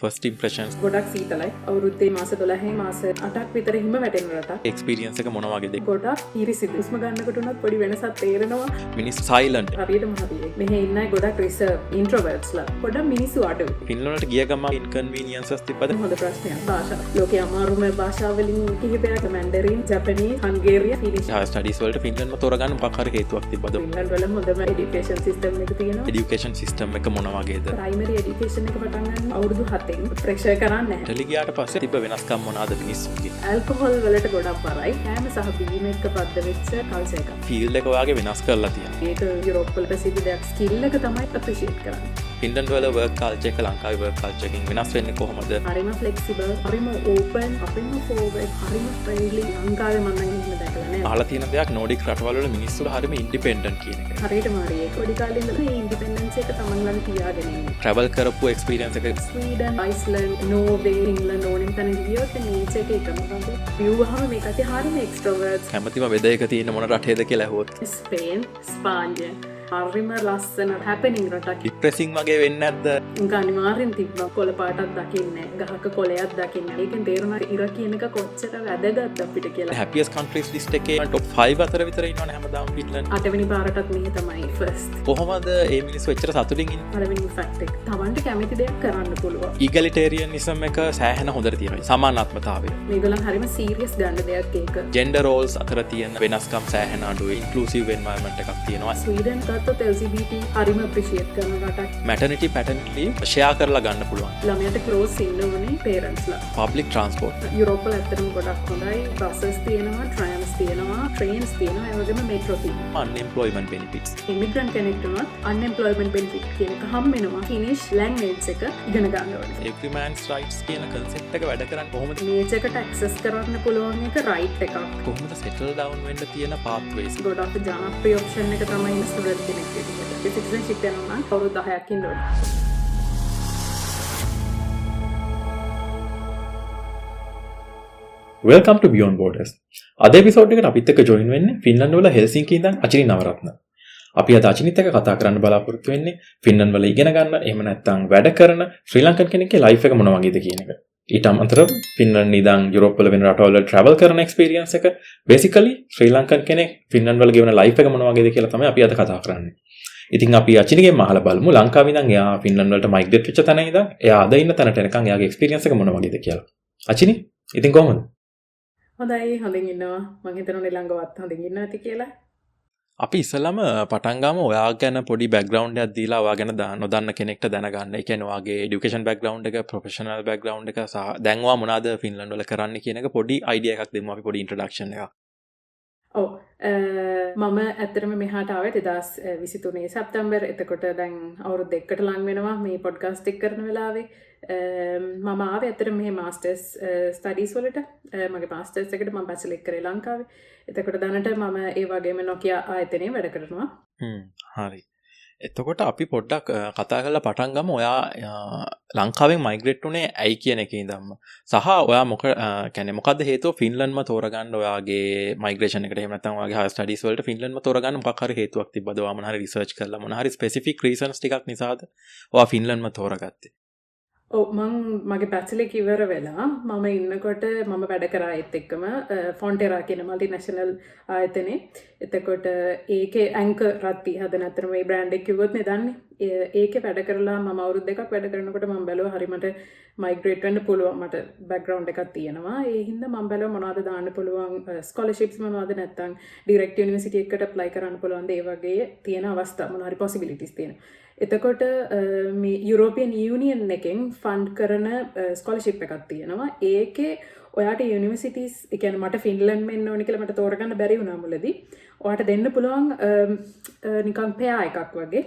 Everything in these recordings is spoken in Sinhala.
first impressions ගොඩක් සීතලයි. අවුරුද්දේ මාස 12 මාස 8ක් විතර හිම වැටෙන රටක්. experience එක මොන වගේද? ගොඩක් පිරිසිදු. හුස්ම ගන්නකොට උනත් පොඩි වෙනසක් තේරෙනවා. මිනිස් silent. හරියටම හරියි. මෙහි ඉන්න අය ගොඩක් reserve introverts ලා. ගොඩක් මිනිස්සු අඩුයි. ෆින්ලන්ඩ්ට ගිය ගමන් inconveniences තිබ්බද? හොඳ ප්‍රශ්නයක්. භාෂා. ලෝකයේ අමාරුම භාෂා වලින් කිහිපයක් Mandarin, Japanese, හංගේරියන්, finish. higher studies වලට ෆින්ලන්ඩ්ම තෝරගන්න මොකක් හරි හේතුවක් තිබ්බද? ෆින්ලන්ඩ් වල හොඳම education system එක තියෙනවා. education system එක මොන වගේද? primary education එක පටන් ගන්න අවුරුදු 7න් ප්‍රෙෂර් කරන්නේ නැහැ. ඉටලි ගියාට පස්සේ තිබ්බ වෙනස්කම් මොනවාද මිනිස්සුන්ගේ? ඇල්කොහොල් වලට ගොඩක් බරයි. කෑම සහ බීම එක්ක පද්ද වෙච්ච කල්චර් එකක්. ෆීල්ඩ් එක ඔයාගේ වෙනස් කරලා තියෙනවා. ඒක යුරෝප් වල ප්‍රසිද්ධ දෙයක්. ස්කිල් එක තමයි අප්‍රීෂিয়েට් කරන්නේ. ෆින්ලන්ඩ් වල work culture එක ලංකාවේ work culture එකකින් වෙනස් වෙන්නේ කොහොමද? හරිම ෆ්ලෙක්සිබල්, හරිම ඕපන්, හරිම ෆෝවර්ඩ්, හරිම ෆ්‍රෙන්ඩ්ලි. ලංකාවේ මම නම් එහෙම දැකලා නැහැ. අහලා තියෙන දෙයක් නෝඩික් රටවල් වල මිනිස්සු හරිම ඉන්ඩිපෙන්ඩන්ට් කියන එක. හරියටම හරි. ඒක පොඩි කාලේ ඉඳලා මේ ඉන්ඩිපෙන්ඩන්ස් එක තමන් ළඟ තියාගෙන ඉන්නේ. travel කරපු experience එක ස්වීඩන්, අයිස්ලන්ඩ්, නෝර්වේ, ඉංග්ලන්ඩ් ඕනෙම තැන ගියොත් නේචර් එක එකම වගේ. view වහම මේක ඇති හරිම එක්ස්ට්‍රෝවර්ට්ස්. කැමතිම වෙද එක තියෙන මොන රටේද කියලා ඇහුවොත් ස්පේන්, ස්පාඤ්ඤ. හරිම ලස්සන හැපෙනින් රටක්. ඩිප්‍රෙසිං වගේ වෙන්නේ නැද්ද? ඒක අනිවාර්යෙන් තිබ්බා. කොළ පාටක් දකින්නේ, ගහක කොළයක් දකින්නේ. ඒකෙන් තේරුණා ඉර කියන එක කොච්චර වැදගත් අපිට කියලා. happiest countries list එකේ top 5 අතර විතර ඉන්නවනේ හැමදාම ෆින්ලන්ඩ්. 8 වෙනි පාරටත් මෙහෙ තමයි ෆස්ට්. කොහොමද මේ මිනිස්සු එච්චර සතුටින් ඉන්නේ? පළවෙනි ෆැක්ට් එක. Tamanට කැමති දෙයක් කරන්න පුළුවන්. egalitarianism එක සෑහෙන හොඳට තියෙනවා. සමානාත්මතාවය. මේගොල්ලන් හරිම සීරියස් ගන්න දෙයක් ඒක. gender roles අතර තියෙන වෙනස්කම් සෑහෙන අඩුයි. inclusive environment එකක් තියෙනවා. ස්වීඩන් ගත්තොත් LGBT හරිම අප්‍රීෂিয়েට් කරන රටක්. maternity paternity share කරලා ගන්න පුළුවන්. ළමයට ක්ලෝස් ඉන්න ඕනේ පේරන්ට්ස්ලා. public transport යුරෝප් වල ඇත්තටම ගොඩක් හොඳයි. බසස් තියෙනවා, ට්‍රෑම්ස් තියෙනවා, ට්‍රේන්ස් තියෙනවා, ඒ වගේම මෙට්‍රෝ තියෙනවා. unemployment benefits ඉමිග්‍රන්ට් කෙනෙක්ට උනත් අන්එම්ප්ලොයිමන්ට් බෙනිෆිට් කියන එක හම් වෙනවා. ෆිනිෂ් ලැන්ග්වේජ් එක ඉගෙන ගන්න ඕනේ. every man's rights කියන concept එක වැඩ කරන්නේ කොහොමද? නේචර් එකට ඇක්සස් කරන්න පුළුවන් එක රයිට් එකක්. කොහොමද settle down වෙන්න තියෙන pathways? ගොඩක් ජනප්‍රිය ඔප්ෂන් එක තමයි ස්ටුඩන්ට් කෙනෙක් විදිහට. සිටිසන්ෂිප් යනවා නම් අවුරුදු 10ක් ඉන්න ඕනේ. Welcome to Beyond Borders. අද එපිසෝඩ් එකට අපිත් එක්ක ජොයින් වෙන්නේ ෆින්ලන්ඩ් වල හෙල්සින්කි ඉඳන් අචිනි නවරත්න. අපි අද අචිනිත් එක්ක කතා කරන්න බලාපොරොත්තු වෙන්නේ ෆින්ලන්ඩ් වල ඉගෙන ගන්න, එහෙම නැත්නම් වැඩ කරන ශ්‍රී ලංකන් කෙනෙක්ගේ ලයිෆ් එක මොන වගේද කියන එක. ඊට අමතරව ෆින්ලන්ඩ් ඉඳන් යුරෝප් වල වෙන රටවල් වල travel කරන experience එක, basically ශ්‍රී ලංකන් කෙනෙක් ෆින්ලන්ඩ් වල ගෙවන ලයිෆ් එක මොන වගේද කියලා තමයි අපි අද කතා කරන්නේ. ඉතින් අපි අචිනිගෙන් අහලා බලමු ලංකාවේ ඉඳන් එයා ෆින්ලන්ඩ් වලට මයිග්‍රේට් වෙච්ච තැන ඉඳන් එයා අද ඉන්න තැනට එනකන් එයාගේ experience එක මොන වගේද කියලා. අචිනි, ඉතින් කොහොමද? හොඳයි, හොඳින් ඉන්නවා. මම හිතනවා ළඟවත් හොඳින් ඉන්නවා ඇති කියලා. අපි ඉස්සලම පටන් ගමු ඔයා ගැන පොඩි බෑග්ග්‍රවුන්ඩ් එකක් දීලා ඔයා ගැන නොදන්න කෙනෙක්ට දැනගන්න. ඒ කියන්නේ ඔයාගේ এডুকেෂන් බෑග්ග්‍රවුන්ඩ් එක, ප්‍රොෆෙෂනල් බෑග්ග්‍රවුන්ඩ් එක සහ දැන් ඔයා මොනවාද ෆින්ලන්ඩ් වල කරන්නේ කියන එක පොඩි අයිඩියා එකක් දෙමු අපි, පොඩි ඉන්ට්‍රොඩක්ෂන් එකක්. ඔව්. මම ඇත්තටම මෙහාට ආවේ 2023 සැප්තැම්බර්. එතකොට දැන් අවුරුදු 2කට ලං වෙනවා මේ පොඩ්කාස්ට් එක කරන වෙලාවේ. මම ආවේ ඇත්තටම මේ මාස්ටර්ස් ස්ටඩීස් වලට. මගේ මාස්ටර්ස් එකට මම බැචලර් එක කරේ ලංකාවේ. එතකොට දැනට මම ඒ වගේම නොකියා ආයතනයේ වැඩ කරනවා. හරි. එතකොට අපි පොඩ්ඩක් කතා කරලා පටන් ගමු. ඔයා ලංකාවෙන් මයිග්‍රේට් වුණේ ඇයි කියන එකේ ඉඳන්ම. සහ ඔයා මොකද්ද හේතුව ෆින්ලන්ඩ්ම තෝරගන්න ඔයාගේ මයිග්‍රේෂන් එකට? එහෙම නැත්නම් ඔයාගේ හයර් ස්ටඩීස් වලට ෆින්ලන්ඩ්ම තෝරගන්න මොකක් හරි හේතුවක් තිබ්බද? ඔයා මොන හරි රිසර්ච් කරලා මොන හරි ස්පෙસિෆික් රීසන්ස් ටිකක් නිසාද ඔයා ෆින්ලන්ඩ්ම තෝරගත්තේ? ඔව්, මගේ බැචලර් එක ඉවර වෙලා මම ඉන්නකොට මම වැඩ කරා ඒත් එක්කම ෆොන්ටෙරා කියන මල්ටිනැෂනල් ආයතනයේ. එතකොට ඒකේ ඇන්කර් රත්ති හදන අතර මේ බ්‍රෑන්ඩ් එක කිව්වොත් නේ දන්නේ. ඒකේ වැඩ කරලා මම අවුරුදු 2ක් වැඩ කරනකොට මම බැලුවා හරි මට මයිග්‍රේට් වෙන්න පුළුවන්. මට බෑග්ග්‍රවුන්ඩ් එකක් තියෙනවා. ඒ හින්දා මම බැලුවා මොනවද දාන්න පුළුවන් ස්කෝලර්ෂිප්ස් මොනවද, නැත්නම් ඩිරෙක්ට් යුනිවර්සිටි එකකට ඇප්ලයි කරන්න පුළුවන්ද, ඒ වගේ තියෙන අවස්ථා මොන හරි පොසිබිලිටිස් තියෙනවා. එතකොට මේ යුරෝපියන් යූනියන් එකෙන් ෆන්ඩ් කරන ස්කෝලර්ෂිප් එකක් තියෙනවා. ඒකේ ඔයාට යුනිවර්සිටිස්, ඒ කියන්නේ මට ෆින්ලන්ඩ් මෙන්න ඕනි කියලා මට තෝරගන්න බැරි වුණා මුලදී. ඔයාට දෙන්න පුළුවන් නිකන් පෙයා එකක් වගේ.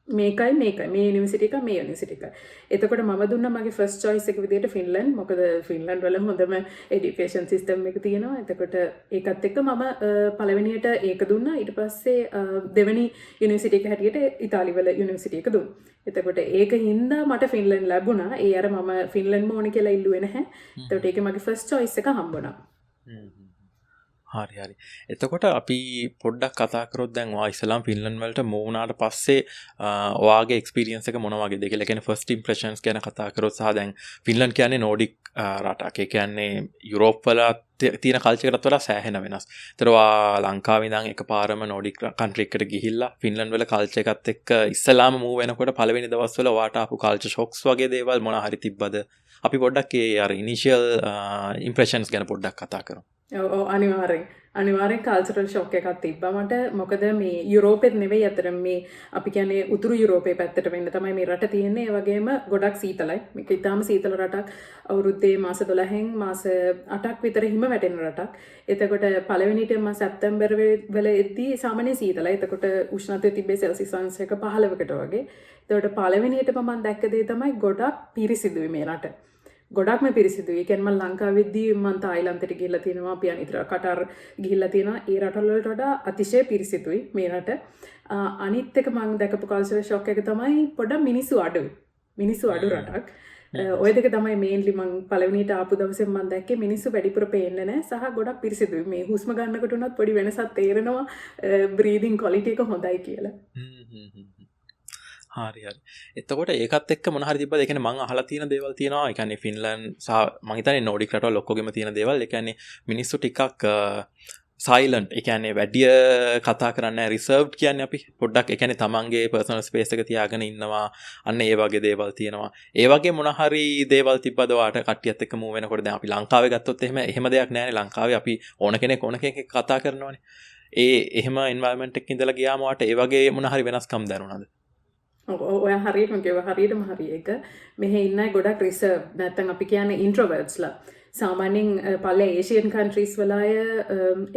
මේකයි මේ යුනිවර්සිටි එක, මේ යුනිවර්සිටි එක. එතකොට මම දුන්නා මගේ ෆස්ට් චොයිස් එක විදිහට ෆින්ලන්ඩ්. මොකද ෆින්ලන්ඩ් වල හොඳම এডুকেෂන් සිස්ටම් එක තියෙනවා. එතකොට ඒකත් එක්ක මම පළවෙනියට ඒක දුන්නා. ඊට පස්සේ දෙවෙනි යුනිවර්සිටි එක හැටියට ඉතාලි වල යුනිවර්සිටි එක දුන්නා. එතකොට ඒක හින්දා මට ෆින්ලන්ඩ් ලැබුණා. ඒ අර මම ෆින්ලන්ඩ්ම ඕනේ කියලා ඉල්ලුවේ නැහැ. එතකොට ඒකේ මගේ ෆස්ට් චොයිස් එක හම්බුණා. හරි. එතකොට අපි පොඩ්ඩක් කතා කරොත් දැන් ඔයා ඉස්ලාම් ෆින්ලන්ඩ් වලට මූව් වුණාට පස්සේ ඔයාගේ එක්ස්පීරියන්ස් එක මොන වගේද කියලා. ඒ කියන්නේ ෆස්ට් ඉම්ප්‍රෙෂන්ස් ගැන කතා කරොත් සහ දැන් ෆින්ලන්ඩ් කියන්නේ නෝඩික් රටක්. ඒ කියන්නේ යුරෝප් වල තියෙන කල්චර් එකටත් වඩා සෑහෙන වෙනස්. ඒතර ඔයා ලංකාවේ ඉඳන් එකපාරම නෝඩික් කන්ට්‍රි එකකට ගිහිල්ලා ෆින්ලන්ඩ් වල කල්චර් එකත් එක්ක ඉස්ලාම මූව් වෙනකොට පළවෙනි දවස්වල ඔයාට ආපු කල්චර් ෂොක්ස් වගේ දේවල් මොන හරි තිබ්බද? අපි පොඩ්ඩක් ඒ අර ඉනිෂියල් ඉම්ප්‍රෙෂන්ස් ගැන පොඩ්ඩක් කතා කරමු. අනිවාර්යෙන් කල්චරල් ෂොක් එකක් තිබ්බා මට. මොකද මේ යුරෝපෙත් නෙවෙයි අතර මේ අපි කියන්නේ උතුරු යුරෝපේ පැත්තට වෙන්න තමයි මේ රට තියෙන්නේ. ඒ වගේම ගොඩක් සීතලයි. මේක ඉතාලම සීතල රටක්. අවුරුද්දේ මාස 12න් මාස 8ක් විතර හිම වැටෙන රටක්. එතකොට පළවෙනිට සැප්තැම්බර් වල එද්දී සාමාන්‍ය සීතලයි. එතකොට උෂ්ණත්වය තිබ්බේ සෙල්සියස් අංශ 15කට වගේ. එතකොට පළවෙනියටම මම දැක්ක දේ තමයි ගොඩක් පිරිසිදුයි මේ රට. ගොඩක්ම පිරිසිදුයි. ඒ කියන්නේ මම ලංකාවෙදී මම තායිලන්තයට ගිහිල්ලා තිනවා, අපි අනිතර කටාර් ගිහිල්ලා තිනවා. ඒ රටවල වඩා අතිශය පිරිසිදුයි මේ රට. අනිත් එක මම දැකපු කල්චරල් ෂොක් එක තමයි පොඩ්ඩක් මිනිස්සු අඩු රටක්. ඔය දෙක තමයි මේන්ලි මම පළවෙනිට ආපු දවසේ මම දැක්කේ මිනිස්සු වැඩිපුර පේන්නේ නැහැ සහ ගොඩක් පිරිසිදුයි. මේ හුස්ම ගන්නකොට උනත් පොඩි වෙනසක් තේරෙනවා. බ්‍රීදින් ක්වොලිටි එක හොඳයි කියලා. හරි. එතකොට ඒකත් එක්ක මොන හරි තිබ්බද? ඒ කියන්නේ මම අහලා තියෙන දේවල් තියෙනවා. ඒ කියන්නේ ෆින්ලන්ඩ් සහ මම හිතන්නේ නෝඩික් රටවල් ඔක්කොගෙම තියෙන දේවල්. ඒ කියන්නේ මිනිස්සු ටිකක් සයිලන්ට්. ඒ කියන්නේ වැඩි කතා කරන්නේ නැහැ. රිසර්ව්ඩ් කියන්නේ අපි පොඩ්ඩක් ඒ කියන්නේ තමන්ගේ පර්සනල් ස්පේස් එක තියාගෙන ඉන්නවා. අන්න ඒ වගේ දේවල් තියෙනවා. ඒ වගේ මොන හරි දේවල් තිබ්බද ඔයාට කට්ටියත් එක්ක මූව් වෙනකොට? දැන් අපි ලංකාවේ ගත්තොත් එහෙම දෙයක් නැහැ නේ. ලංකාවේ අපි ඕන කෙනෙක් කතා කරනවානේ. එහෙම එන්වයරන්මන්ට් එකක ඉඳලා ගියාම ඔයාට ඒ වගේ මොන හරි වෙනස්කම් දැනුණාද? ඔය හරියටම හරියටම හරි එක. මෙහෙ ඉන්න ගොඩක් රිසර්ව් නැත්නම් අපි කියන්නේ ඉන්ට්‍රෝවර්ට්ස්ලා. සාමාන්‍යයෙන් පල්ලේ ඒෂියන් කන්ට්‍රීස් වල අය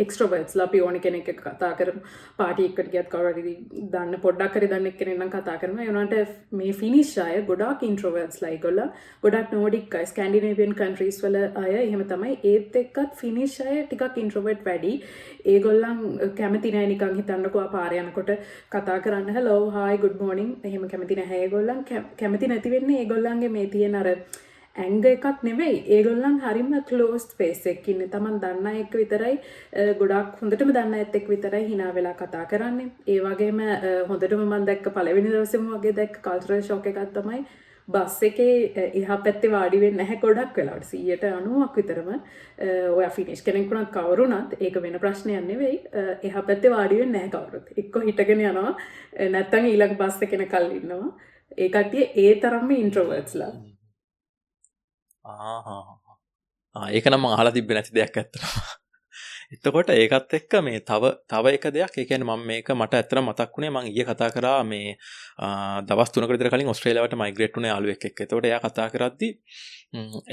එක්ස්ට්‍රෝවර්ට්ස්ලා අපි ඕන කෙනෙක් එක්ක කතා කරමු. පාටි එකකට ගියත් කවුරු හරි දන්න පොඩ්ඩක් හරි දන්න කෙනෙක් නම් කතා කරනවා. ඒ උනාට මේ ෆිනිෂ් අය ගොඩක් ඉන්ට්‍රෝවර්ට්ස්ලා ඒගොල්ලෝ. ගොඩක් නෝඩික් අය ස්කැන්ඩිනේවියන් කන්ට්‍රීස් වල අය එහෙම තමයි. ඒත් එක්කත් ෆිනිෂ් අය ටිකක් ඉන්ට්‍රෝවර්ට් වැඩි. ඒගොල්ලන් කැමති නැහැ නිකන් හිතන්නකෝ පාර යනකොට කතා කරන්න hello hi good morning එහෙම කැමති නැහැ. ඒගොල්ලන් කැමති නැති වෙන්නේ ඒගොල්ලන්ගේ මේ තියෙන අර ඇංග එකක් නෙවෙයි. ඒගොල්ලන් හරිම ක්ලෝස්ඩ් ෆේස් එකක් ඉන්නේ. Taman දන්න අය එක්ක විතරයි ගොඩක් හොඳටම දන්න අයත් එක්ක විතරයි hina වෙලා කතා කරන්නේ. ඒ වගේම හොඳටම මම දැක්ක පළවෙනි දවසේම වගේ දැක්ක කල්චරල් ෂොක් එකක් තමයි බස් එකේ එහා පැත්තේ වාඩි වෙන්නේ නැහැ ගොඩක් වෙලාවට 90%ක් විතරම. ඔය ෆිනිෂ් කෙනෙක් වුණත් කවුරුණත් ඒක වෙන ප්‍රශ්නයක් නෙවෙයි. එහා පැත්තේ වාඩි වෙන්නේ නැහැ කවුරුත්. එක්ක හිටගෙන යනවා නැත්නම් ඊළඟ බස් එකේ කල් ඉන්නවා. ඒ කට්ටිය ඒ තරම්ම ඉන්ට්‍රෝවර්ට්ස්ලා. ඒක නම් මම අහලා තිබ්බේ නැති දෙයක් ඇත්තටම. එතකොට ඒකත් එක්ක මේ තව එක දෙයක්. ඒ කියන්නේ මට ඇත්තටම මතක් වුණේ මම ඊයේ කතා කරා මේ දවස් 3කට විතර කලින් ඕස්ට්‍රේලියාවට මයිග්‍රේට් වුණේ යාළුවෙක් එක්ක. එතකොට එයා කතා කරද්දී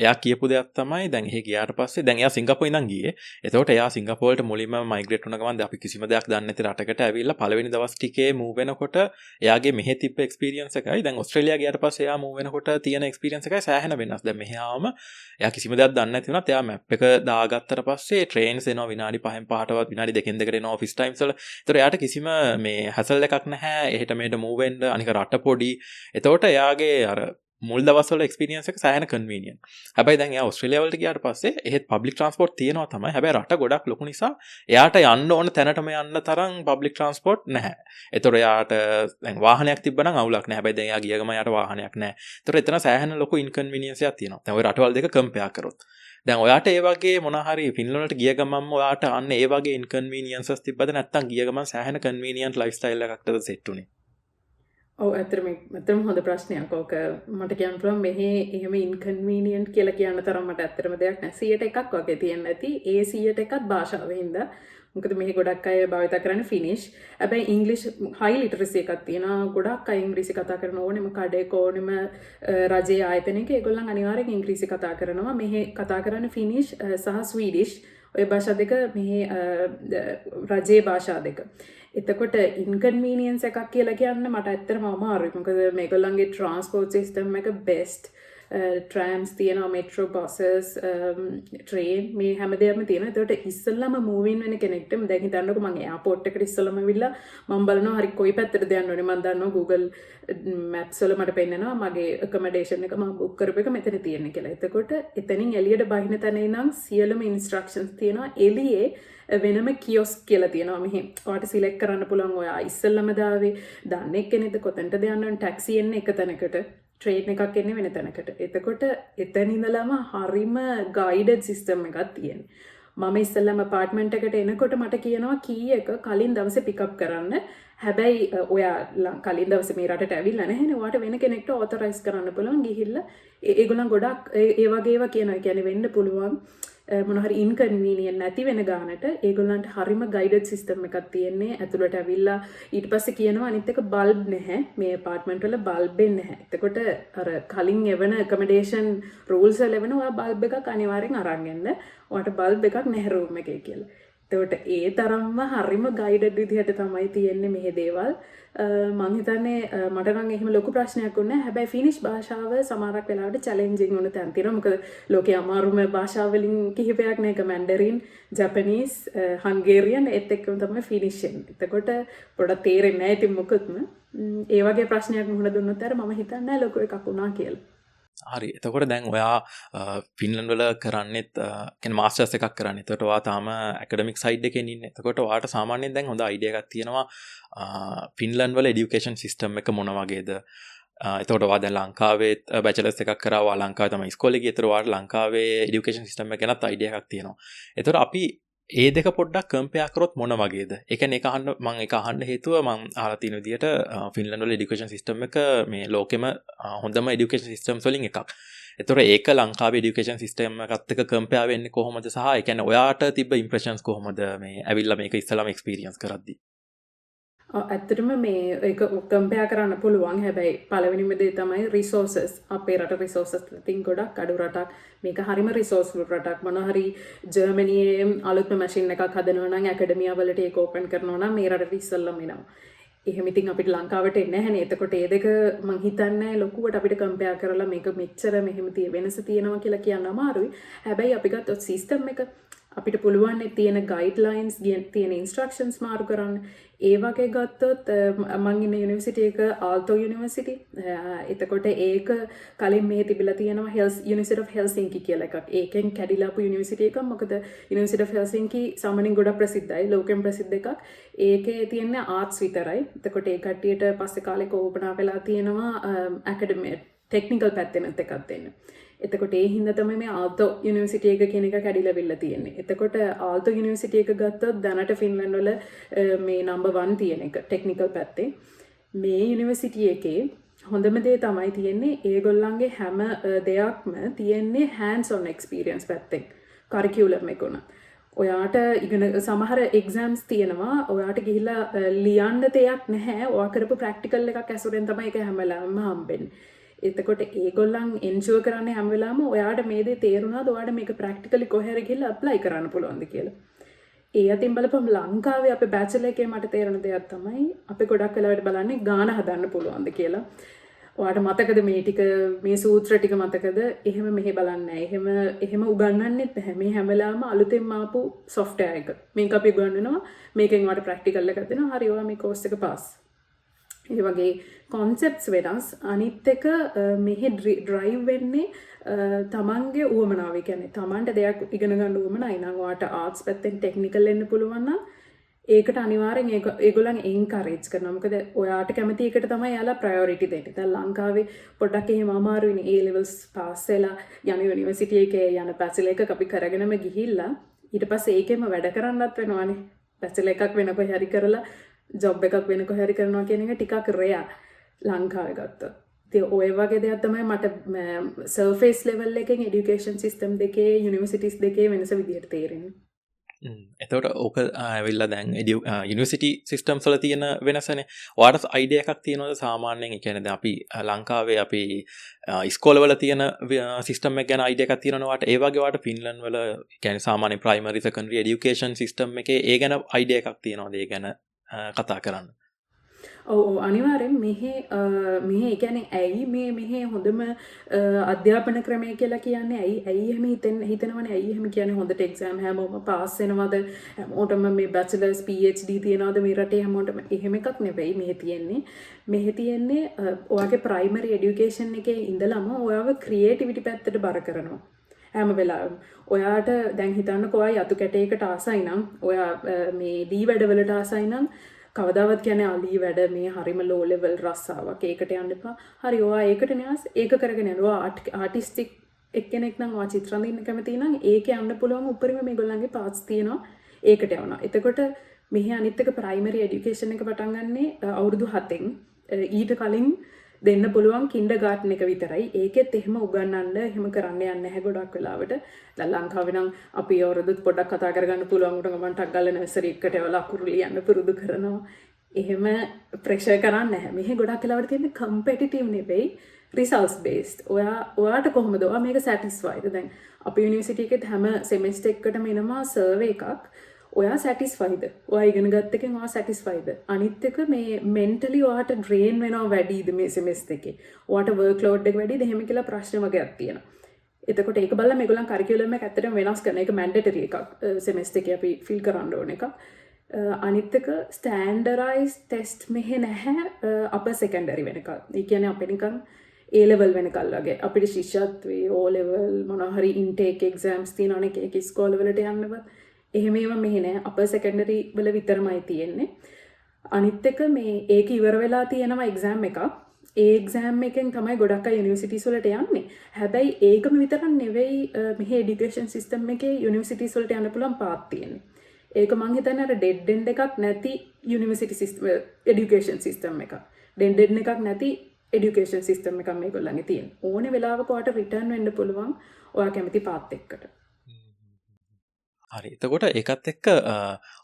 එයා කියපු දෙයක් තමයි දැන් එහෙ ගියාට පස්සේ දැන් එයා සිංගප්පූරුවේ ඉඳන් ගියේ. එතකොට එයා සිංගප්පූරුවට මුලින්ම මයිග්‍රේට් වුණ ගමන් අපි කිසිම දෙයක් දන්නේ නැති රටකට ඇවිල්ලා පළවෙනි දවස් ටිකේ මූව් වෙනකොට එයාගේ මෙහෙ තිබ්බ එක්ස්පීරියන්ස් එකයි දැන් ඕස්ට්‍රේලියා ගියාට පස්සේ එයා මූව් වෙනකොට තියෙන එක්ස්පීරියන්ස් එකයි සෑහෙන වෙනස්. දැන් මෙහෙ ආවම එයා කිසිම දෙයක් දන්නේ නැති වුණත් එයා මැප් එක දාගත්තට පස්සේ ට්‍රේන්ස් එනවා විනාඩි 5න් 5ටවත් විනාඩි 2න් 2කට එනවා ඔෆිස් ටයිම්ස් වල. ඒතකොට එයාට කිසිම මේ හැසල් එකක් නැහැ. එහෙට මෙහෙට මූව් වෙන්න අනික රට පොඩි. එතකොට එයාගේ අර මුල් දවස්වල එක්ස්පීරියන්ස් එක සෑහෙන කන්වීනියන්ට්. හැබැයි දැන් එයා ඕස්ට්‍රේලියාව වලට ගියාට පස්සේ එහෙත් පබ්ලික් ට්‍රාන්ස්පෝර්ට් තියෙනවා තමයි. හැබැයි රට ගොඩක් ලොකු නිසා එයාට යන්න ඕන තැනටම යන්න තරම් පබ්ලික් ට්‍රාන්ස්පෝර්ට් නැහැ. ඒතකොට එයාට දැන් වාහනයක් තිබ්බනම් අවුලක් නැහැ. හැබැයි දැන් එයා ගිය ගමන් එයාට වාහනයක් නැහැ. ඒතකොට එතන සෑහෙන ලොකු ඉන්කන්වීනියන්ස් එකක් තියෙනවා. දැන් ওই රටවල් දෙක කම්පෙයාර් කරොත්. දැන් ඔයාට ඒ වගේ මොන හරි ෆින්ලන්ඩ් වලට ගිය ගමන්ම ඔයාට අන්න ඒ වගේ ඉන්කන්වීනියන්සස් තිබ්බද නැත්නම් ගිය ගමන් සෑහෙන කන්වීනියන්ට් ලයිෆ් ස්ටයිල් එකකටද සෙට් උනේ? ඇත්තටම හොඳ ප්‍රශ්නයක්. ඕක මට කියන්න පුළුවන් මෙහි එහෙම ඉන්කන්වීනියන්ට් කියලා කියන්න තරම් මට ඇත්තටම දෙයක් නැහැ. 100% වගේ තියෙන්නේ නැති. ඒ 100%ත් භාෂාවෙන් හින්දා. මොකද මෙහි ගොඩක් අය භාවිත කරන්නේ ෆිනිෂ්. හැබැයි ඉංග්‍රීසි හයි ලිටරසි එකක් තියෙනවා. ගොඩක් අය ඉංග්‍රීසි කතා කරන ඕනෙම කඩේක ඕනෙම රජයේ ආයතනයක ඒගොල්ලන් අනිවාර්යෙන් ඉංග්‍රීසි කතා කරනවා. මෙහි කතා කරන්නේ ෆිනිෂ් සහ ස්වීඩිෂ්. ඔය භාෂා දෙක මෙහි රජයේ භාෂා දෙක. එතකොට ඉන්කන්වීනියන්ස් එකක් කියලා කියන්න මට ඇත්තටම අමාරුයි. මොකද මේගොල්ලන්ගේ ට්‍රාන්ස්පෝර්ට් සිස්ටම් එක බෙස්ට්. ට්‍රෑම්ස් තියෙනවා මෙට්‍රෝ බොසස් ට්‍රේන් මේ හැමදේම තියෙනවා. ඒකට ඉස්සෙල්ලාම මූවින් වෙන කෙනෙක්ට දැන් හිතන්නකෝ මම එයාපෝට් එකට ඉස්සෙල්ලාම ඇවිල්ලා මම බලනවා හරි කොයි පැත්තටද යන්න ඕනේ. මම දන්නවා Google Maps වල මට පෙන්නනවා මගේ accommodation එක මම book කරපු එක මෙතන තියෙන්නේ කියලා. එතකොට එතනින් එළියට බහින තැන ඉඳන් සියලුම instructions තියෙනවා. එළියේ වෙනම කියොස්ක් කියලා තියෙනවා මෙහි. ඔයාලට සිලෙක්ට් කරන්න පුළුවන් ඔයා ඉස්සෙල්ලාම දාවේ දන්නේ කෙනෙක්ද කොතනටද යන්න ඕන ටැක්සි එන්නේ එක තැනකට ට්‍රේන් එකක් එන්නේ වෙන තැනකට. එතකොට එතන ඉඳලම හරිම ගයිඩඩ් සිස්ටම් එකක් තියෙනවා. මම ඉස්සෙල්ලාම අපාර්ට්මන්ට් එකට එනකොට මට කියනවා කී එක කලින් දවසේ පිකප් කරන්න. හැබැයි ඔයා කලින් දවසේ මේ රටට ඇවිල්ලා නැහැනේ. ඔයාට වෙන කෙනෙක්ට ඕතරයිස් කරන්න පුළුවන් ගිහිල්ලා ඒගොල්ලන් ගොඩක් ඒ වගේ ඒවා කියනවා. ඒ කියන්නේ වෙන්න පුළුවන් මොන හරි ඉන්කන්වීනියන්ට් නැති වෙන ගානට ඒගොල්ලන්ට හරිම ගයිඩඩ් සිස්ටම් එකක් තියෙන්නේ. ඇතුළට ඇවිල්ලා ඊට පස්සේ කියනවා අනිත් එක බල්බ් නැහැ. මේ අපාර්ට්මන්ට් වල බල්බ් නැහැ. එතකොට අර කලින් එවන accommodation rules වල එවන ඔයා බල්බ් එකක් අනිවාර්යෙන් අරන් එන්න. ඔයාට බල්බ් එකක් නැහැ රූම් එකේ කියලා. එතකොට ඒ තරම්ම හරිම ගයිඩඩ් විදිහට තමයි තියෙන්නේ මේ දේවල්. මම හිතන්නේ මට නම් එහෙම ලොකු ප්‍රශ්නයක් වුණේ නැහැ. හැබැයි ෆිනිෂ් භාෂාව සමහරක් වෙලාවට චැලෙන්ජින් වුණ තැන් තියෙනවා. මොකද ලෝකේ අමාරුම භාෂා වලින් කිහිපයක් නේක මැන්ඩරින්, ජපනීස්, හංගේරියන් ඒත් එක්කම තමයි ෆිනිෂ් එන්නේ. එතකොට පොඩක් තේරෙන්නේ නැහැ ඉතින් මොකද්ම. ඒ වගේ ප්‍රශ්නයක් මුහුණ දුන්නොත් මම හිතන්නේ නැහැ ලොකු එකක් වුණා කියලා. හරි. එතකොට දැන් ඔයා ෆින්ලන්ඩ් වල කරන්නේත් කියන්නේ මාස්ටර්ස් එකක් කරන්නේ. එතකොට ඔයා තාම ඇකඩමික් සයිඩ් එකේ ඉන්නේ. එතකොට ඔයාට සාමාන්‍යයෙන් දැන් හොඳ අයිඩියා එකක් තියෙනවා ෆින්ලන්ඩ් වල এডুকেෂන් සිස්ටම් එක මොන වගේද? එතකොට ඔයා දැන් ලංකාවේ බැචලර්ස් එකක් කරා. ඔයා ලංකාවේ තමයි ඉස්කෝලේ ගියේ. එතකොට ඔයාට ලංකාවේ এডুকেෂන් සිස්ටම් එක ගැනත් අයිඩියා එකක් තියෙනවා. එතකොට අපි ඒ දෙක පොඩ්ඩක් කම්පෙයාර් කරොත් මොන වගේද? ඒ කියන්නේ ඒක අහන්න හේතුව මම අහලා තියෙන විදිහට ෆින්ලන්ඩ් වල এডুকেෂන් සිස්ටම් එක මේ ලෝකෙම හොඳම এডুকেෂන් සිස්ටම්ස් වලින් එකක්. ඒතොර ඒක ලංකාවේ এডুকেෂන් සිස්ටම් එකත් එක්ක කම්පෙයාර් වෙන්නේ කොහොමද සහ ඒ කියන්නේ ඔයාට තිබ්බ ඉම්ප්‍රෙෂන්ස් කොහොමද මේ ඇවිල්ලා මේක ඉස්සලාම එක්ස්පීරියන්ස් කරද්දී? ඇත්තටම මේ ඒක කම්පෙයාර් කරන්න පුළුවන්. හැබැයි පළවෙනිම දේ තමයි රිසෝසස්. අපේ රට රිසෝසස් තින් ගොඩක් අඩු රටක්. මේක හරිම රිසෝස්ෆුල් රටක්. මොන හරි ජර්මනියේ අලුත්ම මැෂින් එකක් හදනවා නම් ඇකඩමියා වලට ඒක ඕපන් කරනවා නම් මේ රටට ඉස්සෙල්ලම එනවා. එහෙම ඉතින් අපිට ලංකාවට එන්නේ නැහැනේ. එතකොට ඒ දෙක මං හිතන්නේ ලොකුවට අපිට කම්පෙයාර් කරලා මේක මෙච්චර මෙහෙම වෙනස තියෙනවා කියලා කියන්න අමාරුයි. හැබැයි අපි ගත්තොත් සිස්ටම් එක අපිට පුළුවන් තියෙන ගයිඩ්ලයින්ස් තියෙන ඉන්ස්ට්‍රක්ෂන්ස් මාරු කරන්න. ඒ වගේ ගත්තොත් මං ඉන්න යුනිවර්සිටි එක ආල්තෝ යුනිවර්සිටි. එතකොට ඒක කලින් මේ තිබිලා තියෙනවා යුනිවර්සිටි ඔෆ් හෙල්සින්කි කියලා එකක්. ඒකෙන් කැඩිලා ආපු යුනිවර්සිටි එකක්. මොකද යුනිවර්සිටි ඔෆ් හෙල්සින්කි සාමාන්‍යයෙන් ගොඩක් ප්‍රසිද්ධයි. ලෝකෙන් ප්‍රසිද්ධ එකක්. ඒකේ තියෙන ආර්ට්ස් විතරයි. එතකොට ඒ කට්ටියට පස්සේ කාලෙක ඕපන් වෙලා තියෙනවා ඇකඩමි ටෙක්නිකල් පැත්තෙන්ත් එකක් දෙන්න. එතකොට ඒ හින්දා තමයි මේ ආල්තෝ යුනිවර්සිටි එක කියන එක කැඩිලාවිල්ලා තියෙන්නේ. එතකොට ආල්තෝ යුනිවර්සිටි එක ගත්තොත් දැනට ෆින්ලන්ඩ් වල මේ නම්බර් 1 තියෙන එක ටෙක්නිකල් පැත්තේ. මේ යුනිවර්සිටි එකේ හොඳම දේ තමයි තියෙන්නේ ඒගොල්ලන්ගේ හැම දෙයක්ම තියෙන්නේ hands on experience පැත්තෙන්. කරිකියුලම් එක උනා. ඔයාට ඉගෙන සමහර එක්සෑම්ස් තියෙනවා. ඔයාට ගිහිල්ලා ලියන්න දෙයක් නැහැ. ඔයා කරපු ප්‍රැක්ටිකල් එකක් ඇසුරෙන් තමයි ඒක හැම වෙලාවෙම හම්බෙන්නේ. එතකොට ඒගොල්ලන් එන්ෂුවර් කරන්නේ හැම වෙලාවෙම ඔයාට මේ දේ තේරුණාද? ඔයාට මේක ප්‍රැක්ටිකලි කොහේ හරි ගිහිල්ලා ඇප්ලයි කරන්න පුළුවන්ද කියලා. ඒ අතින් බලපම් ලංකාවේ අපේ බැචලර් එකේ මට තේරෙන දෙයක් තමයි අපි ගොඩක් වෙලාවට බලන්නේ ගාන හදන්න පුළුවන්ද කියලා. ඔයාට මතකද මේ ටික මේ සූත්‍ර ටික මතකද? එහෙම මෙහෙ බලන්නේ නැහැ. එහෙම උගන්වන්නෙත් නැහැ. මේ හැම වෙලාවෙම අලුතෙන් ආපු software එක. මේක අපි උගන්වනවා. මේකෙන් ඔයාට ප්‍රැක්ටිකල් එකක් දෙනවා. හරි ඔයා මේ කෝස් එක පාස්. ඒ වගේ කොන්සෙප්ට්ස් වෙනස්. අනිත් එක මෙහි ඩ්‍රයිව් වෙන්නේ තමන්ගේ උවමනාව. ඒ කියන්නේ තමන්ට දෙයක් ඉගෙන ගන්න උවමනයි නම් ඔයාට ආර්ට්ස් පැත්තෙන් ටෙක්නිකල් වෙන්න පුළුවන් නම් ඒකට අනිවාර්යෙන් ඒගොල්ලන් එන්කරේජ් කරනවා. මොකද ඔයාට කැමති එකට තමයි යාලා ප්‍රයොරිටි දෙන්නේ. දැන් ලංකාවේ පොඩ්ඩක් එහෙම අමාරුයිනේ. A levels පාස් වෙලා යන යුනිවර්සිටි එකේ යන බැචලර් එකක් අපි කරගෙනම ගිහිල්ලා ඊට පස්සේ ඒකෙම වැඩ කරන්නත් වෙනවානේ. බැචලර් එකක් වෙන කොහේ හරි කරලා ජොබ් එකක් වෙන කොහේ හරි කරනවා කියන එක ටිකක් රෙයා ලංකාවේ ගත්තොත්. ඉතින් ඔය වගේ දෙයක් තමයි මට සර්ෆේස් ලෙවල් එකෙන් এডুকেෂන් සිස්ටම් දෙකේ යුනිවර්සිටිස් දෙකේ වෙනස විදියට තේරෙන්නේ. එතකොට ඕක ඇවිල්ලා දැන් යුනිවර්සිටි සිස්ටම්ස් වල තියෙන වෙනසනේ. ඔයාට අයිඩියා එකක් තියෙනවද සාමාන්‍යයෙන්? ඒ කියන්නේ දැන් අපි ලංකාවේ අපි ඉස්කෝලවල තියෙන සිස්ටම් එක ගැන අයිඩියා එකක් තියෙනවද ඔයාට? ඒ වගේ ඔයාට ෆින්ලන්ඩ් වල කියන්නේ සාමාන්‍ය ප්‍රයිමරි සෙකන්ඩරි এডুকেෂන් සිස්ටම් එකේ ඒ ගැන අයිඩියා එකක් තියෙනවද? ඒ ගැන කතා කරන්න. ඔව් අනිවාර්යෙන් මෙහි ඒ කියන්නේ ඇයි මෙහි හොඳම අධ්‍යාපන ක්‍රමය කියලා කියන්නේ ඇයි එහෙම හිතනවනේ ඇයි එහෙම කියන්නේ හොඳට එක්සෑම් හැමෝම පාස් වෙනවද හැමෝටම මේ බැචලර්ස් PhD තියනවද මේ රටේ හැමෝටම එහෙම එකක් නෙවෙයි මෙහි තියෙන්නේ ඔයාගේ ප්‍රයිමරි එඩියුකේෂන් එකේ ඉඳලම ඔයාව ක්‍රියේටිවිටි පැත්තට බර කරනවා හැම වෙලාවෙම ඔයාට දැන් හිතන්නකෝ ඔයා යතු කැටයකට ආසයි නම් ඔයා මේ දී වැඩවලට ආසයි නම් කවදාවත් කියන්නේ අලී වැඩ මේ හරිම ලෝ ලෙවල් රස්සාවක් ඒකට යන්න එපා. හරි ඔයා ඒකට න්යාස් ඒක කරගෙන යනවා ආටිස්ටික් එක්කෙනෙක් නම් ඔයා චිත්‍ර අඳින්න කැමති නම් ඒකේ යන්න පුළුවන් උඩරිම මේගොල්ලන්ගේ පාත්ස් තියෙනවා ඒකට යනවා. එතකොට මෙහි අනිත් එක ප්‍රයිමරි එඩියුකේෂන් එක පටන් ගන්නේ අවුරුදු 7න් ඊට කලින් දෙන්න පුළුවන් කින්ඩර්ගාටන් එක විතරයි. ඒකෙත් එහෙම උගන්වන්න එහෙම කරන්න යන්නේ නැහැ ගොඩක් වෙලාවට. දැන් ලංකාවේ නම් අපි අවුරුදුත් පොඩ්ඩක් කතා කරගන්න පුළුවන් උට ගමන් ටක් ගාලා නර්සරි එකට එවලා අකුරු ලියන්න පුරුදු කරනවා. එහෙම ප්‍රෙෂර් කරන්නේ නැහැ. මෙහි ගොඩක් වෙලාවට තියෙන්නේ කම්පිටිටිව් නෙවෙයි රිසල්ට්ස් බේස්ඩ්. ඔයාට කොහොමද ඔයා මේක සැටිස්ෆයිඩ්? දැන් අපේ යුනිවර්සිටි එකේ හැම සෙමෙස්ටර් එකකටම එනවා සර්වේ එකක්. ඔයා සැටිස්ෆයිද? ඔයා ඉගෙන ගත්ත එකෙන් ඔයා සැටිස්ෆයිද? අනිත් එක මේ මෙන්ටලි ඔයාට ඩ්‍රේන් වෙනව වැඩිද මේ සෙමෙස්ටර් එකේ? ඔයාට වර්ක් ලෝඩ් එක වැඩිද? එහෙම කියලා ප්‍රශ්න වගේක් තියෙනවා. එතකොට ඒක බලලා මේගොල්ලන් කරිකියුලම් එක ඇත්තටම වෙනස් කරන එක මැන්ඩේටරි එකක්. සෙමෙස්ටර් එකේ අපි ෆිල් කරන්න ඕන එකක්. අනිත් එක ස්ටෑන්ඩර්ඩයිස් ටෙස්ට් මෙහෙ නැහැ අපර් සෙකන්ඩරි වෙනකල්. ඒ කියන්නේ අපේ නිකන් A level වෙනකල් වගේ. අපිට ශිෂ්‍යත්වයේ O level මොනවා හරි ඉන්ටේක් එක්සෑම්ස් තියෙනවනේ එක ඉස්කෝලවලට යන්නවත්. එහෙම ඒවා මෙහි නෑ අපර් සෙකන්ඩරි වල විතරමයි තියෙන්නේ. අනිත් එක මේ ඒක ඉවර වෙලා තියෙනවා එක්සෑම් එකක්. ඒ එක්සෑම් එකෙන් තමයි ගොඩක් අය යුනිවර්සිටිස් වලට යන්නේ. හැබැයි ඒකම විතරක් නෙවෙයි මෙහි এডুকেෂන් සිස්ටම් එකේ යුනිවර්සිටිස් වලට යන්න පුළුවන් පාත් තියෙන්නේ. ඒක මං හිතන්නේ අර ඩෙඩ් එන්ඩ් එකක් නැති යුනිවර්සිටි සිස්ටම් এডুকেෂන් සිස්ටම් එකක්. ඩෙඩ් එන්ඩ් එකක් නැති এডুকেෂන් සිස්ටම් එකක් මේගොල්ලන්ගේ තියෙන. ඕනේ වෙලාවක ඔයාට රිටර්න් වෙන්න පුළුවන් ඔයා කැමති පාත් එක්කට. හරි එතකොට ඒකත් එක්ක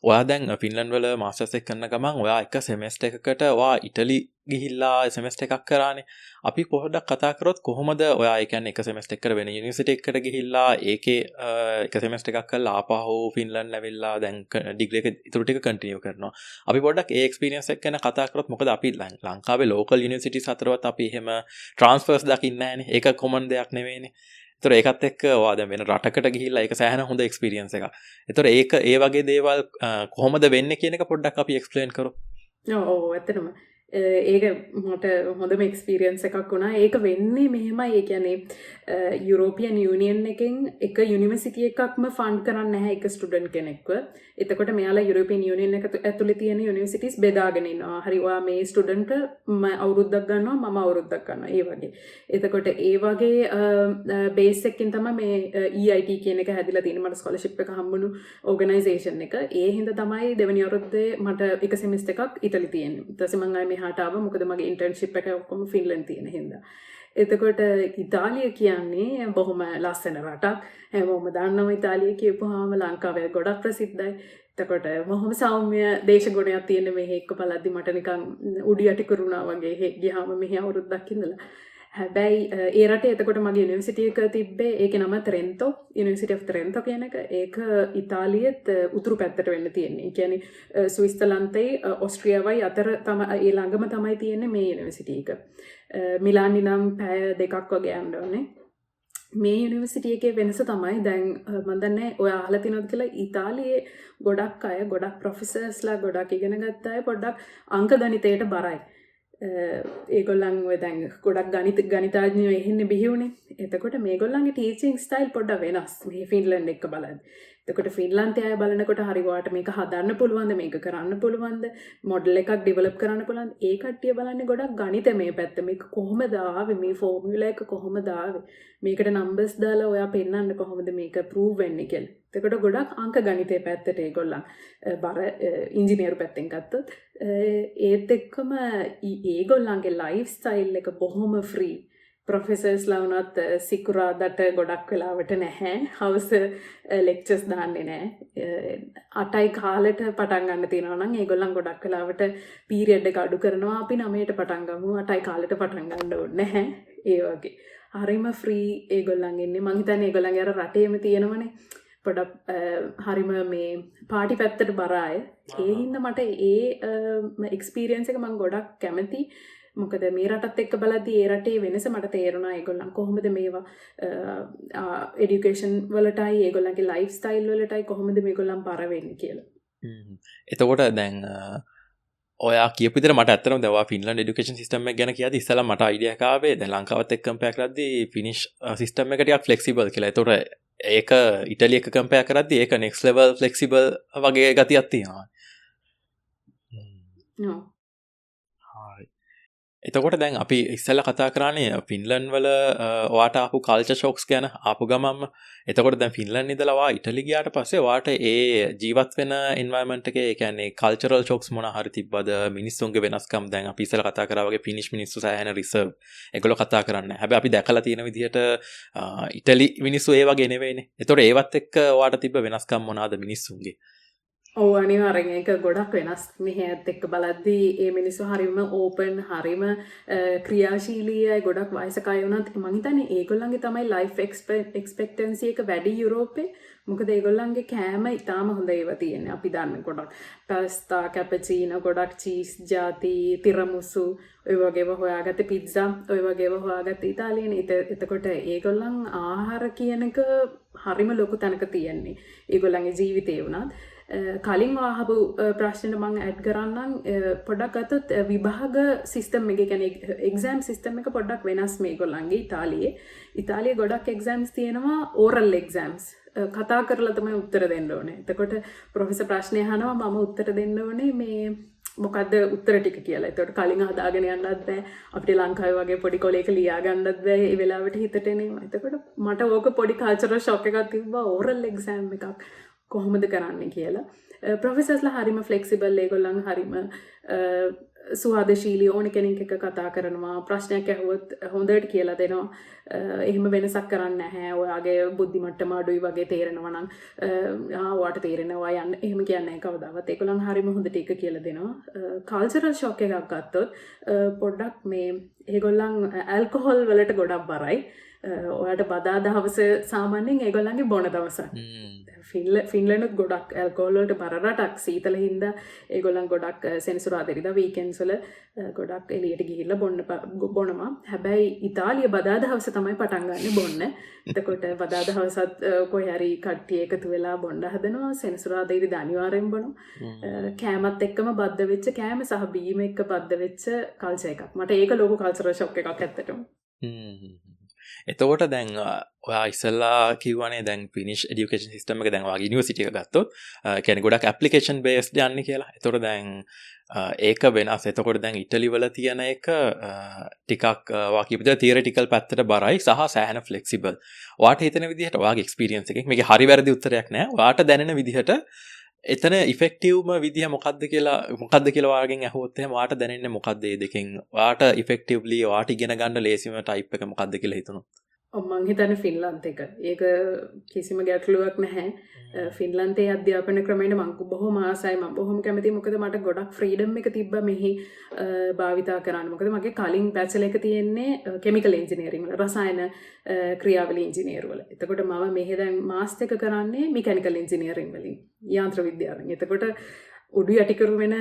ඔයා දැන් ෆින්ලන්ඩ් වල මාස්ටර්ස් එක කරන ගමන් ඔයා එක සෙමෙස්ටර් එකකට ඔයා ඉටලි ගිහිල්ලා සෙමෙස්ටර් එකක් කරානේ. අපි පොඩ්ඩක් කතා කරොත් කොහොමද ඔයා ඒ කියන්නේ එක සෙමෙස්ටර් එකකට වෙන යුනිවර්සිටි එකකට ගිහිල්ලා ඒකේ එක සෙමෙස්ටර් එකක් කරලා ආපහු ෆින්ලන්ඩ් ඇවිල්ලා දැන් ඩිග්‍රී එක ඉතුරු ටික කන්ටිනියු කරනවා. අපි පොඩ්ඩක් ඒ එක්ස්පීරියන්ස් එක ගැන කතා කරොත් මොකද අපි ලංකාවේ ලෝකල් යුනිවර්සිටිස් අතරවත් අපි එහෙම ට්‍රාන්ස්ෆර්ස් දකින්නේ නැහැනේ. ඒක කොමන් දෙයක් නෙවෙයිනේ. ඒතර ඒකත් එක්ක ඔයා දැන් වෙන රටකට ගිහිල්ලා ඒක සෑහෙන හොඳ එක්ස්පීරියන්ස් එකක්. ඒතර ඒක ඒ වගේ දේවල් කොහොමද වෙන්නේ කියන එක පොඩ්ඩක් අපි එක්ස්ප්ලেইন කරමු. ඔව් ඇත්තටම ඒක මට හොඳම එක්ස්පීරියන්ස් එකක් වුණා. ඒක වෙන්නේ මෙහෙමයි. ඒ කියන්නේ යුරෝපියන් යුනියන් එකෙන් එක යුනිවර්සිටි එකක්ම ෆන්ඩ් කරන්නේ නැහැ එක ස්ටුඩන්ට් කෙනෙක්ව. එතකොට මෙයාලා යුරෝපියන් යුනියන් එක ඇතුලේ තියෙන යුනිවර්සිටිස් බෙදාගෙන ඉන්නවා. හරි ඔයා මේ ස්ටුඩන්ට් අවුරුද්දක් ගන්නවා මම අවුරුද්දක් ගන්නවා. ඒ වගේ. එතකොට ඒ වගේ බේස් එකකින් තමයි මේ EIT කියන එක හැදිලා තියෙන්නේ. මට ස්කෝලර්ෂිප් එක හම්බුණු ඕගනයිසේෂන් එක. ඒ හින්දා තමයි දෙවෙනි අවුරුද්දේ මට එක සෙමිස්ටර් එකක් ඉටලි තියෙන්නේ. ඊට පස්සේ මම ආයේ මෙහාට ආවා. මොකද මගේ ඉන්ටර්න්ෂිප් එක ඔක්කොම ෆින්ලන්ඩ් තියෙන හින්දා. එතකොට ඉතාලිය කියන්නේ බොහොම ලස්සන රටක්. හැමෝම දන්නවා ඉතාලිය කියපුවාම ලංකාවේ ගොඩක් ප්‍රසිද්ධයි. එතකොට බොහොම සෞම්‍ය දේශගුණයක් තියෙන මෙහි එක්ක බලද්දි මට නිකන් උඩු යටි කරුණා වගේ ගියාම මෙහි අවුරුද්දක් ඉඳලා. හැබැයි ඒ රටේ එතකොට මගේ යුනිවර්සිටි එක තිබ්බේ ඒකේ නම ට්‍රෙන්තෝ යුනිවර්සිටි ඔෆ් ට්‍රෙන්තෝ කියන එක. ඒක ඉතාලියෙත් උතුරු පැත්තට වෙන්න තියෙන්නේ. ඒ කියන්නේ ස්විස්තරලන්තේ ඕස්ට්‍රියාවයි අතර තමයි ඒ ළඟම තමයි තියෙන්නේ මේ යුනිවර්සිටි එක. මිලාන් ඉඳන් පැය 2ක් වගේ යන්න ඕනේ. මේ යුනිවර්සිටි එකේ වෙනස තමයි දැන් මම දන්නේ ඔය අහලා තියෙනවද කියලා ඉතාලියේ ගොඩක් අය ගොඩක් ප්‍රොෆෙසර්ස්ලා ගොඩක් ඉගෙන ගත්ත අය පොඩ්ඩක් අංක ගණිතයට බරයි. ඒගොල්ලන් ඔය දැන් ගොඩක් ගණිතඥයෝ එන්නේ බිහි වුණේ. එතකොට මේගොල්ලන්ගේ ටීචින් ස්ටයිල් පොඩ්ඩක් වෙනස්. මේ ෆින්ලන්ඩ් එක්ක බලද්දි. එතකොට ෆින්ලන්තයේ අය බලනකොට හරි වාට මේක හදන්න පුළුවන්ද මේක කරන්න පුළුවන්ද මොඩල් එකක් ඩෙවලොප් කරන්න පුළුවන්ද ඒ කට්ටිය බලන්නේ ගොඩක් ගණිතමය පැත්ත. මේක කොහොමද ආවේ මේ ෆෝමියුලා එක කොහොමද ආවේ මේකට නම්බර්ස් දාලා ඔයා පෙන්නන්න කොහොමද මේක ප්‍රූව් වෙන්නේ කියලා. එතකොට ගොඩක් අංක ගණිතයේ පැත්තට ඒගොල්ලන් බර ඉංජිනේරු පැත්තෙන් ගත්තොත් ඒත් එක්කම ඒගොල්ලන්ගේ ලයිෆ් ස්ටයිල් එක බොහොම ෆ්‍රී. ප්‍රොෆෙසර්ස්ලා වුණත් සිකුරාදාට ගොඩක් වෙලාවට නැහැ. හවස ලෙක්චර්ස් දාන්නේ නැහැ. 8යි කාලෙට පටන් ගන්න තියෙනවා නම් ඒගොල්ලන් ගොඩක් වෙලාවට පීරියඩ් එක අඩු කරනවා. අපි 9ට පටන් ගමු. 8යි කාලෙට පටන් ගන්න ඕනේ නැහැ. ඒ වගේ. හරිම ෆ්‍රී ඒගොල්ලන් ඉන්නේ. මං හිතන්නේ ඒගොල්ලන්ගේ අර රටේම තියෙනවනේ පොඩක් හරිම මේ පාටි පැත්තට බරාය. ඒ හින්දා මට ඒ එක්ස්පීරියන්ස් එක මම ගොඩක් කැමති. මොකද මේ රටත් එක්ක බලද්දී ඒ රටේ වෙනස මට තේරුණා. ඒගොල්ලන් කොහොමද මේවා එඩියුකේෂන් වලටයි ඒගොල්ලන්ගේ ලයිෆ් ස්ටයිල් වලටයි කොහොමද මේගොල්ලන් බර වෙන්නේ කියලා. එතකොට දැන් ඔයා කියපු විදිහට මට ඇත්තටම දැන් ඔයා ෆින්ලන්ඩ් এডুকেෂන් සිස්ටම් එක ගැන කියද්දි ඉස්සෙල්ලා මට අයිඩියා එකක් ආවේ දැන් ලංකාවත් එක්ක කම්පෙයාර් කරද්දී ෆිනිෂ් සිස්ටම් එක ටිකක් ෆ්ලෙක්සිබල් කියලා. එතකොට ඒක ඉටලි එක්ක කම්පෙයාර් කරද්දී ඒක නෙක්ස්ට් ලෙවල් ෆ්ලෙක්සිබල් වගේ ගතියක් තියෙනවා. හරි. එතකොට දැන් අපි ඉස්සෙල්ලා කතා කරානේ ෆින්ලන්ඩ් වල ඔයාට ආපු කල්චර් ෂොක්ස් ගැන ආපු ගමන්ම. එතකොට දැන් ෆින්ලන්ඩ් ඉඳලා ඔයා ඉටලි ගියාට පස්සේ ඔයාට ඒ ජීවත් වෙන එන්වයරන්මන්ට් එකේ ඒ කියන්නේ කල්චරල් ෂොක්ස් මොන හරි තිබ්බද? මිනිස්සුන්ගේ වෙනස්කම් දැන් අපි ඉස්සෙල්ලා කතා කරා වගේ ෆිනිෂ් මිනිස්සු සෑහෙන රිසර්ව්. ඒගොල්ලෝ කතා කරන්නේ. හැබැයි අපි දැකලා තියෙන විදිහට ඉටලි මිනිස්සු ඒ වගේ නෙවෙයිනේ. එතකොට ඒවත් එක්ක ඔයාට තිබ්බ වෙනස්කම් මොනවාද මිනිස්සුන්ගේ? ඔව් අනිවාර්යෙන් ඒක ගොඩක් වෙනස්. මෙහෙත් එක්ක බලද්දී ඒ මිනිස්සු හරිම ඕපන් හරිම ක්‍රියාශීලීයි ගොඩක් වයසක අය වුණත් මම හිතන්නේ ඒගොල්ලන්ගේ තමයි ලයිෆ් එක්ස්පෙක්ටන්සි එක වැඩි යුරෝපේ. මොකද ඒගොල්ලන්ගේ කෑම ඉතාම හොඳ ඒවා තියෙන්නේ. අපි දන්න ගොඩක් පාස්තා, කැපචීනෝ, ගොඩක් චීස් ಜಾති, තිරමුසු, ඔය වගේව හොයාගත්තේ පිට්සා, ඔය වගේව හොයාගත්තේ ඉතාලියනේ. එතකොට ඒගොල්ලන් ආහාර කියන එක හරිම ලොකු තැනක තියෙන්නේ. ඒගොල්ලන්ගේ ජීවිතේ වුණත් කලින් ආහපු ප්‍රශ්නෙට මම ඇඩ් කරන්නම් පොඩ්ඩක් ගත්තොත් විභාග සිස්ටම් එක කියන්නේ එක්සෑම් සිස්ටම් එක පොඩ්ඩක් වෙනස් මේගොල්ලන්ගේ ඉතාලියේ ගොඩක් එක්සෑම්ස් තියෙනවා ඕරල් එක්සෑම්ස් කතා කරලා තමයි උත්තර දෙන්න ඕනේ. එතකොට ප්‍රොෆෙසර් ප්‍රශ්න අහනවා මම උත්තර දෙන්න ඕනේ මේ මොකද්ද උත්තර ටික කියලා. එතකොට කලින් හදාගෙන යන්නත් බෑ. අපිට ලංකාවේ වගේ පොඩි කොලයක ලියා ගන්නත් බෑ. ඒ වෙලාවට හිතට එනවා. එතකොට මට ඕක පොඩි කල්චරල් ෂොක් එකක් තිබ්බා ඕරල් එක්සෑම් එකක් කොහොමද කරන්නේ කියලා. ප්‍රොෆෙසර්ස්ලා හරිම ෆ්ලෙක්සිබල්. ඒගොල්ලන් හරිම සුහදශීලී ඕන කෙනෙක් එක්ක කතා කරනවා. ප්‍රශ්නයක් ඇහුවොත් හොඳට කියලා දෙනවා. එහෙම වෙනසක් කරන්නේ නැහැ. ඔයාගේ බුද්ධි මට්ටම අඩුයි වගේ තේරෙනවා නම් ඔයාට තේරෙනවා යන්න. එහෙම කියන්නේ නැහැ කවදාවත්. ඒගොල්ලන් හරිම හොඳට ඒක කියලා දෙනවා. කල්චරල් ෂොක් එකක් ගත්තොත් පොඩ්ඩක් මේ ඒගොල්ලන් ඇල්කොහොල් වලට ගොඩක් බරයි. ඔයාට බදා දවස සාමාන්‍යයෙන් ඒගොල්ලන්ගේ බොන දවසක්. ෆින්ලන්ඩ්ත් ගොඩක් ඇල්කොහොල් වලට බර රටක්. සීතල හින්දා ඒගොල්ලන් ගොඩක් සෙනසුරාදා වීකෙන්ඩ්ස් වල ගොඩක් එළියට ගිහිල්ලා බොනවා. හැබැයි ඉතාලිය බදා දවස තමයි පටන් ගන්න බොන්න. එතකොට බදා දවසත් කොහේ හරි කට්ටිය එකතු වෙලා බොන්න හදනවා. සෙනසුරාදා ඉරිදා අනිවාර්යෙන් බොනවා. කෑමත් එක්කම බද්ධ වෙච්ච කෑම සහ බීම එක්ක බද්ධ වෙච්ච කල්චර් එකක්. මට ඒක ලොකු කල්චරල් ෂොක් එකක් ඇත්තටම. එතකොට දැන් ඔයා ඉස්සෙල්ලා කිව්වනේ දැන් ෆිනිෂ් এডুকেෂන් සිස්ටම් එක දැන් ඔයාගේ යුනිවර්සිටි එක ගත්තොත් කියන්නේ ගොඩක් ඇප්ලිකේෂන් බේස්ඩ් යන්නේ කියලා. එතකොට දැන් ඒක වෙනස්. එතකොට දැන් ඉටලි වල තියෙන එක ටිකක් ඔයා කියපු විදිහට තියරිටිකල් පැත්තට බරයි සහ සෑහෙන ෆ්ලෙක්සිබල්. ඔයාට හිතෙන විදිහට ඔයාගේ එක්ස්පීරියන්ස් එකෙන් මේකේ හරි වැරදි උත්තරයක් නැහැ. ඔයාට දැනෙන විදිහට එතන ඉෆෙක්ටිව්ම විදිහ මොකක්ද කියලා ඔයාගෙන් අහුවොත් එහෙම ඔයාට දැනෙන්නේ මොකක්ද මේ දෙකෙන්? ඔයාට ඉෆෙක්ටිව්ලි ඔයාට ඉගෙන ගන්න ලේසිම ටයිප් එක මොකක්ද කියලා හිතනවා. මං හිතන්නේ ෆින්ලන්ත එක. ඒක කිසිම ගැටලුවක් නැහැ. ෆින්ලන්තයේ අධ්‍යාපන ක්‍රමයට මං බොහොම ආසයි. මං බොහොම කැමතියි. මොකද මට ගොඩක් ෆ්‍රීඩම් එක තිබ්බා මෙහි භාවිතා කරන්න. මොකද මගේ කලින් බැචලර් එක තියෙන්නේ කෙමිකල් ඉංජිනේරින් වල රසායන ක්‍රියාවලි ඉංජිනේරු වල. එතකොට මම මෙහෙ දැන් මාස්ටර් එක කරන්නේ මෙකැනිකල් ඉංජිනේරින් වලින් යාන්ත්‍ර විද්‍යාවෙන්. එතකොට උඩු යටිකරු වෙන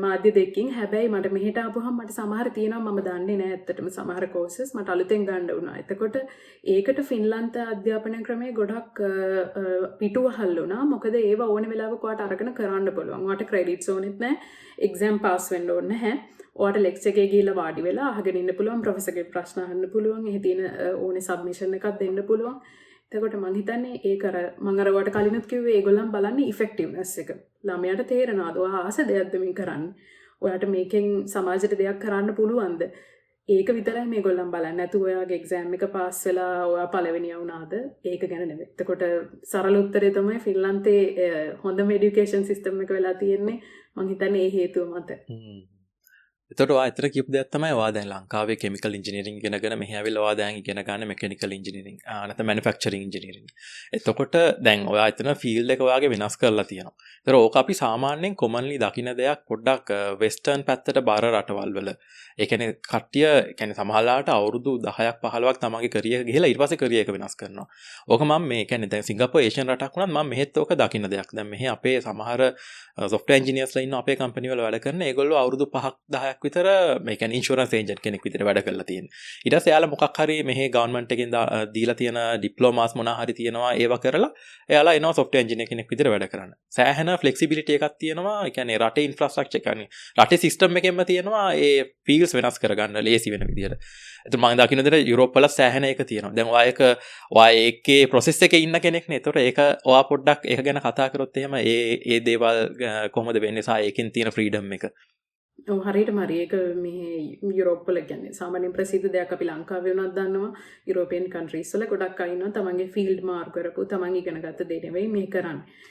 මාධ්‍ය දෙකකින්. හැබැයි මට මෙහෙට ආපුවහම මට සමහර තියෙනවා මම දන්නේ නැහැ ඇත්තටම සමහර කෝසස් මට අලුතෙන් ගන්න වුණා. එතකොට ඒකට ෆින්ලන්ත අධ්‍යාපන ක්‍රමයේ ගොඩක් පිටුවහල් වුණා. මොකද ඒව ඕන වෙලාවක ඔයාට අරගෙන කරන්න පුළුවන්. ඔයාට ක්‍රෙඩිට්ස් ඕනෙත් නැහැ. එක්සෑම් පාස් වෙන්න ඕනේ නැහැ. ඔයාට ලෙක්චර් එකේ ගිහිල්ලා වාඩි වෙලා අහගෙන ඉන්න පුළුවන්. ප්‍රොෆෙසර්ගේ ප්‍රශ්න අහන්න පුළුවන්. එහි තියෙන ඕනේ සබ්මිෂන් එකක් දෙන්න පුළුවන්. එතකොට මං හිතන්නේ ඒක මං අර ඔයාට කලිනුත් කිව්වේ ඒගොල්ලන් බලන්නේ ඉෆෙක්ටිව්නස් එක. ළමයාට තේරෙනවද ඔයා ආස දෙයක්ද මේ කරන්නේ? ඔයාට මේකෙන් සමාජයට දෙයක් කරන්න පුළුවන්ද? ඒක විතරයි මේගොල්ලන් බලන්නේ. නැතු ඔයාගේ එක්සෑම් එක පාස් වෙලා ඔයා පළවෙනියා වුණාද? ඒක ගැන නෙවෙයි. එතකොට සරල උත්තරේ තමයි ෆින්ලන්තේ හොඳම এডুকেෂන් සිස්ටම් එක වෙලා තියෙන්නේ. මං හිතන්නේ ඒ හේතුව මත. එතකොට ඔයා ඇත්තට කියපු දෙයක් තමයි ඔයා දැන් ලංකාවේ කෙමිකල් ඉන්ජිනියරින් ඉගෙනගෙන මෙහි ඇවිල්ලා ඔයා දැන් ඉගෙන ගන්න මෙකැනිකල් ඉන්ජිනියරින් නැත්නම් මැනුෆැක්චරින් ඉන්ජිනියරින්. එතකොට දැන් ඔයා එතන ෆීල්ඩ් එක ඔයාගේ වෙනස් කරලා තියෙනවා. ඒතර ඕක අපි සාමාන්‍යයෙන් කොමන්ලි දකින දෙයක් පොඩ්ඩක් වෙස්ටර්න් පැත්තට බර රටවල් වල. ඒ කියන්නේ කට්ටිය කියන්නේ සමහරලාට අවුරුදු 10ක් 15ක් තමන්ගේ කරියර් ගිහලා ඊට පස්සේ කරියර් එක වෙනස් කරනවා. ඕක මම මේ කියන්නේ දැන් සිංගප්පූර් ඒෂියන් රටක් වුණත් මම මෙහෙත් ඕක දකින්න දෙයක්. දැන් මෙහි අපේ සමහර software engineersලා ඉන්න අපේ කම්පැනි වල වැඩ කරන ඒගොල්ලෝ අවුරුදු 5ක් 10ක් විතර මේ කියන්නේ ඉන්ෂුරන්ස් ඒජන්ට් කෙනෙක් විදිහට වැඩ කරලා තියෙනවා. ඊට පස්සේ එයාලා මොකක් හරි මෙහි ගවර්න්මන්ට් එකෙන් දීලා තියෙන ඩිප්ලෝමාස් මොනවා හරි තියෙනවා ඒවා කරලා එයාලා එනවා software engineer කෙනෙක් විදිහට වැඩ කරන්න. සෑහෙන flexibility එකක් තියෙනවා. ඒ කියන්නේ රටේ infrastructure කියන්නේ රටේ system එකෙන්ම තියෙනවා ඒ fields වෙනස් කරගන්න ලේසි වෙන විදිහට. ඒත් මම දකින්න විදිහට යුරෝප් වල සෑහෙන එක තියෙනවා. දැන් ඔයා ඒකේ process එකේ ඉන්න කෙනෙක් නේ. ඒතකොට ඒක ඔයා පොඩ්ඩක් ඒක ගැන කතා කරොත් එහෙම ඒ දේවල් කොහොමද වෙන්නේ සහ ඒකෙන් තියෙන freedom එක. හරියටම හරි. ඒක මේ යුරෝප් වල කියන්නේ සාමාන්‍යයෙන් ප්‍රසිද්ධ දෙයක්. අපි ලංකාවේ වුණත් දන්නවා යුරෝපියන් කන්ට්‍රීස් වල ගොඩක් අය ඉන්නවා තමන්ගේ ෆීල්ඩ් මාර්ක් කරපු තමන් ඉගෙන ගත්ත දේ නෙවෙයි මේ කරන්නේ.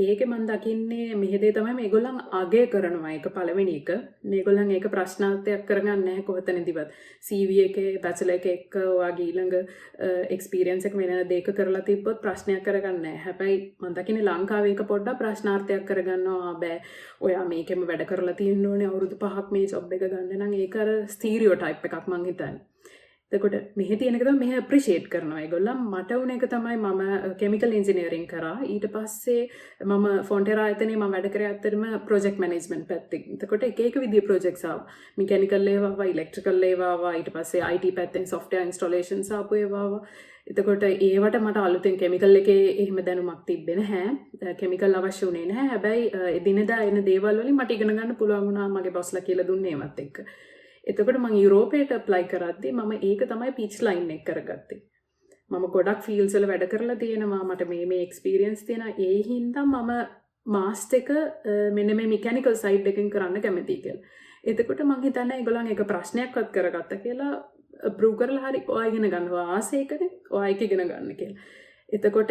ඒක මම දකින්නේ මෙහෙදේ තමයි මේගොල්ලන් අගය කරනවා. ඒක පළවෙනි එක. මේගොල්ලන් ඒක ප්‍රශ්නාර්ථයක් කරගන්නේ නැහැ කොහොතනදිවත්. CV එකේ බැචලර් එක එක්ක ඔයාගේ ඊළඟ එක්ස්පීරියන්ස් එක වෙන දෙයක කරලා තිබ්බොත් ප්‍රශ්නයක් කරගන්නේ නැහැ. හැබැයි මම දකින්නේ ලංකාවේ එක පොඩ්ඩක් ප්‍රශ්නාර්ථයක් කරගන්නවා. බෑ ඔයා මේකෙම වැඩ කරලා තියෙන්න ඕනේ අවුරුදු 5ක් මේ ජොබ් එක ගන්න නම් ඒක අර ස්ටීරියෝටයිප් එකක් මං හිතන්නේ. එතකොට මෙහෙ තියෙන එක තමයි මෙහෙ ඇප්‍රීෂিয়েට් කරනවා ඒගොල්ලන්. මට උන එක තමයි මම කෙමිකල් ඉන්ජිනියරින් කරා. ඊට පස්සේ මම ෆොන්ටෙරා ආයතනයේ මම වැඩ කරේ ඇත්තටම ප්‍රොජෙක්ට් මැනේජ්මන්ට් පැත්තේ. එතකොට එක එක විදිහේ ප්‍රොජෙක්ට්ස් ආවා. මෙකැනිකල් ඒවා ආවා, ඉලෙක්ට්‍රිකල් ඒවා ආවා, ඊට පස්සේ IT පැත්තෙන් සොෆ්ට්වෙයාර් ඉන්ස්ටොලේෂන්ස් ආපු ඒවා ආවා. එතකොට ඒවට මට අලුතෙන් කෙමිකල් එකේ එහෙම දැනුමක් තිබ්බේ නැහැ. කෙමිකල් අවශ්‍ය වුණේ නැහැ. හැබැයි එදිනෙදා එන දේවල් වලින් මට ඉගෙන ගන්න පුළුවන් වුණා මගේ බොස්ලා කියලා දුන්නේ ඒවත් එක්ක. එතකොට මම යුරෝපයට ඇප්ලයි කරද්දී මම ඒක තමයි පිච් ලයින් එක කරගත්තේ. මම ගොඩක් ෆීල්ඩ්ස් වල වැඩ කරලා තියෙනවා. මට මේ එක්ස්පීරියන්ස් තියෙනවා. ඒ හින්දා මම මාස්ටර් එක මෙන්න මේ මෙකැනිකල් සයිඩ් එකෙන් කරන්න කැමතියි කියලා. එතකොට මම හිතන්නේ ඒගොල්ලන් ඒක ප්‍රශ්නයක්වත් කරගත්තා කියලා ප්‍රූව් කරලා හරි ඔයා ඉගෙන ගන්නවා ආසේකනේ. ඔයා ඒක ඉගෙන ගන්න කියලා. එතකොට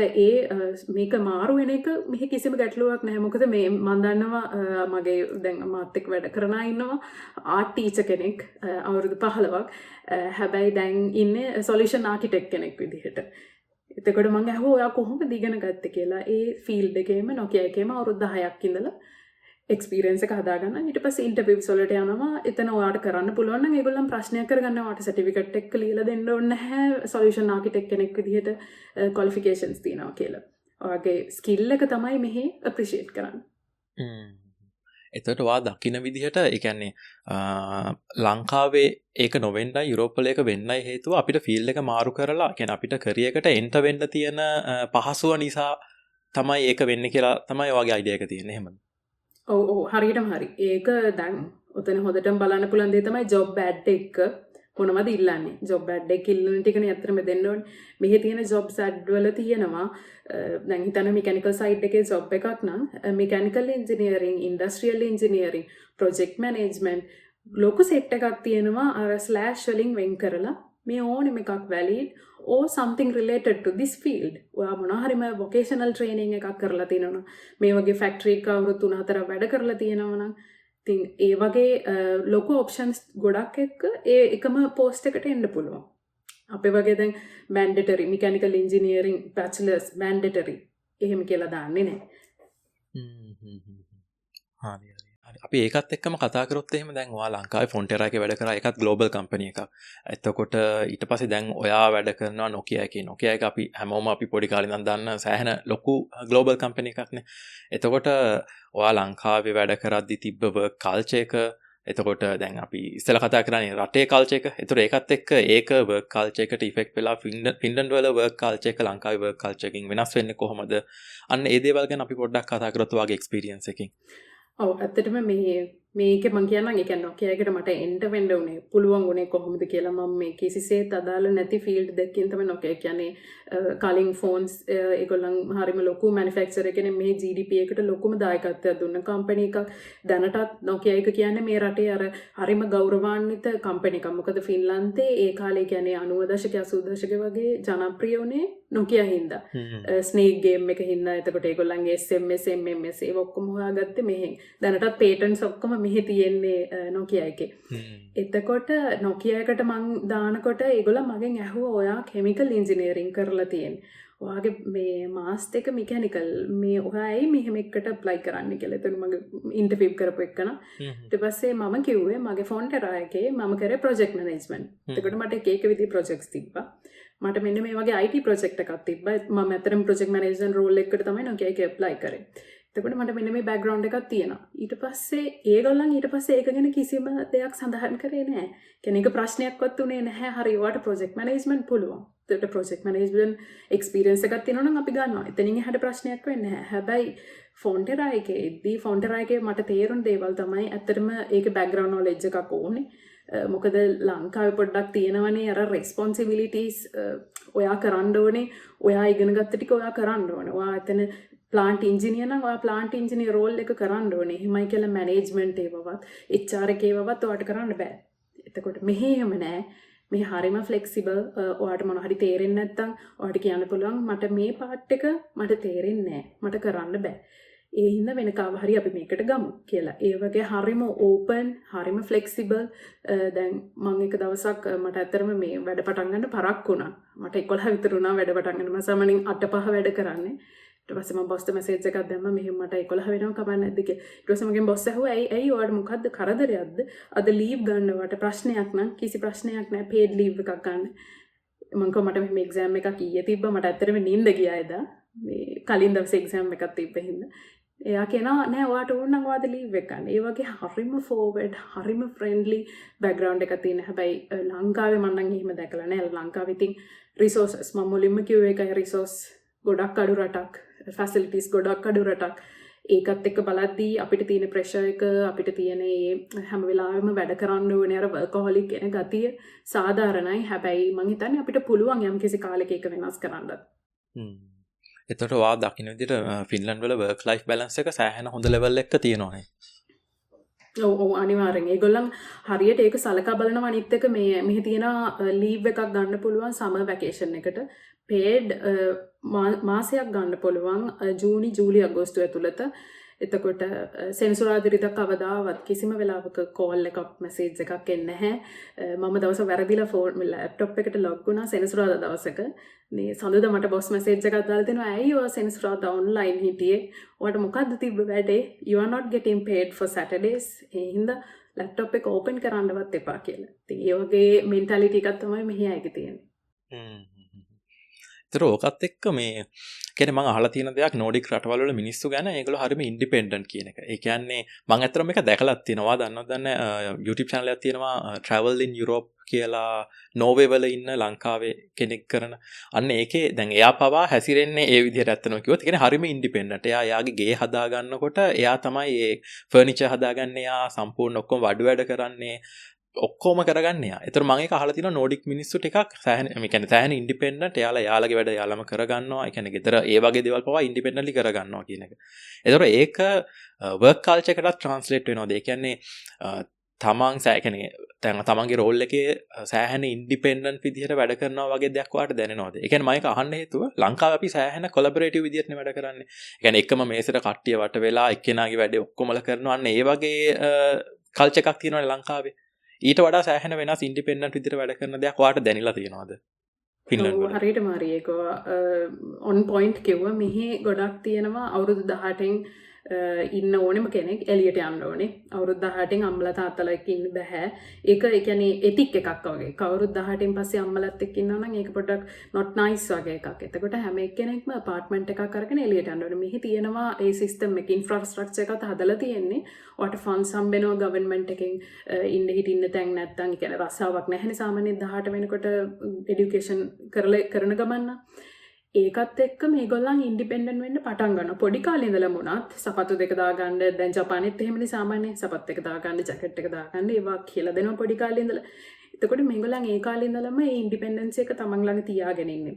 මේක මාරු වෙන එක මෙහි කිසිම ගැටලුවක් නැහැ. මොකද මේ මම දන්නවා මගේ දැන් මාත් එක්ක වැඩ කරන අය ඉන්නවා ආර්ට් ටීචර් කෙනෙක් අවුරුදු 15ක්. හැබැයි දැන් ඉන්නේ සොලියුෂන් ආකිටෙක්ට් කෙනෙක් විදිහට. එතකොට මම අහුවා ඔයා කොහොමද ඉගෙන ගත්තේ කියලා. ඒ ෆීල්ඩ් එකේම Nokia එකේම අවුරුදු 10ක් ඉඳලා එක්ස්පීරියන්ස් එක හදාගන්න. ඊට පස්සේ ඉන්ටර්විව්ස් වලට යනවා. එතන ඔයාට කරන්න පුළුවන් නම් ඒගොල්ලන් ප්‍රශ්නයක් කරගන්න ඔයාට සර්ටිෆිකේට් එක ලියලා දෙන්න ඕනේ නැහැ. සොලියුෂන් ආකිටෙක්ට් කෙනෙක් විදිහට ක්වොලිෆිකේෂන්ස් තියෙනවා කියලා. ඔයාගේ ස්කිල් එක තමයි මෙහි ඇප්‍රීෂিয়েට් කරන්නේ. එතකොට ඔයා දකින්න විදිහට ඒ කියන්නේ ලංකාවේ ඒක නොවෙන්නයි යුරෝප් වල ඒක වෙන්නයි හේතුව අපිට ෆීල්ඩ් එක මාරු කරලා කියන්නේ අපිට කරියර් එකට එන්ට වෙන්න තියෙන පහසුව නිසා තමයි ඒක වෙන්නේ කියලා තමයි ඔයාගේ අයිඩියා එක තියෙන්නේ. එහෙමද? ඔව් හරියටම හරි. ඒක දැන් ඔතන හොදටම බලන්න පුළුවන් දේ තමයි ජොබ් ඇඩ් එක මොනවද ඉල්ලන්නේ. ජොබ් ඇඩ් එක ඉල්ලන ටිකනේ ඇත්තටම දෙන්න ඕනේ. මෙහි තියෙන ජොබ්ස් ඇඩ් වල තියෙනවා දැන් හිතන්න මෙකැනිකල් සයිඩ් එකේ ජොබ් එකක් නම් mechanical engineering, industrial engineering, project management ලොකු සෙට් එකක් තියෙනවා අර ස්ලෑෂ් වලින් වෙන් කරලා මේ ඕනෙම එකක් valid or something related to this field. ඔයා මොනවා හරිම vocational training එකක් කරලා තියෙනවා. මේ වගේ ෆැක්ටරි එකක අවුරුදු 3-4ක් වැඩ කරලා තියෙනවා නම් ඉතින් ඒ වගේ ලොකු ඔප්ෂන්ස් ගොඩක් එක්ක ඒ එකම පෝස්ට් එකට එන්න පුළුවන්. අපේ වගේ දැන් mandatory mechanical engineering bachelor's mandatory එහෙම කියලා දාන්නේ නැහැ. හරි. අපි ඒකත් එක්කම කතා කරොත් එහෙම දැන් ඔයා ලංකාවේ ෆොන්ටෙරා එකේ වැඩ කරා. ඒකත් ග්ලෝබල් කම්පැනි එකක්. එතකොට ඊට පස්සේ දැන් ඔයා වැඩ කරනවා Nokia එකේ. Nokia එක අපි හැමෝම අපි පොඩි කාලේ ඉඳන් දන්න සෑහෙන ලොකු ග්ලෝබල් කම්පැනි එකක්නේ. එතකොට ඔයා ලංකාවේ වැඩ කරද්දි තිබ්බ වර්ක් කල්චර් එක එතකොට දැන් අපි ඉස්සෙල්ලා කතා කරන්නේ රටේ කල්චර් එක. එතකොට ඒකත් එක්ක ඒක වර්ක් කල්චර් එකට ඉෆෙක්ට් වෙලා ෆින්ලන්ඩ් වල වර්ක් කල්චර් එක ලංකාවේ වර්ක් කල්චර් එකකින් වෙනස් වෙන්නේ කොහොමද? අන්න ඒ දේවල් ගැන අපි පොඩ්ඩක් කතා කරොත් ඔයාගේ එක්ස්පීරියන්ස් එකකින්. ඔව් ඇත්තටම මේකේ මම කියන්නම් ඒ කියන්නේ Nokia එකට මට එන්න වෙන්න උනේ පුළුවන් උනේ කොහොමද කියලා මම මේ කිසිසේත් අදාළ නැති ෆීල්ඩ් දෙකකින් තමයි Nokia කියන්නේ කලින් ෆෝන්ස් ඒගොල්ලන් හරිම ලොකු මැනුෆැක්චරර් එකනේ මේ GDP එකට ලොකුම දායකත්වයක් දුන්න කම්පැනි එකක් දැනටත් Nokia එක කියන්නේ මේ රටේ අර හරිම ගෞරවාන්විත කම්පැනි එකක්. මොකද ෆින්ලන්තේ ඒ කාලේ කියන්නේ 90 දශක 80 දශක වගේ ජනප්‍රිය උනේ නොකිය හින්දා. ස්නේක් ගේම් එක හින්දා එතකොට ඒගොල්ලන්ගේ SMS MMS ඒ ඔක්කොම හොයාගත්තේ මෙහෙන්. දැනටත් පේටන්ට්ස් ඔක්කොම මෙහි තියෙන්නේ නොකිය එකේ. එතකොට නොකිය එකට මං දානකොට ඒගොල්ලෝ මගෙන් ඇහුවා ඔයා කෙමිකල් ඉන්ජිනියරින් කරලා තියෙන්නේ. ඔයාගේ මේ මාස්ට් එක මෙකැනිකල් මේ ඔයා ඇයි මෙහෙම එකට ඇප්ලයි කරන්න කියලා. එතන මගේ ඉන්ටර්විව් කරපු එකන. ඊට පස්සේ මම කිව්වේ මගේ ෆොන්ටෙරා එකේ මම කරේ ප්‍රොජෙක්ට් මැනේජ්මන්ට්. එතකොට මට එක විදිහේ ප්‍රොජෙක්ට්ස් තිබ්බා. මට මෙන්න මේ වගේ IT ප්‍රොජෙක්ට් එකක් තිබ්බා. මම ඇත්තටම ප්‍රොජෙක්ට් මැනේජර් රෝල් එකකට තමයි Nokia එකේ ඇප්ලයි කරේ. එතකොට මට මෙන්න මේ බෑග්ග්‍රවුන්ඩ් එකක් තියෙනවා. ඊට පස්සේ ඒගොල්ලන් ඊට පස්සේ ඒක ගැන කිසිම දෙයක් සඳහන් කරේ නැහැ. කියන්නේ ඒක ප්‍රශ්නයක්වත් උනේ නැහැ. හරි ඔයාට ප්‍රොජෙක්ට් මැනේජ්මන්ට් පුළුවන්. ඒකට ප්‍රොජෙක්ට් මැනේජ්මන්ට් එක්ස්පීරියන්ස් එකක් තියෙනවා නම් අපි ගන්නවා. එතනින් එහාට ප්‍රශ්නයක් වෙන්නේ නැහැ. හැබැයි ෆොන්ටෙරා එකේදී ෆොන්ටෙරා එකේ මට තේරුණ දේවල් තමයි ඇත්තටම ඒකේ බෑග්ග්‍රවුන්ඩ් නොලෙජ් එකක් ඕනේ. මොකද ලංකාවේ පොඩ්ඩක් තියෙනවනේ අර රෙස්පොන්සිබිලිටීස් ඔයා කරන්න ඕනේ. ඔයා ඉගෙන ගත්ත ටික ඔයා කරන්න ඕනේ. ඔයා එතන ප්ලාන්ට් ඉන්ජිනියර් නම් ඔයා ප්ලාන්ට් ඉන්ජිනියර් රෝල් එක කරන්න ඕනේ. එහෙමයි කියලා මැනේජ්මන්ට් ඒවවත් HR එකේවවත් ඔයාට කරන්න බෑ. එතකොට මෙහෙ එහෙම නෑ. මේ හරිම ෆ්ලෙක්සිබල්. ඔයාට මොන හරි තේරෙන්නේ නැත්නම් ඔයාට කියන්න පුළුවන් මට මේ පාර්ට් එක මට තේරෙන්නේ නෑ. මට කරන්න බෑ. ඒ හින්දා වෙන කාව හරි අපි මේකට ගමු කියලා. ඒ වගේ හරිම ඕපන්, හරිම ෆ්ලෙක්සිබල්. දැන් මම එක දවසක් මට ඇත්තටම මේ වැඩ පටන් ගන්න පරක්කු වුණා. මට 11 විතර වුණා වැඩ පටන් ගන්න. මම සාමාන්‍යයෙන් 8-5 වැඩ කරන්නේ. ඊට පස්සේ මම බොස්ට මැසේජ් එකක් දැම්මා මෙහෙම මට 11 වෙනව කමක් නැද්ද කියලා. ඊට පස්සේ මගෙන් බොස් ඇහුවා ඇයි ඔයාලට මොකද්ද කරදරයක්ද? අද ලීව් ගන්නවට ප්‍රශ්නයක් නම් කිසි ප්‍රශ්නයක් නැහැ. පේඩ් ලීව් එකක් ගන්න. මම කිව්වා මට මෙහෙම එක්සෑම් එකක් ඊයේ තිබ්බා. මට ඇත්තටම නිින්ද ගියා එදා. මේ කලින් දවසේ එක්සෑම් එකක් තිබ්බ හින්දා. එයා කියනවා නෑ ඔයාට ඕන නම් ඔයාද ලීව් එක ගන්න. ඒ වගේ හරිම ෆෝවර්ඩ්, හරිම ෆ්‍රෙන්ඩ්ලි බෑග්ග්‍රවුන්ඩ් එකක් තියෙන. හැබැයි ලංකාවේ මම නම් එහෙම දැකලා නෑ. ලංකාවේ ඉතින් රිසෝසස් මම මුලින්ම කිව්වේ ඒකයි රිසෝස් ගොඩක් අඩු රටක්. ෆැසිලිටිස් ගොඩක් අඩු රටක්. ඒකත් එක්ක බලද්දී අපිට තියෙන ප්‍රෙෂර් එක අපිට තියෙන හැම වෙලාවෙම වැඩ කරන්න ඕනේ අර වර්කහොලික් කියන ගතිය සාධාරණයි. හැබැයි මම හිතන්නේ අපිට පුළුවන් යම්කිසි කාලයක ඒක වෙනස් කරන්න. එතකොට වා දකින්න විදිහට ෆින්ලන්ඩ් වල වර්ක් ලයිෆ් බැලන්ස් එක සෑහෙන හොඳ ලෙවල් එකක තියෙනවානේ. ඔව් අනිවාර්යෙන්. ඒගොල්ලන් හරියට ඒක සලකා බලනවා. අනිත් එක මේ මෙහි තියෙන ලීව් එකක් ගන්න පුළුවන් සමර් වැකේෂන් එකට. පේඩ් මාසයක් ගන්න පුළුවන් ජූනි ජූලි අගෝස්තු ඇතුළත. එතකොට සෙනසුරාදා කවදාවත් කිසිම වෙලාවක කෝල් එකක් මැසේජ් එකක් එන්නේ නැහැ. මම දවස් වැරදිලා ෆෝන් ලැප්ටොප් එකට ලොග් වුණා සෙනසුරාදා දවසක. මේ සඳුදා මට බොස් මැසේජ් එකක් දාලා දෙනවා ඇයි ඔයා සෙනසුරාදා ඔන්ලයින් හිටියේ? ඔයාට මොකද්ද තිබ්බ වැඩේ? You are not getting paid for Saturdays. ඒ හින්දා ලැප්ටොප් එක ඕපන් කරන්නවත් එපා කියලා. ඉතින් ඒ වගේ මෙන්ටැලිටි එකක් තමයි මෙහි අයගේ තියෙන්නේ. ඒතර ඕකත් එක්ක මේ කියන්නේ මම අහලා තියෙන දෙයක් නෝඩික් රටවල් වල මිනිස්සු ගැන ඒගොල්ලෝ හරිම ඉන්ඩිපෙන්ඩන්ට් කියන එක. ඒ කියන්නේ මම අතරම මේක දැකලා තියෙනවා. දන්නවද දන්නේ YouTube channel එකක් තියෙනවා Travel in Europe කියලා නෝර්වේ වල ඉන්න ලංකාවේ කෙනෙක් කරන. අන්න ඒකේ දැන් එයා පවා හැසිරෙන්නේ ඒ විදිහට ඇත්තනවා කිව්වොත්. ඒ කියන්නේ හරිම ඉන්ඩිපෙන්ඩන්ට්. එයා යාගේ ගේ හදා ගන්නකොට එයා තමයි ඒ ෆර්නිචර් හදාගන්නේ. එයා සම්පූර්ණ ඔක්කොම වඩු වැඩ කරන්නේ. ඔක්කොම කරගන්න යා. ඒතර මම ඒක අහලා තිනවා නෝඩික් මිනිස්සු ටිකක් සෑහෙන මේ කියන්නේ සෑහෙන ඉන්ඩිපෙන්ඩන්ට් එයාලා යාලගේ වැඩ යාලම කරගන්නවා. ඒ කියන්නේ ගෙදර ඒ වගේ දේවල් පවා ඉන්ඩිපෙන්ඩන්ට්ලි කරගන්නවා කියන එක. ඒතර ඒක වර්ක් කල්චර් එකකට ට්‍රාන්ස්ලේට් වෙනවා. ඒ කියන්නේ තමන් කියන්නේ දැන් තමන්ගේ රෝල් එකේ සෑහෙන ඉන්ඩිපෙන්ඩන්ට් විදිහට වැඩ කරනවා වගේ දෙයක් ඔයාලට දැනෙනවද? ඒ කියන්නේ මම ඒක අහන්න හේතුව ලංකාවේ අපි සෑහෙන කොලැබොරේටිව් විදිහට වැඩ කරන්නේ. ඒ කියන්නේ එකම මේසෙට කට්ටිය වට වෙලා එක්කෙනාගේ වැඩේ ඔක්කොමල කරනවා. අන්න ඒ වගේ කල්චර් එකක් තියෙනවනේ ලංකාවේ. ඊට වඩා සෑහෙන වෙනස් ඉන්ඩිපෙන්ඩන්ට් විදිහට වැඩ කරන දෙයක් ඔයාලට දැනෙලා තියෙනවද? ෆින්ලන්ඩ් වල. හරියට මාරි ඒක ඔන් පොයින්ට් කිව්වා. මෙහි ගොඩක් තියෙනවා අවුරුදු 18න් ඉන්න ඕනෙම කෙනෙක් එළියට යන්න ඕනේ. අවුරුදු 18න් අම්මලා තාත්තලා එක්ක ඉන්න බෑ. ඒක ඒ කියන්නේ එතික් එකක් වගේ. කවුරුත් 18න් පස්සේ අම්මලාත් එක්ක ඉන්නවා නම් ඒක පොඩ්ඩක් not nice වගේ එකක්. එතකොට හැම එක්කෙනෙක්ම අපාර්ට්මන්ට් එකක් අරගෙන එළියට යන්න ඕනේ. මෙහි තියෙනවා ඒ සිස්ටම් එක ඉන්ෆ්‍රාස්ට්‍රක්චර් එකත් හදලා තියෙන්නේ. ඔයාට ෆන්ඩ්ස් හම්බෙනවා ගවර්න්මන්ට් එකෙන් ඉන්න හිටින්න තැන් නැත්තම් ඒ කියන්නේ රස්සාවක් නැහැනේ සාමාන්‍යයෙන් 18 වෙනකොට এডুকেෂන් කරන ගමන්. ඒකත් එක්ක මේගොල්ලන් ඉන්ඩිපෙන්ඩන්ට් වෙන්න පටන් ගන්නවා. පොඩි කාලේ ඉඳලම උනත් සපත්තු දෙක දාගන්න දැන් ජපානෙත් එහෙමනේ සාමාන්‍යයෙන් සපත් දෙක දාගන්න ජැකට් එක දාගන්න ඒවා කියලා දෙනවා පොඩි කාලේ ඉඳලා. එතකොට මේගොල්ලන් ඒ කාලේ ඉඳලම මේ ඉන්ඩිපෙන්ඩන්ස් එක තමන් ළඟ තියාගෙන ඉන්නේ.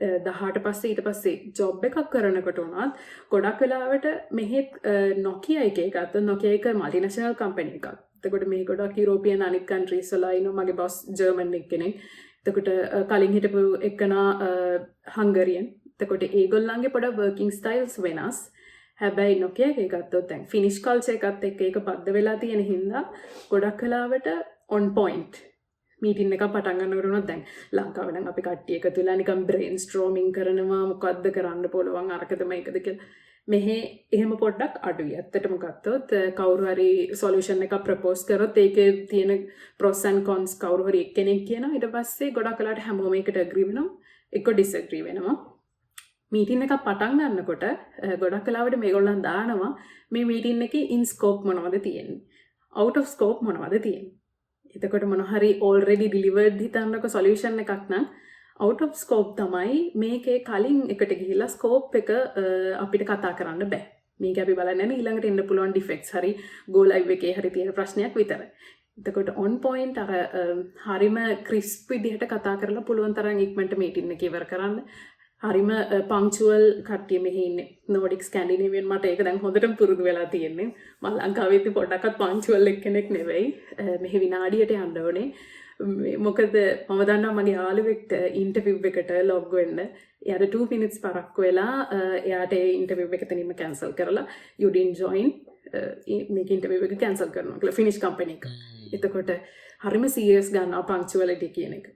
18 පස්සේ ඊට පස්සේ ජොබ් එකක් කරනකොට උනත් ගොඩක් වෙලාවට මෙහෙත් Nokia එකේ ගත්ත Nokia එක මල්ටිනේෂනල් කම්පැනි එකක්. එතකොට මේ ගොඩක් යුරෝපියන් අනිත් කන්ට්‍රීස් වල ඉන්න මගේ බොස් ජර්මන් කෙනෙක්. එතකොට කලින් හිටපු එකනා හංගරියන්. එතකොට ඒගොල්ලන්ගේ පොඩ වර්කින් ස්ටයිල්ස් වෙනස්. හැබැයි නොකිය එක ගත්තොත් දැන් ෆිනිෂ් කල්චර් එකත් එක්ක ඒක බද්ධ වෙලා තියෙන හින්දා ගොඩක් වෙලාවට on point මීටින් එක පටන් ගන්නකොට දැන් ලංකාවේ නම් අපි කට්ටිය එකතු වෙලා නිකන් බ්‍රේන් ස්ටෝමින් කරනවා මොකද්ද කරන්න පුළුවන් අරකද මේකද කියලා. මෙහි එහෙම පොඩ්ඩක් අඩුයි. ඇත්තටම ගත්තොත් කවුරු හරි සොලියුෂන් එකක් ප්‍රොපෝස් කරොත් ඒකේ තියෙන pros and cons කවුරු හරි එක්කෙනෙක් කියනවා. ඊට පස්සේ ගොඩක් වෙලාවට හැමෝම ඒකට agree වෙනවා. එක්ක disagree වෙනවා. මීටින් එකක් පටන් ගන්නකොට ගොඩක් වෙලාවට මේගොල්ලන් දානවා මේ මීටින් එකේ in scope මොනවද තියෙන්නේ? out of scope මොනවද තියෙන්නේ? එතකොට මොන හරි already delivered හිතන්නකො solution එකක් නම් out of scope තමයි මේකේ කලින් එකට ගිහිල්ලා scope එක අපිට කතා කරන්න බෑ. මේක අපි බලන්නේ නැහැ ඊළඟට එන්න පුළුවන් defects හරි go live එකේ හරි තියෙන ප්‍රශ්නයක් විතරයි. එතකොට on point අර හරිම crisp විදිහට කතා කරලා පුළුවන් තරම් ඉක්මනට meeting එක ඉවර කරන්න. හරිම පංචුවල් කට්ටිය මෙහි ඉන්නේ. Nordic Scandinavian මට ඒක දැන් හොඳටම පුරුදු වෙලා තියෙන්නේ. මම ලංකාවේදී පොඩ්ඩක්වත් පංචුවල් එක්කෙනෙක් නෙවෙයි. මෙහි විනාඩියට යන්න ඕනේ. මොකද මම දන්නවා මගේ යාළුවෙක්ට ඉන්ටර්විව් එකට ලොග් වෙන්න. එයාට 2 minutes පරක්කු වෙලා එයාට ඒ ඉන්ටර්විව් එක තනියම කැන්සල් කරලා you didn't join මේක ඉන්ටර්විව් එක කැන්සල් කරනවා කියලා ෆිනිෂ් කම්පැනි එක. එතකොට හරිම සීරියස් ගන්නවා පංචුවලිටි කියන එක.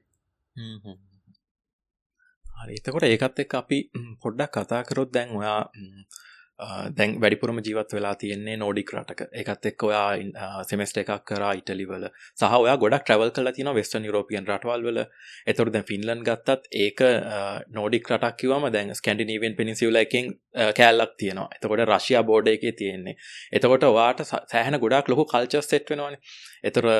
හරි එතකොට ඒකත් එක්ක අපි පොඩ්ඩක් කතා කරොත් දැන් ඔයා දැන් වැඩිපුරම ජීවත් වෙලා තියෙන්නේ නෝඩික් රටක. ඒකත් එක්ක ඔයා සෙමෙස්ටර් එකක් කරා ඉටලි වල. සහ ඔයා ගොඩක් ට්‍රැවල් කරලා තියෙනවා වෙස්ටර්න් යුරෝපියන් රටවල් වල. එතකොට දැන් ෆින්ලන්ඩ් ගත්තත් ඒක නෝඩික් රටක් කිව්වම දැන් ස්කැන්ඩිනේවියන් පෙනින්සියුලා එකෙන් කෑල්ලක් තියෙනවා. එතකොට රෂියා බෝඩර් එකේ තියෙන්නේ. එතකොට ඔයාට සෑහෙන ගොඩක් ලොකු කල්චර් සෙට් වෙනවනේ. එතකොට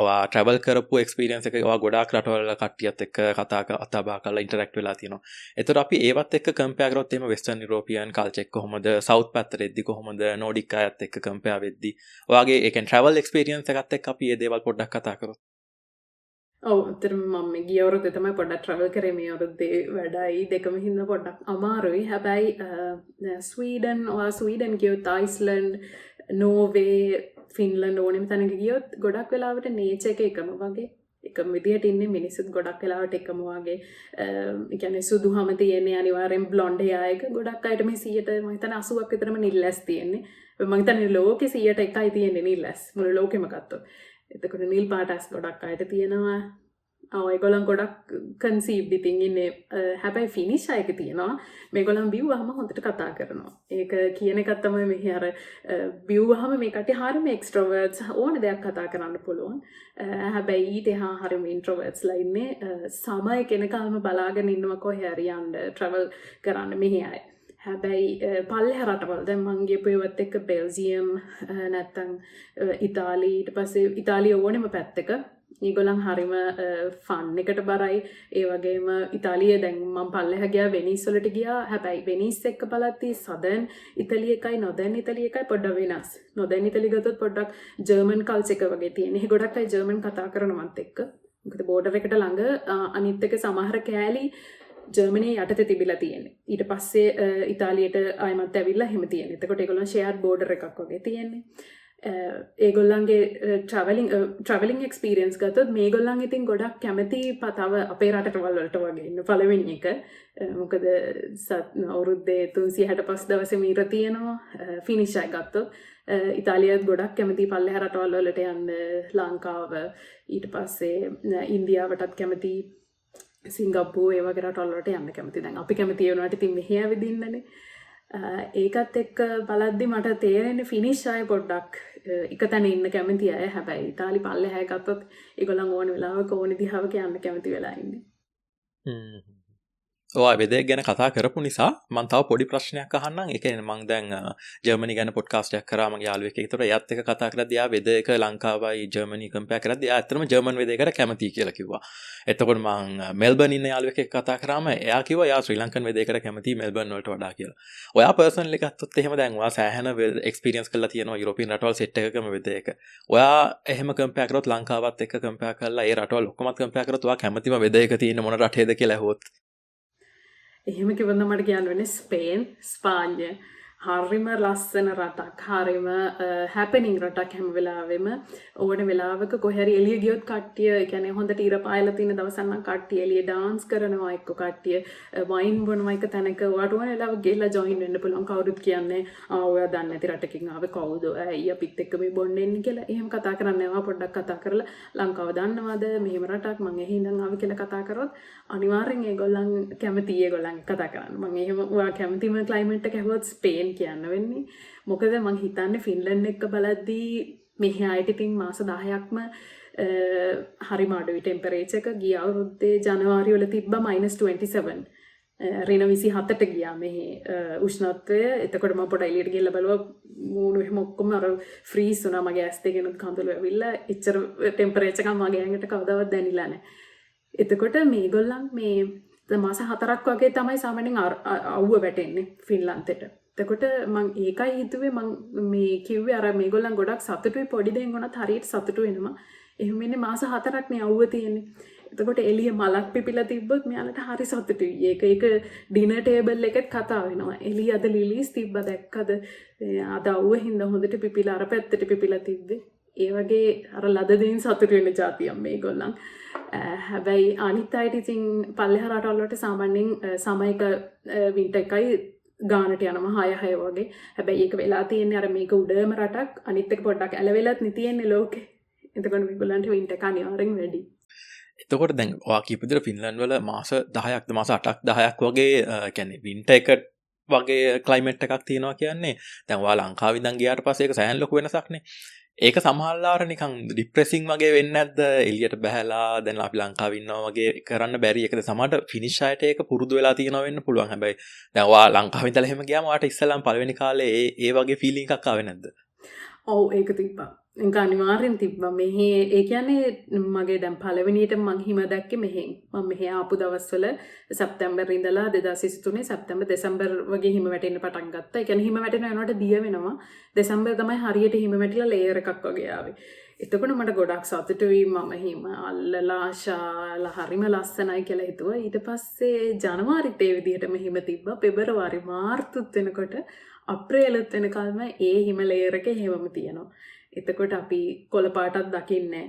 ඔයා ට්‍රැවල් කරපු එක්ස්පීරියන්ස් එක ඔයා ගොඩාක් රටවල කට්ටියත් එක්ක කතා බහ කරලා ඉන්ටරැක්ට් වෙලා තියෙනවා. එතකොට අපි ඒවත් එක්ක කම්පෙයාර් කරොත් එහෙම වෙස්ටර්න් යුරෝපියන් කල්චර් එක කොහොමද සවුත් පැත්තට එද්දි කොහොමද නෝඩික් අයත් එක්ක කම්පෙයාර් වෙද්දි ඔයාගේ ඒ කියන්නේ ට්‍රැවල් එක්ස්පීරියන්ස් එකත් එක්ක අපි මේ දේවල් පොඩ්ඩක් කතා කරමු. ඔව් අතරම මම ගිය අවුරුද්දේ තමයි පොඩ්ඩක් ට්‍රැවල් කරේ. මේ අවුරුද්දේ වැඩයි දෙකම හින්දා පොඩ්ඩක් අමාරුයි. හැබැයි ස්වීඩන් ගියොත් අයිස්ලන්ඩ් නෝර්වේ ෆින්ලන්ඩ් ඕනෙම තැනක ගියොත් ගොඩක් වෙලාවට නේචර් එක එකම වගේ. එකම විදිහට ඉන්නේ මිනිස්සුත් ගොඩක් වෙලාවට එකම වගේ. ඒ කියන්නේ සුදුහම තියෙන්නේ අනිවාර්යෙන් බ්ලොන්ඩ් එයා එක. ගොඩක් අයට මේ 100ට මම හිතන්නේ 80ක් විතරම නිල්ලස් තියෙන්නේ. මම හිතන්නේ ලෝකේ 100%යි තියෙන්නේ නිල්ලස්. මුළු ලෝකෙම ගත්තොත්. එතකොට නිල් පාටස් ගොඩක් අයට තියෙනවා. ඒගොල්ලන් ගොඩක් කන්සීව්ඩ් ඉතින් ඉන්නේ. හැබැයි ෆිනිෂ් අයක තියෙනවා. මේගොල්ලන් බිව්වහම හොඳට කතා කරනවා. ඒක කියන එකක් තමයි මෙහි අර බිව්වහම මේ කට්ටිය හරියම එක්ස්ට්‍රෝවර්ට්ස් ඕන දෙයක් කතා කරන්න පුළුවන්. හැබැයි ඊට එහා හරියම ඉන්ට්‍රෝවර්ට්ස්ලා ඉන්නේ. සමය කෙනකල්ම බලාගෙන ඉන්නවා කොහේ හරි යන්න ට්‍රැවල් කරන්න මෙහි අය. හැබැයි පල්ලෙහ රටවල් දැන් මං ගියපු ඒවත් එක්ක බෙල්ජියම් නැත්තම් ඉතාලි ඊට පස්සේ ඉතාලිය ඕනෙම පැත්තක ඒගොල්ලන් හරිම ෆන් එකට බරයි. ඒ වගේම ඉතාලිය දැන් මම පල්ලෙහ ගියා වෙනිස් වලට ගියා. හැබැයි වෙනිස් එක්ක බලද්දී සදර්න් ඉතාලිය එකයි නොදර්න් ඉතාලිය එකයි පොඩ්ඩක් වෙනස්. නොදර්න් ඉතාලිය ගත්තොත් පොඩ්ඩක් ජර්මන් කල්චර් එක වගේ තියෙන. ඒ ගොඩක් අය ජර්මන් කතා කරනවත් එක්ක. මොකද බෝඩර් එකට ළඟ අනිත් එක සමහර කෑලි ජර්මනිය යටතේ තිබිලා තියෙන්නේ. ඊට පස්සේ ඉතාලියට ආයමත් ඇවිල්ලා එහෙම තියෙන්නේ. එතකොට ඒගොල්ලන් ෂෙයාර්ඩ් බෝඩර් එකක් වගේ තියෙන්නේ. ඒගොල්ලන්ගේ ට්‍රැවලිං එක්ස්පීරියන්ස් ගත්තොත් මේගොල්ලන් ඉතින් ගොඩක් කැමති තව අපේ රටවල් වලට වගේ ඉන්න පළවෙනි එක. මොකද අවුරුද්දේ 365 දවසේ මීර තියෙනවා. ෆිනිෂ් එක ගත්තොත් ඉතාලියත් ගොඩක් කැමති පල්ලෙහ රටවල් වලට යන්න. ලංකාව ඊට පස්සේ ඉන්දියාවටත් කැමති. සිංගප්පූර් ඒ වගේ රටවල් වලට යන්න කැමති. දැන් අපි කැමති ඒ වුණාට ඉතින් මෙහෙ ඇවිදින්නනේ. ඒකත් එක්ක බලද්දි මට තේරෙන්නේ ෆිනිෂ් අය පොඩ්ඩක් එක තැන ඉන්න කැමති අය. හැබැයි ඉතාලි පල්ලෙහා ගත්තොත් ඒගොල්ලන් ඕන වෙලාවක ඕන දිහාවක යන්න කැමති වෙලා ඉන්නේ. ඔයා වෙදෙක් ගැන කතා කරපු නිසා මම තව පොඩි ප්‍රශ්නයක් අහන්නම්. ඒ කියන්නේ මම දැන් ජර්මනි ගැන පොඩ්කාස්ට් එකක් කරා මගේ යාළුවෙක්. ඒතර එයාත් එක්ක කතා කරද්දී ආ වෙදෙක ලංකාවයි ජර්මනි කම්පෙයාර් කරද්දී ආ ඇත්තටම ජර්මන් වෙදෙකට කැමතියි කියලා කිව්වා. එතකොට මම මෙල්බර්න් ඉන්න යාළුවෙක් එක්ක කතා කරාම එයා කිව්වා එයා ශ්‍රී ලංකන් වෙදෙකට කැමතියි මෙල්බර්න් වලට වඩා කියලා. ඔයා පර්සනලි ගත්තොත් එහෙම දැන් ඔයා සෑහෙන එක්ස්පීරියන්ස් කරලා තියෙනවා යුරෝපියන් රටවල් සෙට් එකකම වෙදෙක. ඔයා එහෙම කම්පෙයාර් කරොත් ලංකාවත් එක්ක කම්පෙයාර් කරලා ඒ රටවල් ඔක්කොමත් කම්පෙයාර් කරොත් ඔයා කැමතිම වෙදෙක තියෙන මොන රටේද කියලා ඇහුවොත් එහෙම කිව්වොත් මට කියන්න වෙන්නේ ස්පේන්, ස්පාඤ්ඤ. හරිම ලස්සන රටක් හරිම හැපනින් රටක් හැම වෙලාවෙම ඕන වෙලාවක කොහරි එළිය ගියොත් කට්ටිය ඒ කියන්නේ හොඳට ඉර පායලා තියෙන දවසක් නම් කට්ටිය එළිය ඩාන්ස් කරනවා එක්ක කට්ටිය වයින් බොනවා එක තැනක ඔයාට ඕන වෙලාවක ගිහලා ජොයින් වෙන්න පුළුවන් කවුරුත් කියන්නේ ඔයා දන්නේ නැති රටකින් ආවේ කවුද ඇයි අපිත් එක්ක මේ බොන්න එන්නේ කියලා එහෙම කතා කරන්නේ නැහැ පොඩ්ඩක් කතා කරලා ලංකාව දන්නවද මෙහෙම රටක් මං එහි ඉඳන් ආවේ කියලා කතා කරොත් අනිවාර්යෙන් ඒගොල්ලන් කැමති ඒගොල්ලන් කතා කරන්න මං එහෙම ඔයා කැමතිම ක්ලයිමේට් එක හැවුවොත් ස්පේන් කියන්න වෙන්නේ මොකද මං හිතන්නේ ෆින්ලන්ඩ් එක්ක බලද්දී මෙහි ආයෙත් ඉතින් මාස 10ක්ම හරිම අඩුයි ටෙම්පරේචර් එක ගිය අවුරුද්දේ ජනවාරි වල තිබ්බා -27 රින 27ට ගියා මෙහි උෂ්ණත්වය එතකොට මම පොඩ එළියට ගිහලා බලුවා මූණු එහෙම ඔක්කොම අර ෆ්‍රීස් වුණා මගේ ඇස් දෙකෙනුත් කඳුළු ඇවිල්ලා එච්චර ටෙම්පරේචර් එකක් මගේ ඇඟට කවදාවත් දැනිලා නැහැ එතකොට මේගොල්ලන් මේ මාස 4ක් වගේ තමයි සාමාන්‍යයෙන් අවුව වැටෙන්නේ ෆින්ලන්තෙට එතකොට මම ඒකයි හිතුවේ මම මේ කිව්වේ අර මේගොල්ලන් ගොඩක් සතුටුයි පොඩි දෙයින් වුණත් හරියට සතුටු වෙනවා. එහෙම ඉන්නේ මාස 4ක් නේ අවුව තියෙන්නේ. එතකොට එළිය මලක් පිපිලා තිබ්බොත් මෙයාලට හරි සතුටුයි. ඒක ඩිනර් ටේබල් එකෙත් කතා වෙනවා. එළිය අද ලිලිස් තිබ්බා දැක්කද? අද අවුව හින්දා හොඳට පිපිලා අර පැත්තට පිපිලා තිබ්බේ. ඒ වගේ අර ලද දෙයින් සතුටු වෙන જાතියක් මේගොල්ලන්. හැබැයි අනිත් අයට ඉතින් පල්ලෙහා රටවල් වලට සාමාන්‍යයෙන් සමයක වින්ටර් එකයි ගානට යනවා 6 වගේ. හැබැයි ඒක වෙලා තියෙන්නේ අර මේක උඩම රටක් අනිත් එක පොඩ්ඩක් ඇලවෙලත් නේ තියෙන්නේ ලෝකේ. එතකොට මේගොල්ලන්ට වින්ටර් එක අනිවාර්යෙන් වැඩි. එතකොට දැන් ඔයා කියපු විදිහට ෆින්ලන්ඩ් වල මාස 10ක්ද මාස 8ක් 10ක් වගේ කියන්නේ වින්ටර් එක වගේ ක්ලයිමේට් එකක් තියෙනවා කියන්නේ දැන් ඔයා ලංකාවේ ඉඳන් ගියාට පස්සේ ඒක සෑහෙන ලොකු වෙනසක් නේ. ඒක සමහරවල්ලාර නිකන් ડિප්‍රෙසිං වගේ වෙන්නේ නැද්ද? එළියට බහැලා දැන් අපි ලංකාවේ ඉන්නවා වගේ කරන්න බැරි එකද සමහරට ෆිනිෂ් ආයත ඒක පුරුදු වෙලා තියෙනවා වෙන්න පුළුවන්. හැබැයි දැන් ඔයා ලංකාවේ ඉඳලා එහෙම ගියාම ඔයාට ඉස්සෙල්ලාම පළවෙනි කාලේ ඒ වගේ ෆීලිං එකක් ආවේ නැද්ද? ඔව් ඒක තිබ්බා. ඒක අනිවාර්යෙන් තිබ්බා. මෙහි ඒ කියන්නේ මගේ දැන් පළවෙනියට මං හිම දැක්කේ මෙහෙන්. මම මෙහෙ ආපු දවස්වල සැප්තැම්බර් ඉඳලා 2023 සැප්තැම්බර් දෙසැම්බර් වගේ හිම වැටෙන්න පටන් ගත්තා. ඒ කියන්නේ හිම වැටෙන යනකොට දිය වෙනවා. දෙසැම්බර් තමයි හරියට හිම වැටිලා ලේයර් එකක් වගේ ආවේ. එතකොට මට ගොඩක් සතුටුයි මම හිම අල්ලලා ශාලා හරිම ලස්සනයි කියලා හිතුවා. ඊට පස්සේ ජනවාරිත් ඒ විදිහටම හිම තිබ්බා. පෙබරවාරි මාර්තුත් වෙනකොට අප්‍රේලුත් වෙනකල්ම ඒ හිම ලේයර් එක හැමම තියෙනවා. එතකොට අපි කොළ පාටක් දකින්නේ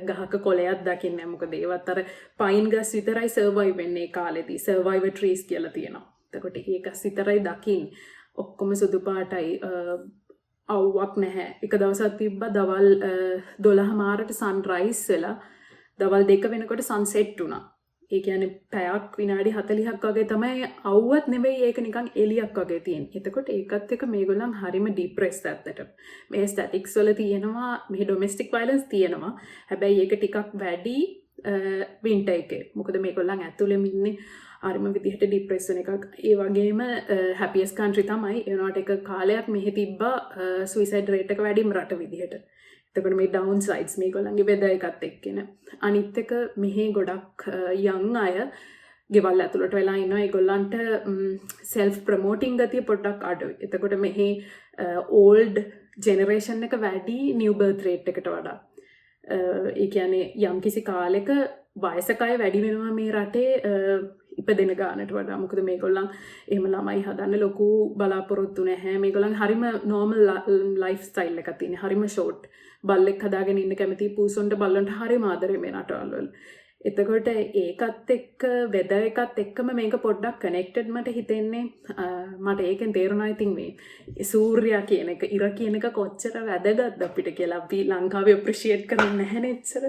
ගහක කොළයක් දකින්නේ මොකද ඒවත් අර පයින් ගස් විතරයි සර්වයිව් වෙන්නේ කාලෙදී සර්වයිවර් ට්‍රීස් කියලා තියෙනවා. එතකොට ඒ ගස් විතරයි දකින්නේ. ඔක්කොම සුදු පාටයි අවුවක් නැහැ. එක දවසක් තිබ්බා දවල් 12 මාරට සන්රයිස් වෙලා දවල් 2 වෙනකොට සන්සෙට් වුණා. ඒ කියන්නේ පැයක් විනාඩි 40ක් වගේ තමයි අවුවත් නෙවෙයි ඒක නිකන් එලියක් වගේ තියෙන්නේ. එතකොට ඒකත් එක්ක මේගොල්ලන් හරිම ડિප්‍රෙස්ඩ් ඇත්තට. මේ ස්ටැටික්ස් වල තියෙනවා මේ ඩොමෙස්ටික් වයලන්ස් තියෙනවා. හැබැයි ඒක ටිකක් වැඩි වින්ටර් එකේ. මොකද මේගොල්ලන් ඇතුළෙම ඉන්නේ හරිම විදිහට ડિප්‍රෙස් වෙන එකක්. ඒ වගේම හැපියස්ට් කන්ට්‍රි තමයි. ඒ වුණාට එක කාලයක් මෙහි තිබ්බා සුයිසයිඩ් රේට් එක වැඩිම රට විදිහට. එතකොට මේ ඩවුන් සයිඩ්ස් මේගොල්ලන්ගේ වෙදර් එකත් එක්කන. අනිත් එක මෙහි ගොඩක් යං අය ගෙවල් ඇතුළට වෙලා ඉන්නවා. ඒගොල්ලන්ට සෙල්ෆ් ප්‍රොමෝටින් ගතිය පොඩ්ඩක් අඩුයි. එතකොට මෙහි ඕල්ඩ් ජෙනරේෂන් එක වැඩි නිව් බර්ත් රේට් එකට වඩා. ඒ කියන්නේ යම්කිසි කාලෙක වයසක අය වැඩි වෙනවා මේ රටේ ඉපදෙන ගානට වඩා. මොකද මේගොල්ලන් එහෙම ළමයි හදන්න ලොකු බලාපොරොත්තු නැහැ. මේගොල්ලන් හරිම නෝමල් ලයිෆ් ස්ටයිල් එකක් තියෙන. හරිම ෂෝට්. බල්ලෙක් හදාගෙන ඉන්න කැමති පූසොන්ට බල්ලන්ට හරිම ආදරේ මේ රටවල් වල. එතකොට ඒකත් එක්ක වෙදර් එකත් එක්කම මේක පොඩ්ඩක් කනෙක්ටඩ් මට හිතෙන්නේ. මට ඒකෙන් තේරුණා ඉතින් මේ සූර්යයා කියන එක ඉර කියන එක කොච්චර වැදගත්ද අපිට කියලා. අපි ලංකාවේ අප්‍රීෂিয়েට් කරන්නේ නැහැ නේ ඉස්සර.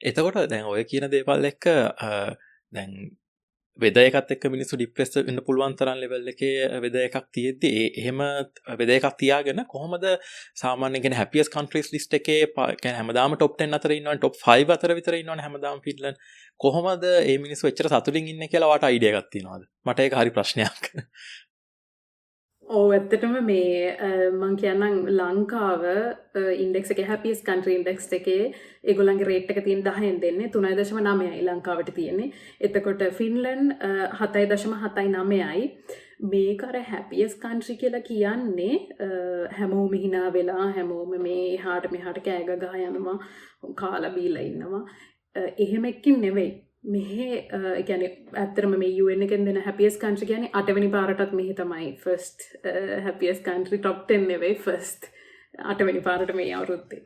එතකොට දැන් ඔය කියන දේවල් එක්ක දැන් වෙදර් එකත් එක්ක මිනිස්සු ડિප්‍රෙස් වෙන්න පුළුවන් තරම් ලෙවල් එකේ වෙදර් එකක් තියෙද්දි එහෙම වෙදර් එකක් තියාගෙන කොහොමද සාමාන්‍යයෙන් කියන්නේ හැපියස්ට් කන්ට්‍රීස් ලිස්ට් එකේ කියන්නේ හැමදාම টොප් 10 අතර ඉන්නවනේ টොප් 5 අතර විතර ඉන්නවනේ හැමදාම ෆින්ලන්ඩ්. කොහොමද මේ මිනිස්සු එච්චර සතුටින් ඉන්නේ කියලා වාට අයිඩියා එකක් තියෙනවද? මට ඒක හරි ප්‍රශ්නයක්. ඔව් ඇත්තටම මේ මම කියන්නම් ලංකාව ඉන්ඩෙක්ස් එකේ හැපියස්ට් කන්ට්‍රි ඉන්ඩෙක්ස් එකේ ඒගොල්ලන්ගේ රේට් එක තියෙන 10න් දෙන්නේ 3.9යි ලංකාවට තියෙන්නේ. එතකොට ෆින්ලන්ඩ් 7.79යි. මේක අර හැපියස්ට් කන්ට්‍රි කියලා කියන්නේ හැමෝම hina වෙලා හැමෝම මේ එහාට මෙහාට කෑ ගහ යනවා කාලා බීලා ඉන්නවා. එහෙම එක්කින් නෙවෙයි. මෙහෙ කියන්නේ ඇත්තටම මේ UN එකෙන් දෙන happiest country කියන්නේ 8 වෙනි පාරටත් මෙහෙ තමයි first happiest country top 10 නෙවෙයි first 8 වෙනි පාරට මේ අවුරුද්දේ.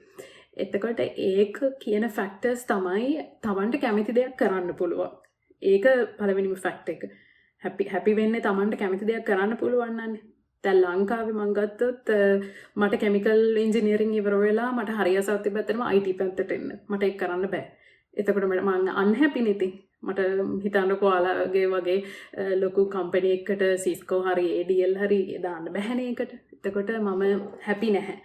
එතකොට ඒක කියන factors තමයි Tamanට කැමති දෙයක් කරන්න පුළුවන්. ඒක පළවෙනිම fact එක. happy වෙන්නේ Tamanට කැමති දෙයක් කරන්න පුළුවන් නන්නේ. දැන් ලංකාවේ මම ගත්තොත් මට chemical engineering ඉවර වෙලා මට හරි ආසාවක් තිබ්බත් IT පැත්තට එන්න. මට ඒක කරන්න බෑ. එතකොට මම අන්හැපි නෙති මට හිතන්නකෝ ඔයාලගේ වගේ ලොකු කම්පැනි එකකට Cisco හරි ADL හරි දාන්න බැහැනේ එකට. එතකොට මම හැපි නැහැ.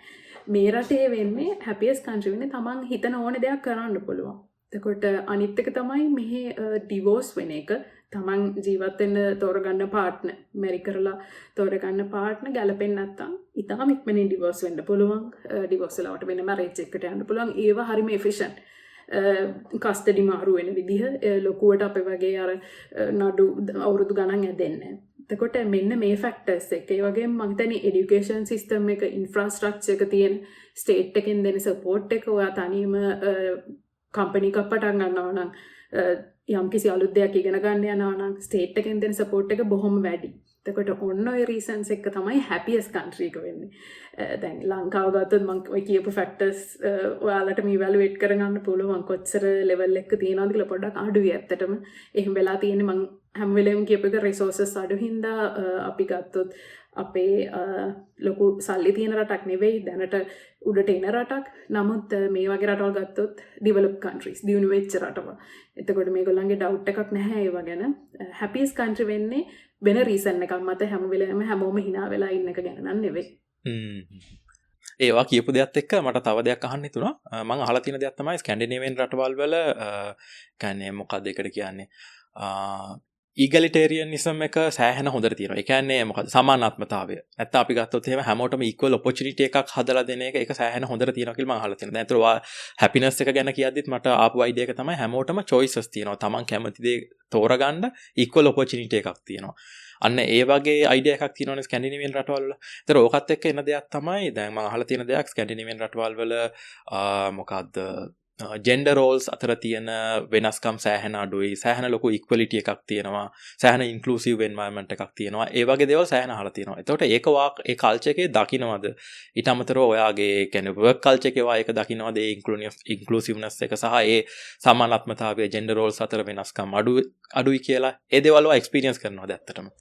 මේ රටේ වෙන්නේ happiest country වෙන්නේ තමන් හිතන ඕනේ දෙයක් කරන්න පුළුවන්. එතකොට අනිත් එක තමයි මෙහි divorce වෙන එක. තමන් ජීවත් වෙන්න තෝරගන්න පාර්ට්නර් මැරි කරලා තෝරගන්න පාර්ට්නර් ගැලපෙන්නේ නැත්නම් ඉතාලම ඉක්මනින් divorce වෙන්න පුළුවන්. divorce වලට වෙන marriage එකකට යන්න පුළුවන්. ඒව හරිම efficient. කස්ටඩි මාරු වෙන විදිහ ලොකුවට අපේ වගේ අර නඩු අවුරුදු ගණන් ඇදෙන්නේ. එතකොට මෙන්න මේ ෆැක්ටර්ස් එක. ඒ වගේම මම හිතන්නේ এডুকেෂන් සිස්ටම් එක ඉන්ෆ්‍රාස්ට්‍රක්චර් එක තියෙන ස්ටේට් එකෙන් දෙන සපෝට් එක ඔයා තනියම කම්පැනි එකක් පටන් ගන්නවා නම් යම්කිසි අලුත් දෙයක් ඉගෙන ගන්න යනවා නම් ස්ටේට් එකෙන් දෙන සපෝට් එක බොහොම වැඩි. එතකොට ඔන්න ඔය රීසන්ස් එක තමයි happiest country එක වෙන්නේ. දැන් ලංකාව ගත්තොත් මම ඔය කියපු ෆැක්ටර්ස් ඔයාලට මේ ඉවැලුවේට් කරගන්න පුළුවන් කොච්චර ලෙවල් එක තියෙනවද කියලා පොඩ්ඩක් අඩුයි ඇත්තටම. එහෙම වෙලා තියෙන්නේ මම හැම වෙලේම කියපු එක රිසෝසස් අඩු හින්දා අපි ගත්තොත් අපේ ලොකු සල්ලි තියෙන රටක් නෙවෙයි දැනට උඩට එන රටක්. නමුත් මේ වගේ රටවල් ගත්තොත් developed countries දියුණු වෙච්ච රටවල්. එතකොට මේගොල්ලන්ගේ ඩවුට් එකක් නැහැ ඒව ගැන. happiest country වෙන්නේ වෙන රීසන් එකක් මත හැම වෙලේම හැමෝම hina වෙලා ඉන්න එක ගැන නම් නෙවෙයි. ඒවා කියපු දෙයත් එක්ක මට තව දෙයක් අහන්න හිතුණා. මම අහලා තියෙන දෙයක් තමයි ස්කැන්ඩිනේවියන් රටවල් වල කියන්නේ මොකක්ද ඒකට කියන්නේ ඊගලිටේරියනිසම් එක සෑහෙන හොඳට තියෙනවා. ඒ කියන්නේ මොකද සමානාත්මතාවය. නැත්නම් අපි ගත්තොත් එහෙම හැමෝටම ඉක්වල් ඔපචුනිටි එකක් හදලා දෙන එක ඒක සෑහෙන හොඳට තියෙනවා කියලා මම අහලා තියෙනවා. දැන් ඒතර ඔයා හැපිනස් එක ගැන කියද්දිත් මට ආපු අයිඩියා එක තමයි හැමෝටම choices තියෙනවා. Taman කැමති දේ තෝරගන්න ඉක්වල් ඔපචුනිටි එකක් තියෙනවා. අන්න ඒ වගේ අයිඩියා එකක් තියෙනවනේ ස්කැන්ඩිනේවියන් රටවල් වල. ඒතර ඕකත් එක්ක එන දෙයක් තමයි දැන් මම අහලා තියෙන දෙයක් ස්කැන්ඩිනේවියන් රටවල් වල මොකද්ද ජෙන්ඩර් රෝල්ස් අතර තියෙන වෙනස්කම් සෑහෙන අඩුයි. සෑහෙන ලොකු ඉක්වලිටි එකක් තියෙනවා. සෑහෙන ඉන්ක්ලූසිව් එන්වයරන්මන්ට් එකක් තියෙනවා. ඒ වගේ දේවල් සෑහෙන අහලා තියෙනවා. එතකොට ඒක ඒ කල්චර් එකේ දකින්නවද? ඊට අමතරව ඔයාගේ කියන්නේ වර්ක් කල්චර් එකේ ඒක දකින්නවද? ඒ ඉන්ක්ලූසිව්නස් එක සහ ඒ සමානාත්මතාවය ජෙන්ඩර් රෝල්ස් අතර වෙනස්කම් අඩුයි කියලා ඒ දේවල් ඔයා එක්ස්පීරියන්ස් කරනවද ඇත්තටම?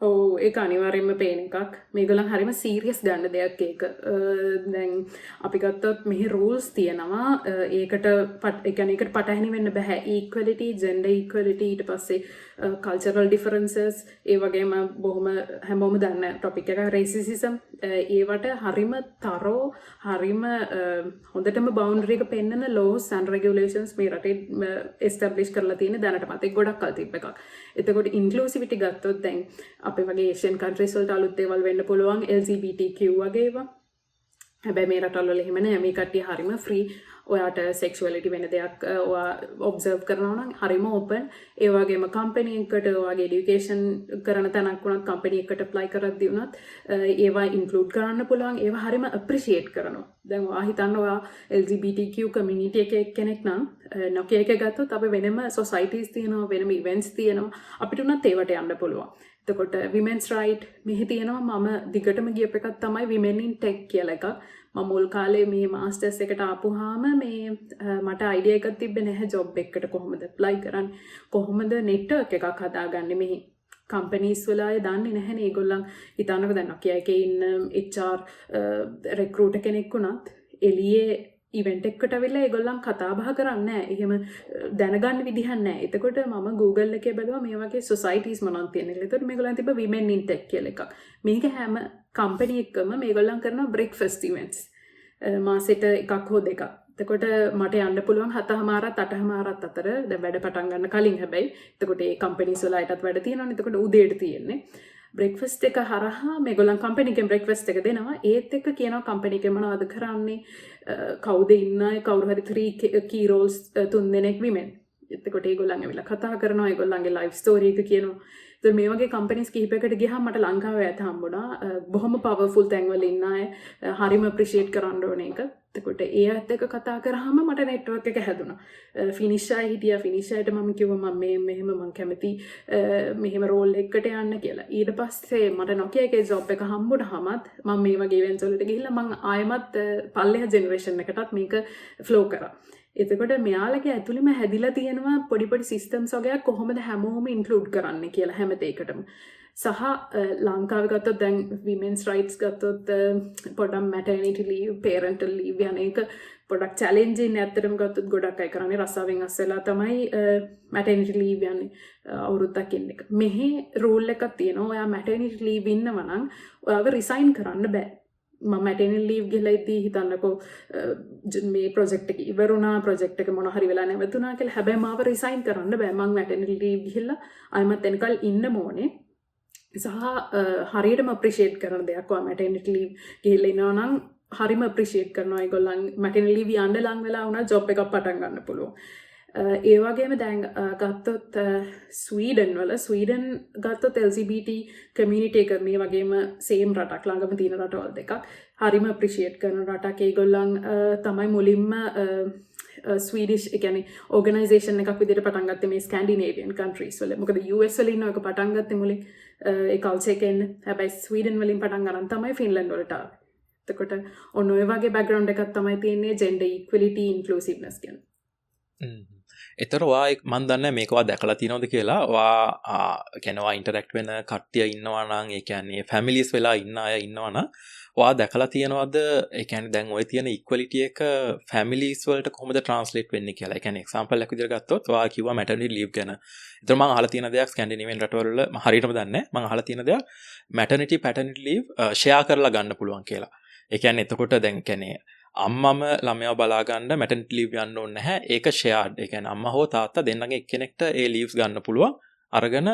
ඔව් ඒක අනිවාර්යයෙන්ම පේන එකක්. මේගොල්ලන් හරිම සීරියස් ගන්න දෙයක් ඒක. දැන් අපි ගත්තොත් මෙහි රූල්ස් තියෙනවා. ඒකට ඒ කියන්නේ ඒකට පටහැනි වෙන්න බෑ. ඉක්වැලිටි, ජෙන්ඩර් ඉක්වැලිටි ඊට පස්සේ කල්චරල් ඩිෆරන්සස් ඒ වගේම බොහොම හැමෝම දන්න ටොපික් එක රේසිසම්. ඒවට හරිම තරෝ හරිම හොඳටම බවුන්ඩරි එක පෙන්නන ලෝස් ඇන්ඩ් රෙගියුලේෂන්ස් මේ රටේ එස්ටැබ්ලිෂ් කරලා තියෙන දැනටමත් ඒක ගොඩක් කල් තිබ්බ එකක්. එතකොට ඉන්ක්ලූසිවිටි ගත්තොත් දැන් අපේ වගේ ඒෂියන් කන්ට්‍රීස් වලට අලුත් දේවල් වෙන්න පුළුවන් LGBTQ වගේ ඒවා. හැබැයි මේ රටවල් වල එහෙම නෑ. මේ කට්ටිය හරිම ෆ්‍රී. ඔයාට සෙක්ෂුවැලිටි වෙන දෙයක් ඔයා ඔබ්සර්ව් කරනවා නම් හරිම ඕපන්. ඒ වගේම කම්පැනි එකකට ඔයාගේ এডুকেෂන් කරන තැනක් වුණත් කම්පැනි එකකට ඇප්ලයි කරද්දී වුණත් ඒවා ඉන්ක්ලූඩ් කරන්න පුළුවන්. ඒවා හරිම අප්‍රීෂিয়েට් කරනවා. දැන් ඔයා හිතන්න ඔයා LGBTQ කමියුනිටි එකේ කෙනෙක් නම් Nokia එක ගත්තොත් අපි වෙනම සොසයිටිස් තියෙනවා, වෙනම ඉවෙන්ට්ස් තියෙනවා. අපිට උනත් ඒවට යන්න පුළුවන්. එතකොට women's right මෙහි තියෙනවා. මම දිගටම ගියප එකක් තමයි women in tech කියලා එකක්. මම මුල් කාලේ මේ මාස්ටර්ස් එකට ආපුවාම මේ මට අයිඩියා එකක් තිබ්බේ නැහැ ජොබ් එකකට කොහොමද ඇප්ලයි කරන්නේ, කොහොමද නෙට්වර්ක් එකක් හදාගන්නේ. මෙහි කම්පනීස් වල අය දන්නේ නැහැනේ. ඒගොල්ලන් හිතන්නකෝ දැන් Nokia එකේ ඉන්න HR රෙක්රූටර් කෙනෙක් වුණත් එළියේ ඉවෙන්ට් එකකට අවිල්ලා ඒගොල්ලන් කතා බහ කරන්නේ නැහැ. එහෙම දැනගන්න විදිහක් නැහැ. එතකොට මම Google එකේ බැලුවා මේ වගේ සොසයිටිස් මොනවද තියෙන්නේ කියලා. එතකොට මේගොල්ලන් තිබ්බ women in tech කියලා එකක්. මේක හැම කම්පැනි එකකම මේගොල්ලන් කරන breakfast events. මාසෙට එකක් හෝ දෙකක්. එතකොට මට යන්න පුළුවන් 7:00මාරත් 8:00මාරත් අතර දැන් වැඩ පටන් ගන්න කලින් හැබැයි. එතකොට ඒ කම්පැනිස් වල අයටත් වැඩ තියෙනවනේ. එතකොට උදේට තියෙන්නේ. බ්‍රෙක්ෆස්ට් එක හරහා මේගොල්ලන් කම්පැනි එකෙන් බ්‍රෙක්ෆස්ට් එක දෙනවා. ඒත් එක්ක කියනවා කම්පැනි එකේ මොනවද කරන්නේ, කවුද ඉන්නයි, කවුරු හරි 3 key roles 3 දෙනෙක් women. එතකොට ඒගොල්ලන් ඇවිල්ලා කතා කරනවා, ඒගොල්ලන්ගේ ලයිෆ් ස්ටෝරි එක කියනවා. ඒත් මේ වගේ කම්පැනිස් කිහිපයකට ගියාම මට ලංකාවේ ඇත හම්බුණා. බොහොම පවර්ෆුල් තැන්වල ඉන්න අය හරිම අප්‍රීෂিয়েට් කරන්න ඕන එක. එතකොට ඒ අයත් එක්ක කතා කරාම මට නෙට්වර්ක් එක හැදුණා. ෆිනිෂ් අය හිටියා. ෆිනිෂ් අයට මම කිව්වා මම මෙහෙම මම කැමති මෙහෙම රෝල් එකකට යන්න කියලා. ඊට පස්සේ මට Nokia එකේ ජොබ් එක හම්බුනහමත් මම මේ වගේ ඉවෙන්ට්ස් වලට ගිහිල්ලා මම ආයෙමත් පල්ලෙහා ජෙනරේෂන් එකටත් මේක ෆ්ලෝ කරා. එතකොට මෙයාලගේ ඇතුළෙම හැදිලා තියෙනවා පොඩි පොඩි සිස්ටම්ස් වගේක් කොහොමද හැමෝම ඉන්ක්ලූඩ් කරන්න කියලා හැම දෙයකටම. සහ ලංකාව ගත්තොත් දැන් විමන්ස් රයිට්ස් ගත්තොත් පොඩක් මැටර්නිටි ලීව් පේරන්ටල් ලීව් යන එක පොඩක් චැලෙන්ජින් ඇත්තටම ගත්තොත් ගොඩක් අය කරන්නේ රස්සාවෙන් අස්සලා තමයි මැටර්නිටි ලීව් යන්නේ අවුරුද්දක් ඉන්න එක. මෙහි රූල් එකක් තියෙනවා. ඔයා මැටර්නිටි ලීව් ඉන්නවා නම් ඔයාව රිසයින් කරන්න බෑ. මම මැටර්නිටි ලීව් ගිහලා ඉතින් හිතන්නකෝ මේ ප්‍රොජෙක්ට් එක ඉවරුණා ප්‍රොජෙක්ට් එක මොන හරි වෙලා නැවතුණා කියලා. හැබැයි මාව රිසයින් කරන්න බෑ. මම මැටර්නිටි ලීව් ගිහලා ආයෙමත් එනකල් ඉන්න ඕනේ. සහ හරියටම අප්‍රීෂিয়েට් කරන දෙයක් ඔයා මැටර්නිටි ලීව් ගිහලා ඉනවා නම් හරිම අප්‍රීෂিয়েට් කරනවා ඒගොල්ලන් මැටර්නිටි ලීව් යන්න ලඟ වෙලා වුණා ජොබ් එකක් පටන් ගන්න පුළුවන්. ඒ වගේම දැන් ගත්තොත් ස්වීඩන් ගත්තොත් LGBT කමියුනිටි එක මේ වගේම සේම් රටක් ළඟම තියෙන රටවල් දෙකක් හරිම අප්‍රීෂিয়েට් කරන රටක්. ඒගොල්ලන් තමයි මුලින්ම ස්වීඩිෂ් ඒ කියන්නේ ඕගනයිසේෂන් එකක් විදිහට පටන් ගත්තේ මේ ස්කැන්ඩිනේවියන් කන්ට්‍රීස් වල. මොකද US වල ඉන්න එක පටන් ගත්තේ මුලින් ඒ කල්චර් එකෙන්. හැබැයි ස්වීඩන් වලින් පටන් ගන්න තමයි ෆින්ලන්ඩ් වලට ආවේ. එතකොට ඔන්න ඔය වගේ බෑග්ග්‍රවුන්ඩ් එකක් තමයි තියෙන්නේ ජෙන්ඩර් ඉක්වලිටි ඉන්ක්ලූසිව්නස් කියන. එතකොට ඔයා මන් දන්නේ මේක ඔයා දැකලා තියෙනවද කියලා. ඔයා කියන්නේ ඔයා ඉන්ටරැක්ට් වෙන කට්ටිය ඉන්නවා නම් ඒ කියන්නේ ෆැමිලිස් වෙලා ඉන්න අය ඉන්නවා නම් ඔයා දැකලා තියෙනවද ඒ කියන්නේ දැන් ඔය තියෙන ඉක්වලිටි එක ෆැමිලිස් වලට කොහොමද ට්‍රාන්ස්ලේට් වෙන්නේ කියලා. ඒ කියන්නේ එක්සැම්පල් එකක් විදිහට ගත්තොත් ඔයා කිව්වා මැටර්නිටි ලීව් ගැන. ඒතර මම අහලා තියෙන දෙයක් ස්කැන්ඩිනේවියන් රටවල මම හරියටම දන්නේ නැහැ. මම අහලා තියෙන දෙයක් මැටර්නිටි පැටර්නිටි ලීව් ෂෙයා කරලා ගන්න පුළුවන් කියලා. ඒ කියන්නේ එතකොට දැන් කියන්නේ අම්මම ළමයා බලා ගන්න මැටර්නිටි ලීව් යන්න ඕනේ නැහැ. ඒක ෂෙයාර්ඩ්. ඒ කියන්නේ අම්මා හෝ තාත්තා දෙන්නගේ එක්කෙනෙක්ට ඒ ලීව්ස් ගන්න පුළුවන්. අරගෙන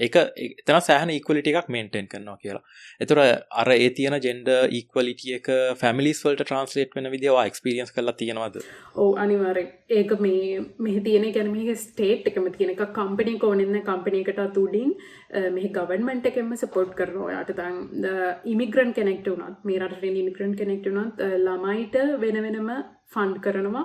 ඒක එතන සෑහෙන ඉක්වලිටි එකක් මේන්ටේන් කරනවා කියලා. ඒතර අර ඒ තියෙන ජෙන්ඩර් ඉක්වලිටි එක ෆැමිලිස් වලට ට්‍රාන්ස්ලේට් වෙන විදිය ඔයා එක්ස්පීරියන්ස් කරලා තියෙනවද? ඔව් අනිවාර්යෙන්. ඒක මෙහි තියෙන කියන්නේ මේක ස්ටේට් එකම තියෙන එකක් කම්පැනි එක ඕනෙත් නැහැ. කම්පැනි එකට උඩින් මෙහි ගවර්න්මන්ට් එකෙන්ම සපෝට් කරනවා. ඔයාට දැන් ඉමිග්‍රන්ට් කෙනෙක්ට උනත් මේ රටේ ඉමිග්‍රන්ට් කෙනෙක්ට උනත් ළමයිට වෙන වෙනම ෆන්ඩ් කරනවා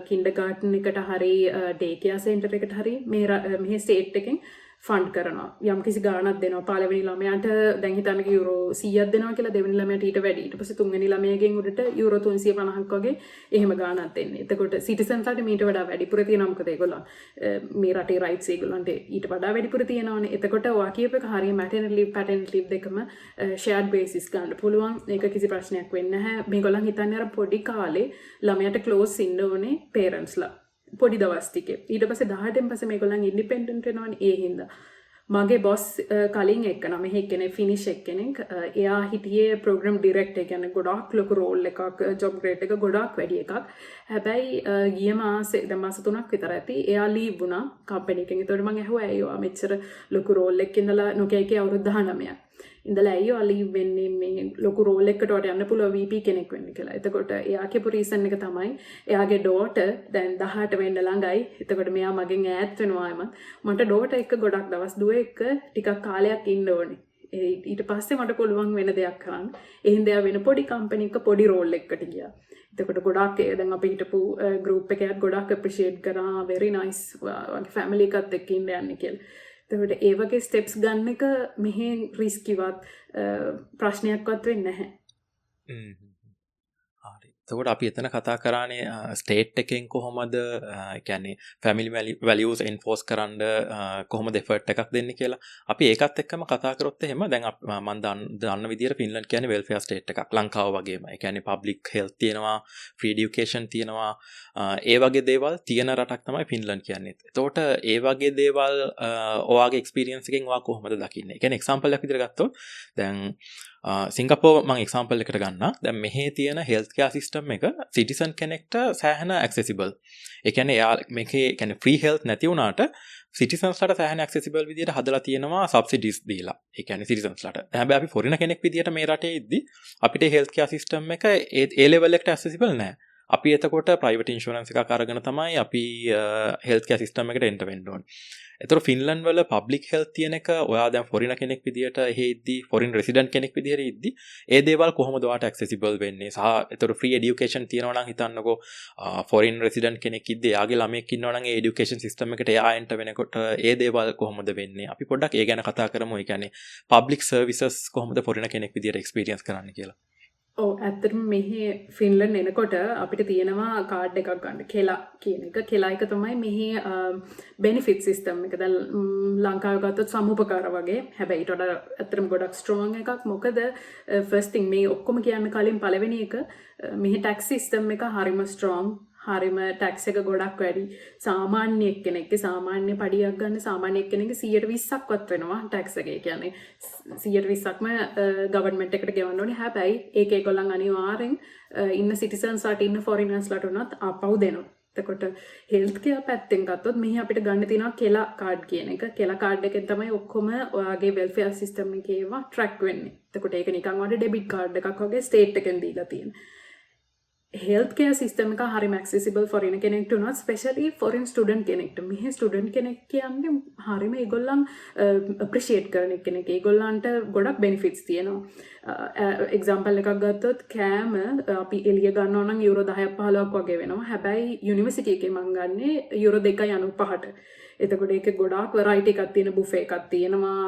කින්ඩර්ගාර්ටන් එකට හරි ඩේ කෙයාර් සෙන්ටර් එකට හරි මේ ස්ටේට් එකෙන් ෆන්ඩ් කරනවා. යම් කිසි ගාණක් දෙනවා. පළවෙනි ළමයාට දැන් හිතන්න යුරෝ 100ක් දෙනවා කියලා දෙවෙනි ළමයාට ඊට වැඩි. ඊට පස්සේ තුන්වෙනි ළමයාගෙන් උඩට යුරෝ 350ක් වගේ එහෙම ගාණක් දෙන්නේ. එතකොට සිටිසන්ස්ලාට මීට වඩා වැඩිපුර තියෙනවා. මොකද ඒගොල්ලෝ මේ රටේ රයිට්ස් ඒගොල්ලන්ට ඊට වඩා වැඩිපුර තියෙනවානේ. එතකොට ඔයා කියප එක හරිය මැටර්නිටි ලීව් පැටර්නිටි ලීව් දෙකම ෂෙයාර්ඩ් බේසිස් ගන්න පුළුවන්. ඒක කිසි ප්‍රශ්නයක් වෙන්නේ නැහැ. මේගොල්ලන් හිතන්නේ අර පොඩි කාලේ ළමයාට ක්ලෝස් ඉන්න ඕනේ පේරන්ට්ස්ලා. පොඩි දවස් ටිකේ. ඊට පස්සේ 18න් පස්සේ මේගොල්ලන් ඉන්ඩිපෙන්ඩන්ට් වෙනවනේ. ඒ හින්දා මගේ බොස් කලින් එක්කන මෙහි කෙනෙක් ෆිනිෂ් එක්කෙනෙක් එයා හිටියේ ප්‍රෝග්‍රෑම් ඩිරෙක්ටර් කියන්නේ ගොඩාක් ලොකු රෝල් එකක් ජොබ් ග්‍රේඩ් එක ගොඩාක් වැඩි එකක්. හැබැයි ගිය මාසේ දැන් මාස 3ක් විතර ඇති එයා ලීව් වුණා කම්පැනි එකෙන්. ඒතකොට මම ඇහුවා ඇයි ඔයා මෙච්චර ලොකු රෝල් එකක ඉඳලා Nokia එකේ අවුරුදු 19ක් ඉඳලා ඇයි ඔයා ලීව් වෙන්නේ මේ ලොකු රෝල් එකකට වට යන්න පුළුවන් VP කෙනෙක් වෙන්න කියලා. එතකොට එයා කියපු රීසන් එක තමයි එයාගේ ඩෝටර් දැන් 18 වෙන්න ළඟයි. එතකොට මෙයා මගෙන් ඈත් වෙනවාම මට ඩෝටර් එක ගොඩක් දවස් දුව එක ටිකක් කාලයක් ඉන්න ඕනේ. ඊට පස්සේ මට පුළුවන් වෙන දෙයක් කරන්න. ඒ හින්දා එයා වෙන පොඩි කම්පැනි එක පොඩි රෝල් එකකට ගියා. එතකොට ගොඩක් දැන් අපි හිටපු ගෲප් එකත් ගොඩක් අප්‍රීෂিয়েට් කරා very nice වගේ ෆැමිලි එකත් එක්ක ඉන්න යන්නේ කියලා. එතකොට ඒ වගේ ස්ටෙප්ස් ගන්න එක මෙහෙ රිස්කිවත් ප්‍රශ්නයක්වත් වෙන්නේ නැහැ. හරි. එතකොට අපි එතන කතා කරානේ ස්ටේට් එකෙන් කොහොමද කියන්නේ ෆැමිලි වැලියුස් එන්ෆෝස් කරන්න කොහොමද එෆර්ට් එකක් දෙන්නේ කියලා. අපි ඒකත් එක්කම කතා කරොත් එහෙම දැන් මම දන්න විදියට ෆින්ලන්ඩ් කියන්නේ වෙල්ෆෙයාර් ස්ටේට් එකක්. ලංකාව වගේම. ඒ කියන්නේ පබ්ලික් හෙල්ත් තියෙනවා, ෆ්‍රී এডুকেෂන් තියෙනවා. ඒ වගේ දේවල් තියෙන රටක් තමයි ෆින්ලන්ඩ් කියන්නේ. එතකොට ඒ වගේ දේවල් ඔයාගේ එක්ස්පීරියන්ස් එකෙන් ඔයා කොහොමද දකින්නේ? ඒ කියන්නේ එක්සැම්පල් එකක් විදියට ගත්තොත් දැන් සිංගප්පූර් මම එක්සැම්පල් එකකට ගන්නම්. දැන් මෙහි තියෙන හෙල්ත් කෙයාර් සිස්ටම් එක සිටිසන් කෙනෙක්ට සෑහෙන ඇක්සෙසිබල්. ඒ කියන්නේ එයා මේකේ කියන්නේ ෆ්‍රී හෙල්ත් නැති වුණාට සිටිසන්ස්ලාට සෑහෙන ඇක්සෙසිබල් විදියට හදලා තියෙනවා සබ්සිඩිස් දීලා. ඒ කියන්නේ සිටිසන්ස්ලාට. හැබැයි අපි ෆොරින කෙනෙක් විදියට මේ රටේ ඉද්දි අපිට හෙල්ත් කෙයාර් සිස්ටම් එක ඒ ලෙවල් එකට ඇක්සෙසිබල් නැහැ. අපි එතකොට ප්‍රයිවට් ඉන්ෂුරන්ස් එකක් අරගෙන තමයි අපි හෙල්ත් කෙයාර් සිස්ටම් එකට එන්ටර් වෙන්න ඕනේ. එතකොට ෆින්ලන්ඩ් වල පබ්ලික් හෙල්ත් තියෙන එක ඔයා දැන් ෆොරින කෙනෙක් විදියට එහෙ ඉද්දි ෆොරින් රෙසිඩන්ට් කෙනෙක් විදියට ඉද්දි ඒ දේවල් කොහොමද ඔයාට ඇක්සෙසිබල් වෙන්නේ? සහ එතකොට ෆ්‍රී එඩියුකේෂන් තියෙනවා නම් හිතන්නකෝ ෆොරින් රෙසිඩන්ට් කෙනෙක් ඉද්දි එයාගේ ළමයෙක් ඉන්නවා නම් ඒ එඩියුකේෂන් සිස්ටම් එකට එයා එන්ටර් වෙනකොට ඒ දේවල් කොහොමද වෙන්නේ? අපි පොඩ්ඩක් ඒ ගැන කතා කරමු. ඒ කියන්නේ පබ්ලික් සර්විසස් කොහොමද ෆොරින කෙනෙක් විදියට එක්ස්පීරියන්ස් කරන්න කියලා. ඇත්තටම මෙහි ෆින්ලන්ඩ් එනකොට අපිට තියෙනවා කාඩ් එකක් ගන්න කෙලා කියන එක. කෙලා එක තමයි මෙහි බෙනිෆිට් සිස්ටම් එක. දැන් ලංකාවේ ගත්තොත් සමුපකාර වගේ. හැබැයි ඊට වඩා ඇත්තටම ගොඩක් ස්ට්‍රෝං එකක්. මොකද ෆස්ට් තින් මේ ඔක්කොම කියන්න කලින් පළවෙනි එක මෙහි ටැක්ස් සිස්ටම් එක හරිම ස්ට්‍රෝං. හරිම ටැක්ස් එක ගොඩක් වැඩි. සාමාන්‍ය එක්කෙනෙක්ගේ සාමාන්‍ය පඩියක් ගන්න සාමාන්‍ය එක්කෙනෙක්ගේ 120ක්වත් වෙනවා ටැක්ස් එක. ඒ කියන්නේ 120ක්ම ගවර්න්මන්ට් එකට ගෙවන්න ඕනේ. හැබැයි ඒක ඒගොල්ලන් අනිවාර්යෙන් ඉන්න සිටිසන්ස්ලාට ඉන්න ෆොරිනර්ස්ලාට උනත් ආපහු දෙනවා. එතකොට හෙල්ත් කෙයාර් පැත්තෙන් ගත්තොත් මෙහි අපිට ගන්න තියෙනවා කෙලා කාඩ් කියන එක. කෙලා කාඩ් එකෙන් තමයි ඔක්කොම ඔයාගේ වෙල්ෆෙයාර් සිස්ටම් එකේ ඒවා ට්‍රැක් වෙන්නේ. එතකොට ඒක නිකන් වගේ ඩෙබිට් කාඩ් එකක් වගේ ස්ටේට් එකෙන් දීලා තියෙනවා. හෙල්ත් කෙයාර් සිස්ටම් එක හරිම ඇක්සෙසිබල් ෆොරින කෙනෙක්ට උනත් ස්පෙෂලි ෆොරින් ස්ටුඩන්ට් කෙනෙක්ට. මෙහි ස්ටුඩන්ට් කෙනෙක් කියන්නේ හරිම ඒගොල්ලන් අප්‍රීෂিয়েට් කරන කෙනෙක්. ඒගොල්ලන්ට ගොඩක් බෙනිෆිට්ස් තියෙනවා. එක්සැම්පල් එකක් ගත්තොත් කෑම අපි එළිය ගන්නවා නම් යුරෝ 10ක් 15ක් වගේ වෙනවා. හැබැයි යුනිවර්සිටි එකේ මං ගන්නේ යුරෝ 2.95ට. එතකොට ඒක ගොඩාක් වෙරයිටි එකක් තියෙන බුෆේ එකක් තියෙනවා,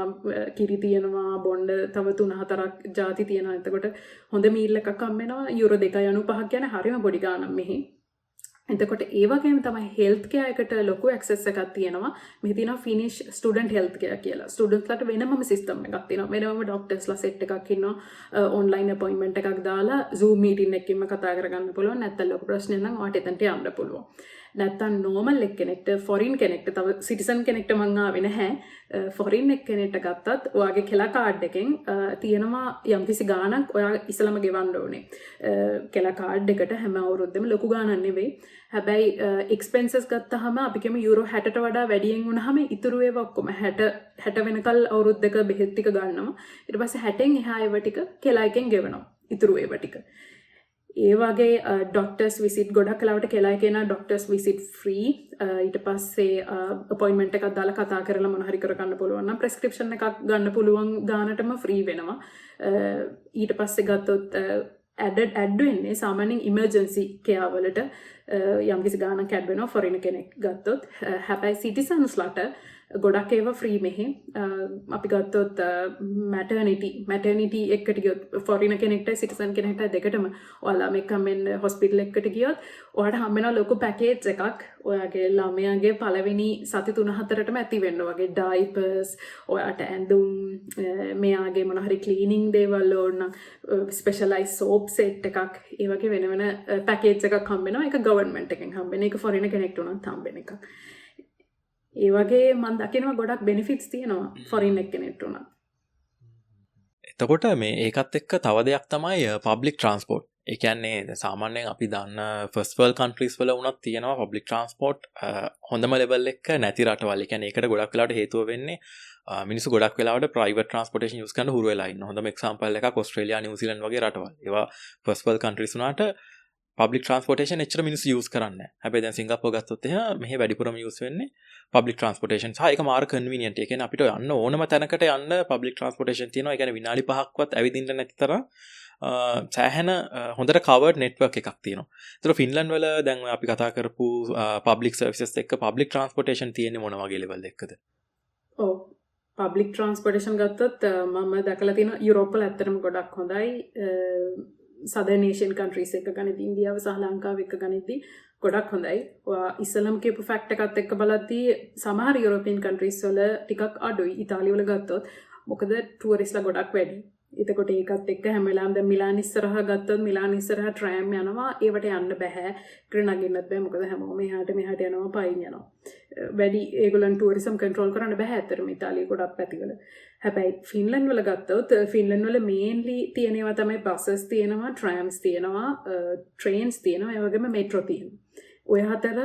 කිරි තියෙනවා, බොණ්ඩ තව 3-4ක් ಜಾති තියෙනවා. එතකොට හොඳ මීල් එකක් හම් වෙනවා යුරෝ 2.95 කියන්නේ හරිම පොඩි ගාණක් මෙහි. එතකොට ඒ වගේම තමයි හෙල්ත් කෙයාර් එකට ලොකු ඇක්සස් එකක් තියෙනවා. මෙහි තියෙනවා ෆිනිෂ් ස්ටුඩන්ට් හෙල්ත් කෙයාර් කියලා. ස්ටුඩන්ට්ස්ලාට වෙනමම සිස්ටම් එකක් තියෙනවා. වෙනමම ડોක්ටර්ස්ලා සෙට් එකක් ඉන්නවා. ඔන්ලයින් අපොයින්ට්මන්ට් එකක් දාලා Zoom මීටින් එකකින්ම කතා කරගන්න පුළුවන්. නැත්නම් ලොකු ප්‍රශ්නයක් නම් ඔයාට එතනට යන්න පුළුවන්. නැත්තම් නෝමල් එක්කෙනෙක්ට ෆොරින් කෙනෙක්ට තව සිටිසන් කෙනෙක්ට මං ආවේ නැහැ. ෆොරින් එක්කෙනෙක්ට ගත්තත් ඔයාගේ කෙලා කාඩ් එකෙන් තියෙනවා යම්කිසි ගාණක් ඔයා ඉස්සලම ගෙවන්න ඕනේ. කෙලා කාඩ් එකට හැම අවුරුද්දෙම ලොකු ගාණක් නෙවෙයි. හැබැයි එක්ස්පෙන්සස් ගත්තාම අපි කියමු යුරෝ 60ට වඩා වැඩියෙන් වුණාම ඉතුරු ඒවා ඔක්කොම 60 වෙනකල් අවුරුද්දක බෙහෙත් ටික ගන්නවා. ඊට පස්සේ 60න් එහා ඒවා ටික කෙලා එකෙන් ගෙවනවා. ඉතුරු ඒවා ටික. ඒ වගේ ඩොක්ටර්ස් විසිට් ගොඩක් කලාවට කෙලා එකේ නා ඩොක්ටර්ස් විසිට් ෆ්‍රී. ඊට පස්සේ අපොයින්ට්මන්ට් එකක් දාලා කතා කරලා මොන හරි කරගන්න පුළුවන් නම් ප්‍රෙස්ක්‍රිප්ෂන් එකක් ගන්න පුළුවන් ගානටම ෆ්‍රී වෙනවා. ඊට පස්සේ ගත්තොත් ඇඩ් වෙන්නේ සාමාන්‍යයෙන් ඉමර්ජන්සි කෙයාර් වලට යම්කිසි ගානක් ඇඩ් වෙනවා ෆොරින් කෙනෙක් ගත්තොත්. හැබැයි සිටිසන්ස්ලාට ගොඩක් ඒවා ෆ්‍රී මෙහි. අපි ගත්තොත් මැටර්නිටි එකට ගියොත් ෆොරින කෙනෙක්ට සිටිසන් කෙනෙක්ට දෙකටම ඔයාලා ළමෙක් හම්බෙන්න හොස්පිටල් එකකට ගියොත් ඔයාට හම්බෙනවා ලොකු පැකේජ් එකක්. ඔයාගේ ළමයාගේ පළවෙනි සති 3-4ටම ඇති වෙන්න වගේ ඩයිපර්ස්, ඔයාට ඇඳුම්, මෙයාගේ මොන හරි ක්ලීනින් දේවල් ඕන නම් ස්පෙෂලායිස් සෝප් සෙට් එකක්, ඒ වගේ වෙන වෙන පැකේජ් එකක් හම්බෙනවා. ඒක ගවර්න්මන්ට් එකෙන් හම්බෙන. ඒක ෆොරින කෙනෙක්ට උනත් හම්බෙන එකක්. ඒ වගේ මම දකිනවා ගොඩක් බෙනිෆිට්ස් තියෙනවා ෆොරින් එක්කෙනෙක්ට උනත්. එතකොට මේ ඒකත් එක්ක තව දෙයක් තමයි පබ්ලික් ට්‍රාන්ස්පෝර්ට්. ඒ කියන්නේ සාමාන්‍යයෙන් අපි දන්න ෆස්ට් වර්ල්ඩ් කන්ට්‍රීස් වල වුණත් තියෙනවා පබ්ලික් ට්‍රාන්ස්පෝර්ට් හොඳම ලෙවල් එක නැති රටවල්. ඒ කියන්නේ ඒකට ගොඩක් වෙලාවට හේතුව වෙන්නේ මිනිස්සු ගොඩක් වෙලාවට ප්‍රයිවට් ට්‍රාන්ස්පෝර්ටේෂන් යූස් කරන්න හුරු වෙලා ඉන්නවා. හොඳම එක්සැම්පල් එකක් ඕස්ට්‍රේලියා, නිව්සීලන්ඩ් වගේ රටවල්. ඒවා ෆස්ට් වර්ල්ඩ් කන්ට්‍රීස් වුණාට පබ්ලික් ට්‍රාන්ස්පෝර්ටේෂන් එච්චර මිනිස්සු යූස් කරන්නේ නැහැ. හැබැයි දැන් සිංගප්පූර් ගත්තොත් එහෙනම් මෙහි වැඩිපුරම යූස් වෙන්නේ පබ්ලික් ට්‍රාන්ස්පෝර්ටේෂන්. සහ ඒක මාර කන්වීනියන්ට්. ඒ කියන්නේ අපිට යන්න ඕනම තැනකට යන්න පබ්ලික් ට්‍රාන්ස්පෝර්ටේෂන් තියෙනවා. ඒ කියන්නේ විනාඩි 5ක්වත් ඇවිදින්න නැති තරම් සෑහෙන හොඳට කවර්ඩ් නෙට්වර්ක් එකක් තියෙනවා. ඒතර ෆින්ලන්ඩ් වල දැන් අපි කතා කරපු පබ්ලික් සර්විසස් එක්ක පබ්ලික් ට්‍රාන්ස්පෝර්ටේෂන් තියෙන්නේ මොන වගේ ලෙවල් එකකද? ඔව්. පබ්ලික් ට්‍රාන්ස්පෝර්ටේෂන් ගත්තොත් මම දැකලා තියෙනවා යුරෝප් වල ඇත්තටම ගොඩක් හොඳයි. සදර්න් ඒෂියන් කන්ට්‍රීස් එක ගනිද්දී ඉන්දියාව සහ ලංකාව එක ගනිද්දී ගොඩක් හොඳයි. ඔයා ඉස්සලම කියපු ෆැක්ට් එකත් එක්ක බලද්දී සමහර යුරෝපියන් කන්ට්‍රීස් වල ටිකක් අඩුයි. ඉතාලිය වල ගත්තොත් මොකද ටුවරිස්ට්ලා ගොඩක් වැඩි. එතකොට ඒකත් එක්ක හැම වෙලාවෙම දැන් මිලාන් ඉස්සරහා ගත්තොත් මිලාන් ඉස්සරහා ට්‍රෑම් යනවා. ඒවට යන්න බෑ. නගින්නත් බෑ. මොකද හැමෝම එහාට මෙහාට යනවා, පයින් යනවා. වැඩි ඒගොල්ලන් ටුවරිසම් කන්ට්‍රෝල් කරන්න බෑ. ඇත්තටම ඉතාලිය ගොඩක් පැතිවල. හැබැයි ෆින්ලන්ඩ් වල ගත්තොත් ෆින්ලන්ඩ් වල මේන්ලි තියෙනවා තමයි බසස් තියෙනවා, ට්‍රෑම්ස් තියෙනවා, ට්‍රේන්ස් තියෙනවා, ඒ වගේම මෙට්‍රෝ තියෙනවා. ඔය හතර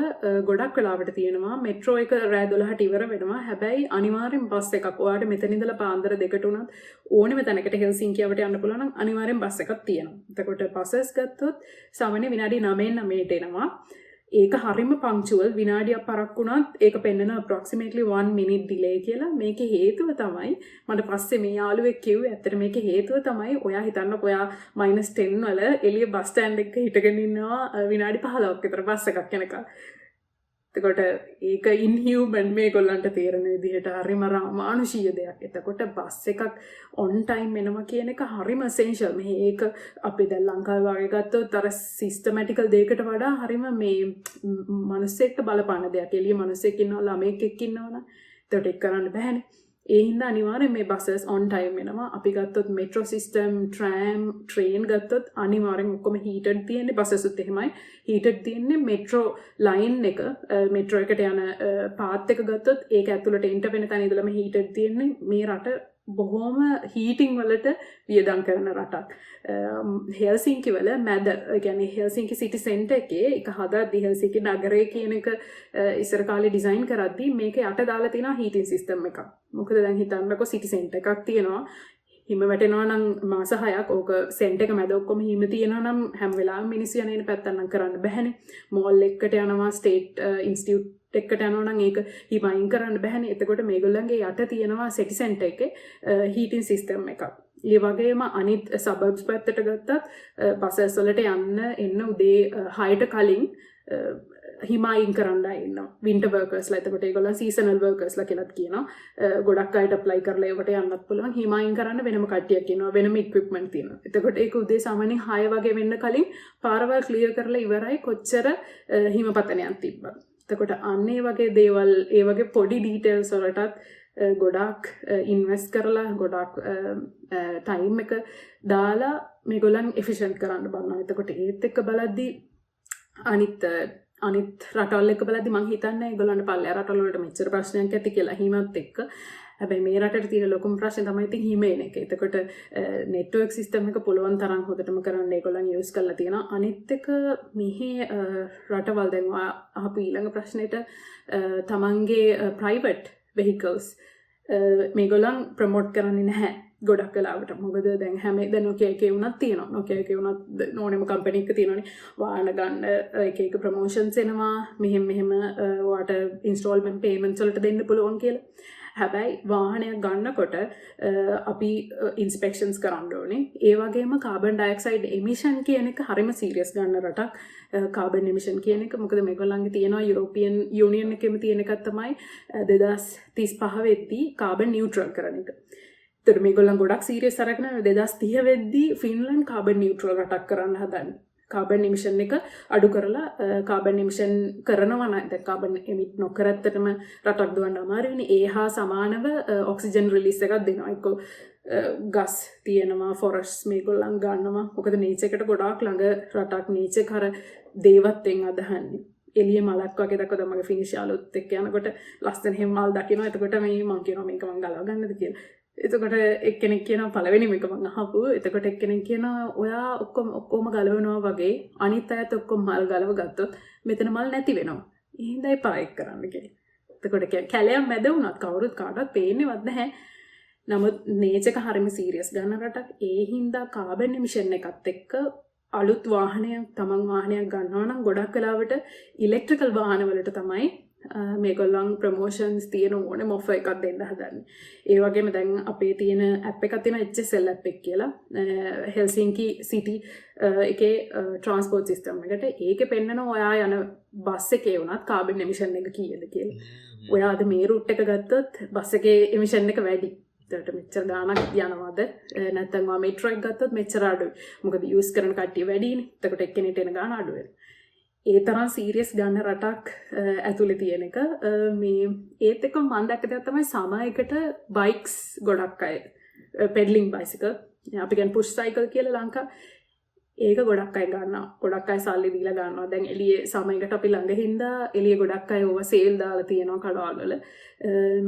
ගොඩක් වෙලාවට තියෙනවා මෙට්‍රෝ එක රෑ 12ට ඉවර වෙනවා. හැබැයි අනිවාර්යෙන් බස් එකක් ඔයාලට මෙතන ඉඳලා පාන්දර 2ට උනත් ඕනෙම තැනකට හෙල්සින්කියාවට යන්න පුළුවන් නම් අනිවාර්යෙන් බස් එකක් තියෙනවා. එතකොට බසස් ගත්තොත් සාමාන්‍ය විනාඩි 9ට එනවා. ඒක හරිම පංචුවල්. විනාඩියක් පරක් වුණත් ඒක පෙන්නන approximately 1 minute delay කියලා. මේකේ හේතුව තමයි මට පස්සේ මේ යාළුවෙක් කිව්වේ ඇත්තට මේකේ හේතුව තමයි ඔයා හිතන්නකෝ ඔයා -10 වල එළිය බස් ස්ටෑන්ඩ් එක හිටගෙන ඉන්නවා විනාඩි 15ක් විතර බස් එකක් යනකම්. එතකොට ඒක ඉන්හියුමන් මේගොල්ලන්ට තේරෙන විදිහට හරිම අමානුෂීය දෙයක්. එතකොට බස් එකක් on time එනවා කියන එක හරිම essential. මේක අපි දැන් ලංකාවේ වගේ ගත්තොත් අර systematical දෙයකට වඩා හරිම මේ මිනිස්සෙක්ට බලපාන දෙයක්. එළිය මිනිස්සෙක් ඉන්නවා ළමෙක් එක්ක ඉන්නවනම් එතකොට ඒක කරන්න බෑනේ. ඒ හින්දා අනිවාර්යෙන් මේ buses on time එනවා. අපි ගත්තොත් metro system, tram, train ගත්තොත් අනිවාර්යෙන් ඔක්කොම heated තියෙන්නේ. buses උත් එහෙමයි. heated තියෙන්නේ metro line එක, metro එකට යන path එක ගත්තොත් ඒක ඇතුළට එන්ට වෙන තැන ඉඳලම heated තියෙන්නේ. මේ රට බොහොම heating වලට වියදම් කරන රටක්. හෙල්සින්කි වල මැද, ඒ කියන්නේ හෙල්සින්කි සිටි සෙන්ටර් එකේ එක හදද්දි හෙල්සින්කි නගරය කියන එක ඉස්සර කාලේ ඩිසයින් කරද්දි මේක යට දාලා තියෙනවා හීටින් සිස්ටම් එකක්. මොකද දැන් හිතන්නකො සිටි සෙන්ටර් එකක් තියෙනවා. හිම වැටෙනවා නම් මාස 6ක් ඕක සෙන්ටර් එක මැද ඔක්කොම හිම තියෙනවා නම් හැම වෙලාවෙම මිනිස්සු යන පැත්තෙන් නම් කරන්න බැහැනේ. මෝල් එකකට යනවා, ස්ටේට් ඉන්ස්ටිටියුට් එකකට යනවා නම් ඒක හිම අයින් කරන්න බැහැනේ. එතකොට මේගොල්ලන්ගේ යට තියෙනවා සිටි සෙන්ටර් එකේ හීටින් සිස්ටම් එකක්. ඒ වගේම අනිත් සබර්බ්ස් පැත්තට ගත්තත් බසස් වලට යන්න එන්න උදේ 6ට කලින් හිමයින් කරන්න ඉන්නවා. වින්ටර් වර්කර්ස්ලා. එතකොට ඒගොල්ලන් සීසනල් වර්කර්ස්ලා කියලාත් කියනවා. ගොඩක් අයට ඇප්ලයි කරලා ඒකට යන්නත් පුළුවන්. හිමයින් කරන්න වෙනම කට්ටියක් ඉන්නවා. වෙනම ඉක්විප්මන්ට් තියෙනවා. එතකොට ඒක උදේ සාමාන්‍යයෙන් 6 වගේ වෙන්න කලින් පාරවල් ක්ලියර් කරලා ඉවරයි කොච්චර හිමපතනයක් තිබ්බත්. එතකොට අන්න ඒ වගේ දේවල්, ඒ වගේ පොඩි ඩීටේල්ස් වලටත් ගොඩක් ඉන්වෙස්ට් කරලා ගොඩක් ටයිම් එක දාලා මේගොල්ලන් එෆිෂන්ට් කරන්න බලනවා. එතකොට ඒත් එක්ක බලද්දී අනිත් රටවල් එක බලද්දි මං හිතන්නේ ඒගොල්ලන්ට පල්ලෙහා රටවල් වලට මෙච්චර ප්‍රශ්නයක් ඇති කියලා හිමත් එක්ක. හැබැයි මේ රටට තියෙන ලොකුම ප්‍රශ්නේ තමයි ඉතින් හිම එන එක. එතකොට නෙට්වර්ක් සිස්ටම් එක පුළුවන් තරම් හොදටම කරන්න ඒගොල්ලන් යූස් කරලා තියෙනවා. අනිත් එක මෙහි රටවල් දැන් අහපු ඊළඟ ප්‍රශ්නෙට තමන්ගේ ප්‍රයිවට් vehicles මේගොල්ලන් ප්‍රොමෝට් කරන්නේ නැහැ ගොඩක් වෙලාවට. මොකද දැන් හැම දැන් Nokia එකේ වුණත් තියෙනවා. Nokia එකේ වුණත් ඕනෙම කම්පැනි එකක තියෙනවානේ. වාහන ගන්න එක ප්‍රොමෝෂන්ස් එනවා. මෙහෙම ඔයාට ඉන්ස්ටෝල්මන්ට් පේමන්ට්ස් වලට දෙන්න පුළුවන් කියලා. හැබැයි වාහනයක් ගන්නකොට අපි ඉන්ස්පෙක්ෂන්ස් කරන්න ඕනේ. ඒ වගේම කාබන් ඩයොක්සයිඩ් එමිෂන් කියන එක හරිම සීරියස් ගන්න රටක්. කාබන් එමිෂන් කියන එක මොකද මේගොල්ලන්ගේ තියෙනවා යුරෝපියන් යුනියන් එකෙම තියෙන එකක් තමයි 2035 වෙද්දී කාබන් නියුට්‍රල් කරන එක. ඒතර මේගොල්ලන් ගොඩක් සීරියස් අරගෙන 2030 වෙද්දී ෆින්ලන්ඩ් කාබන් නියුට්‍රල් රටක් කරන්න හදන්නේ. කාබන් එමිෂන් එක අඩු කරලා කාබන් එමිෂන් කරනවා නම් දැන් කාබන් එමිට් නොකරත්තටම රටක් දුවන්න අමාරුයිනේ. ඒ හා සමානව ඔක්සිජන් රිලීස් එකක් දෙනවා. ඒක ගස් තියෙනවා, ෆොරස්ට්ස් මේගොල්ලන් ගන්නවා. මොකද නේචර් එකට ගොඩාක් ළඟ රටක්. නේචර් කර දේවත්ෙන් අදහන්නේ. එළිය මලක් වගේ දැක්කද මගේ ෆිනිෂ් යාළුවොත් එක්ක යනකොට ලස්සන හැම මල් දකිනවා. එතකොට මේ මං කියනවා මේක මං ගලව ගන්නද කියලා. එතකොට එක්කෙනෙක් කියනවා පළවෙනි මේක මං අහපු. එතකොට එක්කෙනෙක් කියනවා ඔයා ඔක්කොම ගලවනවා වගේ අනිත් අයත් ඔක්කොම මල් ගලව ගත්තොත් මෙතන මල් නැති වෙනවා. එහෙනම් එපා ඒක කරන්න කියලා. එතකොට කැලයක් මැද වුණත් කවුරුත් කාටවත් පේන්නේවත් නැහැ. නමුත් නේචර් එක හරිම සීරියස් ගන්න රටක්. ඒ හින්දා කාබන් එමිෂන් එකත් එක්ක අලුත් වාහනයක් තමන් වාහනයක් ගන්නවා නම් ගොඩක් වෙලාවට ඉලෙක්ට්‍රිකල් වාහන වලට තමයි මේගොල්ලන් ප්‍රොමෝෂන්ස් තියෙන ඕනෙම ඔෆර් එකක් දෙන්න හදන්නේ. ඒ වගේම දැන් අපේ තියෙන ඇප් එකක් තියෙනවා HSL ඇප් එක කියලා. හෙල්සින්කි සිටි එකේ ට්‍රාන්ස්පෝර්ට් සිස්ටම් එකට. ඒකේ පෙන්නන ඔයා යන බස් එකේ වුණත් කාබන් එමිෂන් එක කීයද කියලා. ඔයා අද මේ රූට් එක ගත්තොත් බස් එකේ එමිෂන් එක වැඩි. ඒකට මෙච්චර ගාණක් යනවාද නැත්නම් ඔයා මෙට්‍රෝ එක ගත්තොත් මෙච්චර අඩුයි. මොකද යූස් කරන කට්ටිය වැඩිනේ. එතකොට එක්කෙනෙක්ට එන ගාණ අඩු වෙනවා. ඒ තරම් සීරියස් ගන්න රටක් ඇතුලේ තියෙන එක. මේ ඒත් එක්ක මම දැක්ක දෙයක් තමයි සමයකට බයික්ස් ගොඩක් අය පෙඩලින් බයිසිකල් අපි කියන්නේ පුෂ් සයිකල් කියලා ලංකාව. ඒක ගොඩක් අය ගන්නවා. ගොඩක් අය සල්ලි දීලා ගන්නවා. දැන් එළියේ සමයකට අපි ළඟ හින්දා එළියේ ගොඩක් අය ඕවා සේල් දාලා තියෙනවා කඩවල් වල.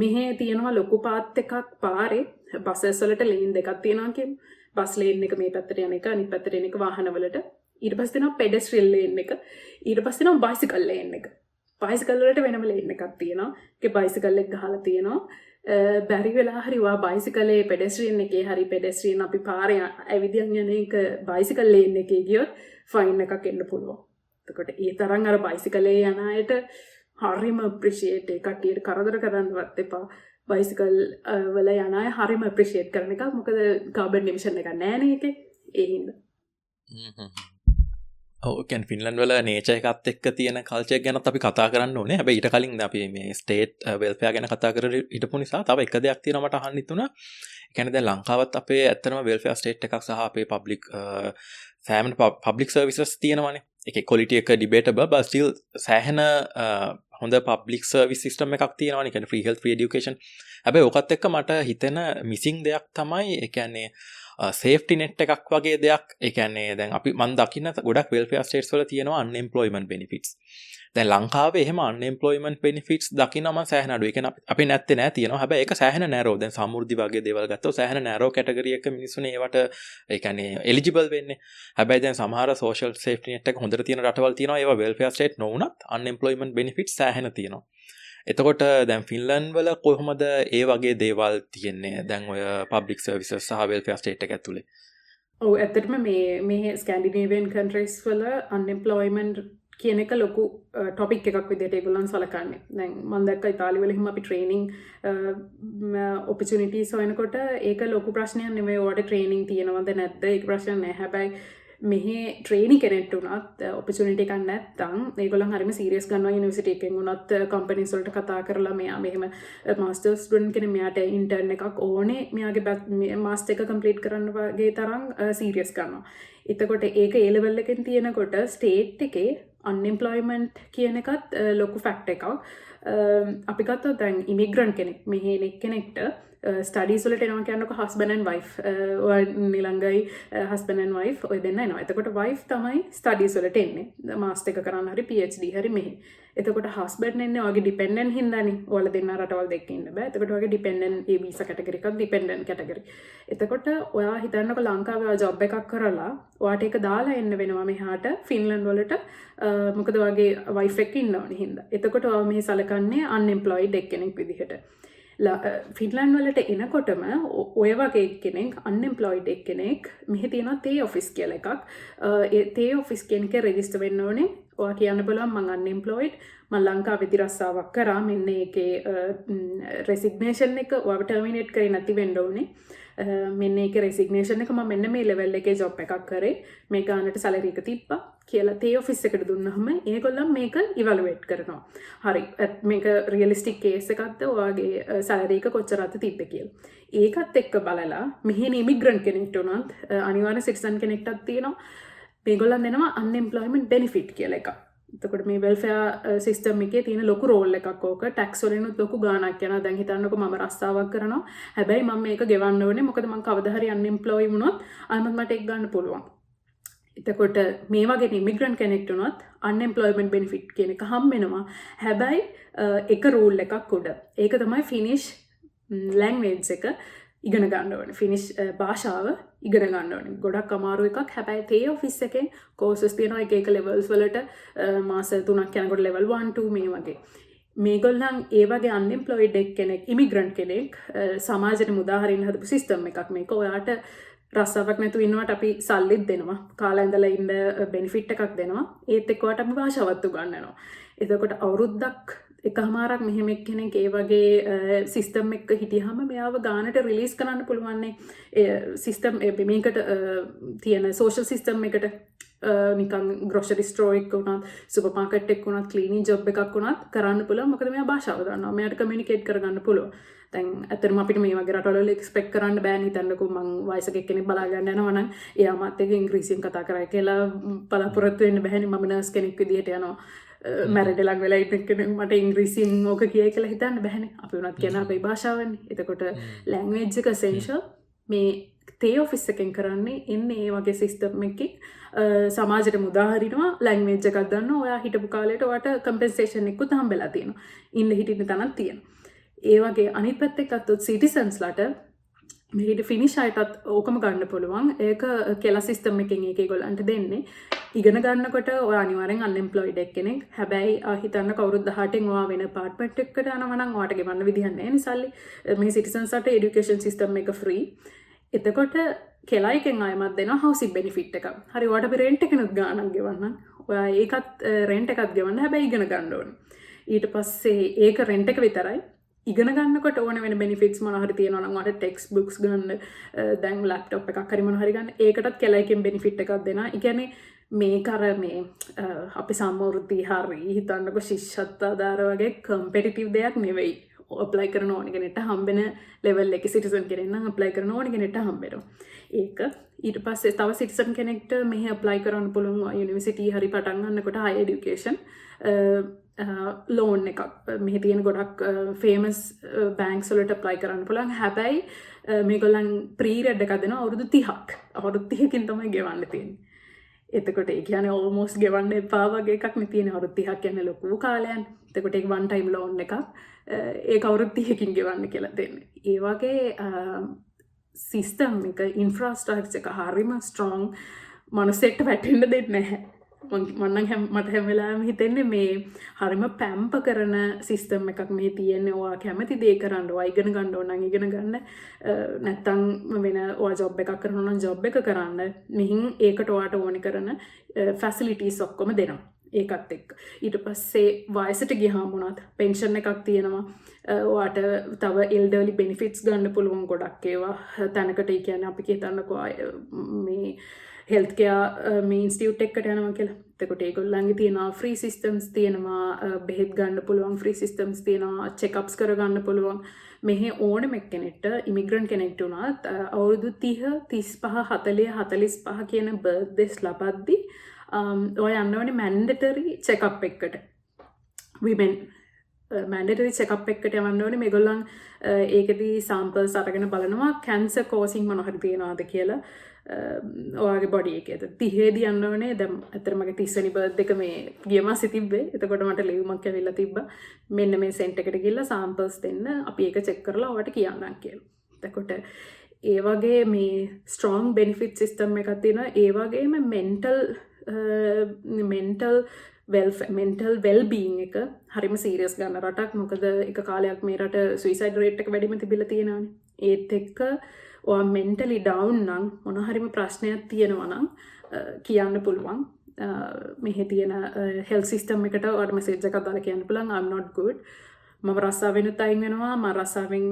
මෙහෙ තියෙනවා ලොකු පාත් එකක් පාරේ බසස් වලට ලේන් දෙකක් තියෙනවා කියමු. බස් ලේන් එක මේ පැත්තට යන එක අනිත් පැත්තට එන එක වාහනවලට. ඊට පස්සේ තියෙනවා pedestrian lane එක. ඊට පස්සේ තියෙනවා bicycle lane එක. bicycle වලට වෙනම lane එකක් තියෙනවා. ඒකේ bicycle එක ගහලා තියෙනවා. බැරි වෙලා හරි වා bicycle pedestrian එකේ හරි pedestrian අපි පාරේ ඇවිදින් යන එක bicycle lane එකේ ගියොත් fine එකක් එන්න පුළුවන්. එතකොට ඒ තරම් අර bicycle යන අයට හරිම appreciate ඒ කට්ටියට කරදර කරන්නවත් එපා. bicycle වල යන අය හරිම appreciate කරන එක. මොකද carbon emission එකක් නැහැ නේ ඒකේ. ඒ හින්දා. ඕකන් ෆින්ලන්ඩ් වල නේචර් එකත් එක්ක තියෙන කල්චර් එක ගැනත් අපි කතා කරන්න ඕනේ. හැබැයි ඊට කලින් අපි මේ ස්ටේට් වෙල්ෆෙයාර් ගැන කතා කරලා හිටපු නිසා තව එක දෙයක් තියෙනවා මට අහන්න හිතුණා. ඒ කියන්නේ දැන් ලංකාවත් අපේ ඇත්තටම වෙල්ෆෙයාර් ස්ටේට් එකක් සහ අපේ පබ්ලික් සෑහෙන පබ්ලික් සර්විසස් තියෙනවානේ. ඒකේ ක්වොලිටි එක ඩිබේටබල් but still සෑහෙන හොඳ පබ්ලික් සර්විස් සිස්ටම් එකක් තියෙනවානේ. කියන්නේ ෆ්‍රී හෙල්ත් ෆ්‍රී එඩියුකේෂන්. හැබැයි ඕකත් එක්ක මට හිතෙන මිසිං දෙයක් තමයි ඒ කියන්නේ සේෆ්ටි නෙට් එකක් වගේ දෙයක්. ඒ කියන්නේ දැන් අපි මම දකින්න ගොඩක් වෙල්ෆෙයාර් ස්ටේට්ස් වල තියෙනවා අන්එම්ප්ලොයිමන්ට් බෙනිෆිට්ස්. දැන් ලංකාවේ එහෙම අන්එම්ප්ලොයිමන්ට් බෙනිෆිට්ස් දකින්නම සෑහෙන අඩුයි. ඒ කියන්නේ අපි නැත්තේ නෑ තියෙනවා. හැබැයි ඒක සෑහෙන නෑරෝ. දැන් සමෘද්ධි වගේ දේවල් ගත්තොත් සෑහෙන නෑරෝ කැටගරි එක මිනිස්සුනේ ඒවට ඒ කියන්නේ එලිජිබල් වෙන්නේ. හැබැයි දැන් සමහර සෝෂල් සේෆ්ටි නෙට් එක හොඳට තියෙන රටවල් තියෙනවා. ඒවා වෙල්ෆෙයාර් ස්ටේට් නොවුනත් අන්එම්ප්ලොයිමන්ට් බෙනිෆිට්ස් සෑහෙන තියෙනවා. එතකොට දැන් ෆින්ලන්ඩ් වල කොහොමද ඒ වගේ දේවල් තියෙන්නේ? දැන් ඔය පබ්ලික් සර්විසස් සහ වෙල්ෆෙයාර් ස්ටේට් එක ඇතුලේ. ඔව් ඇත්තටම මේ ස්කැන්ඩිනේවියන් කන්ට්‍රීස් වල අන්එම්ප්ලොයිමන්ට් කියන එක ලොකු ටොපික් එකක් විදිහට ඒගොල්ලන් සලකන්නේ. දැන් මම දැක්ක ඉතාලි වල එහෙම අපි ට්‍රේනින් ඔපචුනිටිස් හොයනකොට ඒක ලොකු ප්‍රශ්නයක් නෙමෙයි. ඔයාලට ට්‍රේනින් තියෙනවද නැද්ද? ඒක ප්‍රශ්න නෑ. හැබැයි මෙහි ට්‍රේනින් කෙනෙක්ට උනත් ඔපචුනිටි එකක් නැත්නම් ඒගොල්ලන් හරිම සීරියස් ගන්නවා. යුනිවර්සිටි එකෙන් උනත් කම්පැනිස් වලට කතා කරලා මෙයා මෙහෙම මාස්ටර්ස් ස්ටුඩන්ට් කෙනෙක් මෙයාට ඉන්ටර්න් එකක් ඕනේ. මෙයාගේ මාස්ටර් එක කම්ප්ලීට් කරන්න වගේ තරම් සීරියස් ගන්නවා. එතකොට ඒක ඒ ලෙවල් එකෙන් තියෙනකොට ස්ටේට් එකේ අන්එම්ප්ලොයිමන්ට් කියන එකත් ලොකු ෆැක්ට් එකක්. අපි ගත්තොත් දැන් ඉමිග්‍රන්ට් කෙනෙක් මෙහි කෙනෙක්ට ස්ටඩීස් වලට එනවා කියනකොට හස්බන්ඩ් ඇන්ඩ් වයිෆ් නිලංගයි හස්බන්ඩ් ඇන්ඩ් වයිෆ් ඔය දෙන්න එනවා. එතකොට වයිෆ් තමයි ස්ටඩීස් වලට එන්නේ. මාස්ටර් එක කරන්න හරි PhD හරි මෙහි. එතකොට හස්බන්ඩ් එන්නේ ඔයගේ ඩිපෙන්ඩන්ට් හින්දානේ. ඔයාලා දෙන්න රටවල් දෙකක ඉන්න බෑ. එතකොට ඔයගේ ඩිපෙන්ඩන්ට් ඒ වීසා කැටගරි එකක් ඩිපෙන්ඩන්ට් කැටගරි. එතකොට ඔයා හිතන්නකො ලංකාවේ ඔයා ජොබ් එකක් කරලා ඔයාට ඒක දාලා එන්න වෙනවා මෙහාට ෆින්ලන්ඩ් වලට. මොකද ඔයාගේ වයිෆ් එක්ක ඉන්නවනේ හින්දා. එතකොට ඔයා මෙහි සලකන්නේ අන්එම්ප්ලොයිඩ් එක්කෙනෙක් විදිහට. ෆින්ලන්ඩ් වලට එනකොටම ඔය වගේ කෙනෙක් අන්එම්ප්ලොයිඩ් එක්කෙනෙක් මෙහි තියෙනවා තේ ඔෆිස් කියලා එකක්. ඒ තේ ඔෆිස් කියන එක රෙජිස්ටර් වෙන්න ඕනේ. ඔයා කියන්න බලන්න මම අන්එම්ප්ලොයිඩ් මම ලංකාවේදී රස්සාවක් කරා මෙන්න ඒකේ රෙසිග්නේෂන් එක ඔයාව ටර්මිනේට් කරේ නැති වෙන්න ඕනේ. මෙන්න ඒකේ රෙසිග්නේෂන් එක මම මෙන්න මේ ලෙවල් එකේ ජොබ් එකක් කරේ මේ ගානට සැලරි එක තිබ්බා කියලා තේ ඔෆිස් එකට දුන්නාම ඒගොල්ලන් මේක ඉවලුවේට් කරනවා. හරි මේක රියලිස්ටික් කේස් එකක්ද ඔයාගේ සැලරි එක කොච්චරද තිබ්බේ කියලා. ඒකත් එක්ක බලලා මෙහෙන ඉමිග්‍රන්ට් කෙනෙක්ට උනත් අනිවාර්ය සිටිසන් කෙනෙක්ටත් තියෙනවා. මේගොල්ලන් දෙනවා අන්එම්ප්ලොයිමන්ට් බෙනිෆිට් කියලා එකක්. එතකොට මේ වෙල්ෆෙයාර් සිස්ටම් එකේ තියෙන ලොකු රෝල් එකක් ඕක. ටැක්ස් වලිනුත් ලොකු ගාණක් යනවා. දැන් හිතන්නකො මම රස්සාවක් කරනවා. හැබැයි මම මේක ගෙවන්න ඕනේ. මොකද මම කවදා හරි අන්එම්ප්ලොයි වුණොත් අයිමත් මට ඒක ගන්න පුළුවන්. එතකොට මේ වගේ ඉමිග්‍රන්ට් කෙනෙක්ට උනත් අන්එම්ප්ලොයිමන්ට් බෙනිෆිට් කියන එක හම් වෙනවා. හැබැයි එක රූල් එකක් උඩ. ඒක තමයි ෆිනිෂ් ලැන්ග්වේජ් එක ඉගෙන ගන්න ඕනේ. ෆිනිෂ් භාෂාව ඉගෙන ගන්න ඕනේ. ගොඩක් අමාරු එකක්. හැබැයි තේ ඔෆිස් එකේ කෝසස් තියෙනවා එක එක ලෙවල්ස් වලට මාස 3ක් යනකොට ලෙවල් 1 2 මේ වගේ. මේගොල්ලන් ඒ වගේ අන්එම්ප්ලොයිඩ් කෙනෙක් ඉමිග්‍රන්ට් කෙනෙක් සමාජයට මුදා හරින්න හදපු සිස්ටම් එකක් මේක. ඔයාට රස්සාවක් නැතුව ඉන්නවට අපි සල්ලිත් දෙනවා. කාලා ඉඳලා ඉන්න බෙනිෆිට් එකක් දෙනවා. ඒත් එක්ක ඔයාට අපි භාෂාවත් උගන්වනවා. එතකොට අවුරුද්දක් එකමාරක් මෙහෙම කෙනෙක් ඒ වගේ සිස්ටම් එක හිටියහම මෙයාව ගානට රිලීස් කරන්න පුළුවන්නේ. සිස්ටම් මේකට තියෙන සෝෂල් සිස්ටම් එකට නිකන් ග්‍රොසරි ස්ටෝර් එකක් වුණත් සුපර් මාකට් එකක් වුණත් ක්ලීනින් ජොබ් එකක් වුණත් කරන්න පුළුවන්. මොකද මෙයා භාෂාව දන්නවා. මෙයාට කමියුනිකේට් කරගන්න පුළුවන්. දැන් ඇත්තටම අපිට මේ වගේ රටවල එක්ස්පෙක්ට් කරන්න බෑනේ. හිතන්නකෝ මං වයසක කෙනෙක් බලා ගන්න යනවා නම් එයා මාත් එක්ක ඉංග්‍රීසියෙන් කතා කරයි කියලා බලාපොරොත්තු වෙන්න බෑනේ. මම නර්ස් කෙනෙක් විදිහට යනවා. මැරෙඩ ලඟ වෙලා ඉන්න කෙනෙක් මට ඉංග්‍රීසියෙන් ඕක කියයි කියලා හිතන්න බෑනේ. අපි උනත් කියන අපේ භාෂාවනේ. එතකොට ලැන්ග්වේජ් එක එසෙන්ෂල්. මේ තේ ඔෆිස් එකෙන් කරන්නේ එන්නේ ඒ වගේ සිස්ටම් එකකින් සමාජයට මුදා හරිනවා. ලැන්ග්වේජ් එකක් ගන්නවා. ඔයා හිටපු කාලේට ඔයාට කම්පෙන්සේෂන් එකකුත් හම්බෙලා තියෙනවා. ඉන්න හිටින්න තැනක් තියෙනවා. ඒ වගේ අනිත් පැත්තේ ගත්තොත් සිටිසන්ස්ලාට මේට ෆිනිශ් අයටත් ඕකම ගන්න පුළුවන් ඒක කෙලා සිස්ටම් එකෙන් ඒක ඒගොල්ලන්ට දෙන්නේ ඉගෙන ගන්නකොට ඔයා අනිවාර්යෙන් අන්එම්ප්ලොයිඩ් කෙනෙක් හැබැයි හිතන්න කවුරුත් 18න් ඔයා වෙන අපාර්ට්මන්ට් එකකට යනවා නම් ඔයාට ගෙවන්න විදිහක් නැහැ නිසල්ලි මේ සිටිසන්ස්ට එඩියුකේෂන් සිස්ටම් එක ෆ්‍රී එතකොට කෙලා එකෙන් අයමත් දෙනවා හවුසින් බෙනිෆිට් එක හරි ඔයාට අපි රෙන්ට් එකනොත් ගාණක් ගෙවන්න ඔයා ඒකත් රෙන්ට් එකත් ගෙවන්න හැබැයි ඉගෙන ගන්න ඕනේ ඊට පස්සේ ඒක රෙන්ට් එක විතරයි ඉගෙන ගන්නකොට ඕන වෙන බෙනිෆිට්ස් මොනවා හරි තියෙනවා නම් ඔයාලට ටෙක්ස්ට් බුක්ස් ගන්න දැන් ලැප්ටොප් එකක් හරි මොනවා හරි ගන්න ඒකටත් කෙලා එකෙන් බෙනිෆිට් එකක් දෙනවා. ඒ කියන්නේ මේක අර මේ අපි සම්මෘද්ධි හරි හිතන්නකො ශිෂ්‍යත්වාදාර වගේ කම්පිටිටිව් දෙයක් නෙවෙයි. අප්ලයි කරන ඕන කෙනෙක්ට හම්බෙන ලෙවල් එකේ සිටිසන් කෙනෙක් නම් අප්ලයි කරන ඕන කෙනෙක්ට හම්බෙනවා. ඒක ඊට පස්සේ තව සිටිසන් කෙනෙක්ට මෙහි අප්ලයි කරන්න පුළුවන් යුනිවර්සිටි හරි පටන් ගන්නකොට හයි එඩියුකේෂන් ලෝන් එකක් මෙහි තියෙන ගොඩක් ෆේමස් බැංක්ස් වලට අප්ලයි කරන්න පුළුවන්. හැබැයි මේගොල්ලන් පීරියඩ් එකක් දෙනවා අවුරුදු 30ක්. අවුරුදු 30කින් තමයි ගෙවන්න තියෙන්නේ. එතකොට ඒ කියන්නේ ඕල්මෝස්ට් ගෙවන්න එපා වගේ එකක් නේ තියෙන්නේ. අවුරුදු 30ක් කියන්නේ ලොකු කාලයක්. එතකොට ඒක වන් ටයිම් ලෝන් එකක්. ඒක අවුරුදු 30කින් ගෙවන්න කියලා දෙන්නේ. ඒ වගේ සිස්ටම් එක ඉන්ෆ්‍රාස්ට්‍රක්චර් එක හරිම ස්ට්‍රෝං මනුස්සයෙක්ට වැටෙන්න දෙන්නේ නැහැ. මට හැම වෙලාවෙම හිතෙන්නේ මේ හරිම පැම්ප කරන සිස්ටම් එකක් මේ තියෙන්නේ. ඔයා කැමති දේ කරන්න, ඔයා ඉගෙන ගන්න ඕන නම් ඉගෙන ගන්න. නැත්තම් වෙන ඔයා ජොබ් එකක් කරනවා නම් ජොබ් එක කරන්න. මෙහින් ඒකට ඔයාට ඕනි කරන ෆැසිලිටිස් ඔක්කොම දෙනවා. ඒකත් එක්ක ඊට පස්සේ වයසට ගියාම උනත් පෙන්ෂන් එකක් තියෙනවා. ඔයාට තව එල්ඩර්ලි බෙනිෆිට්ස් ගන්න පුළුවන් ගොඩක් ඒවා තැනකට. ඒ කියන්නේ අපි හිතන්නකෝ මේ හෙල්ත් කෙයාර් මේ ඉන්ස්ටිටියුට් එකකට යනවා කියලා. එතකොට ඒගොල්ලන්ගේ තියෙනවා ෆ්‍රී සිස්ටම්ස් තියෙනවා, බෙහෙත් ගන්න පුළුවන් ෆ්‍රී සිස්ටම්ස් තියෙනවා, චෙක්අප්ස් කරගන්න පුළුවන්. මෙහි ඕනෙම කෙනෙක්ට ඉමිග්‍රන්ට් කෙනෙක්ට උනත් අවුරුදු 30, 35, 40, 45 කියන බර්ත්ඩේස් ලබද්දී ඔය යන්න ඕනේ මැන්ඩටරි චෙක්අප් එකකට. විමෙන් මැන්ඩටරි චෙක්අප් එකකට යවන්න ඕනේ. මේගොල්ලන් ඒකෙදී සැම්පල්ස් අරගෙන බලනවා කැන්සර් කෝසින් මොනවා හරි තියෙනවද කියලා. ඔයාගේ බොඩි එකේ 30 දී යන්න ඕනේ. දැන් අතර මගේ 30 වෙනි බර්ත්ඩේ එක මේ ගිය මාසේ තිබ්බේ. එතකොට මට ලියුමක් ඇවිල්ලා තිබ්බා. මෙන්න මේ සෙන්ටර් එකට ගිහලා සැම්පල්ස් දෙන්න. අපි ඒක චෙක් කරලා ඔයාලට කියන්නම් කියලා. එතකොට ඒ වගේ මේ ස්ට්‍රෝං බෙනිෆිට් සිස්ටම් එකක් තියෙනවා. ඒ වගේම මෙන්ටල් වෙල්බීන් එක හරිම සීරියස් ගන්න රටක්. මොකද එක කාලයක් මේ රට සුයිසයිඩ් රේට් එක වැඩිම තිබිලා තියෙනවානේ. ඒත් එක්ක ඔයා මෙන්ටලි ඩවුන් නම් මොන හරිම ප්‍රශ්නයක් තියෙනවා නම් කියන්න පුළුවන්. මෙහි තියෙන හෙල්ත් සිස්ටම් එකට ඔයාලට මෙසේජ් එකක් දාලා කියන්න පුළුවන් I'm not good. මම රස්සාවෙනුත් අයින් වෙනවා. මම රස්සාවෙන්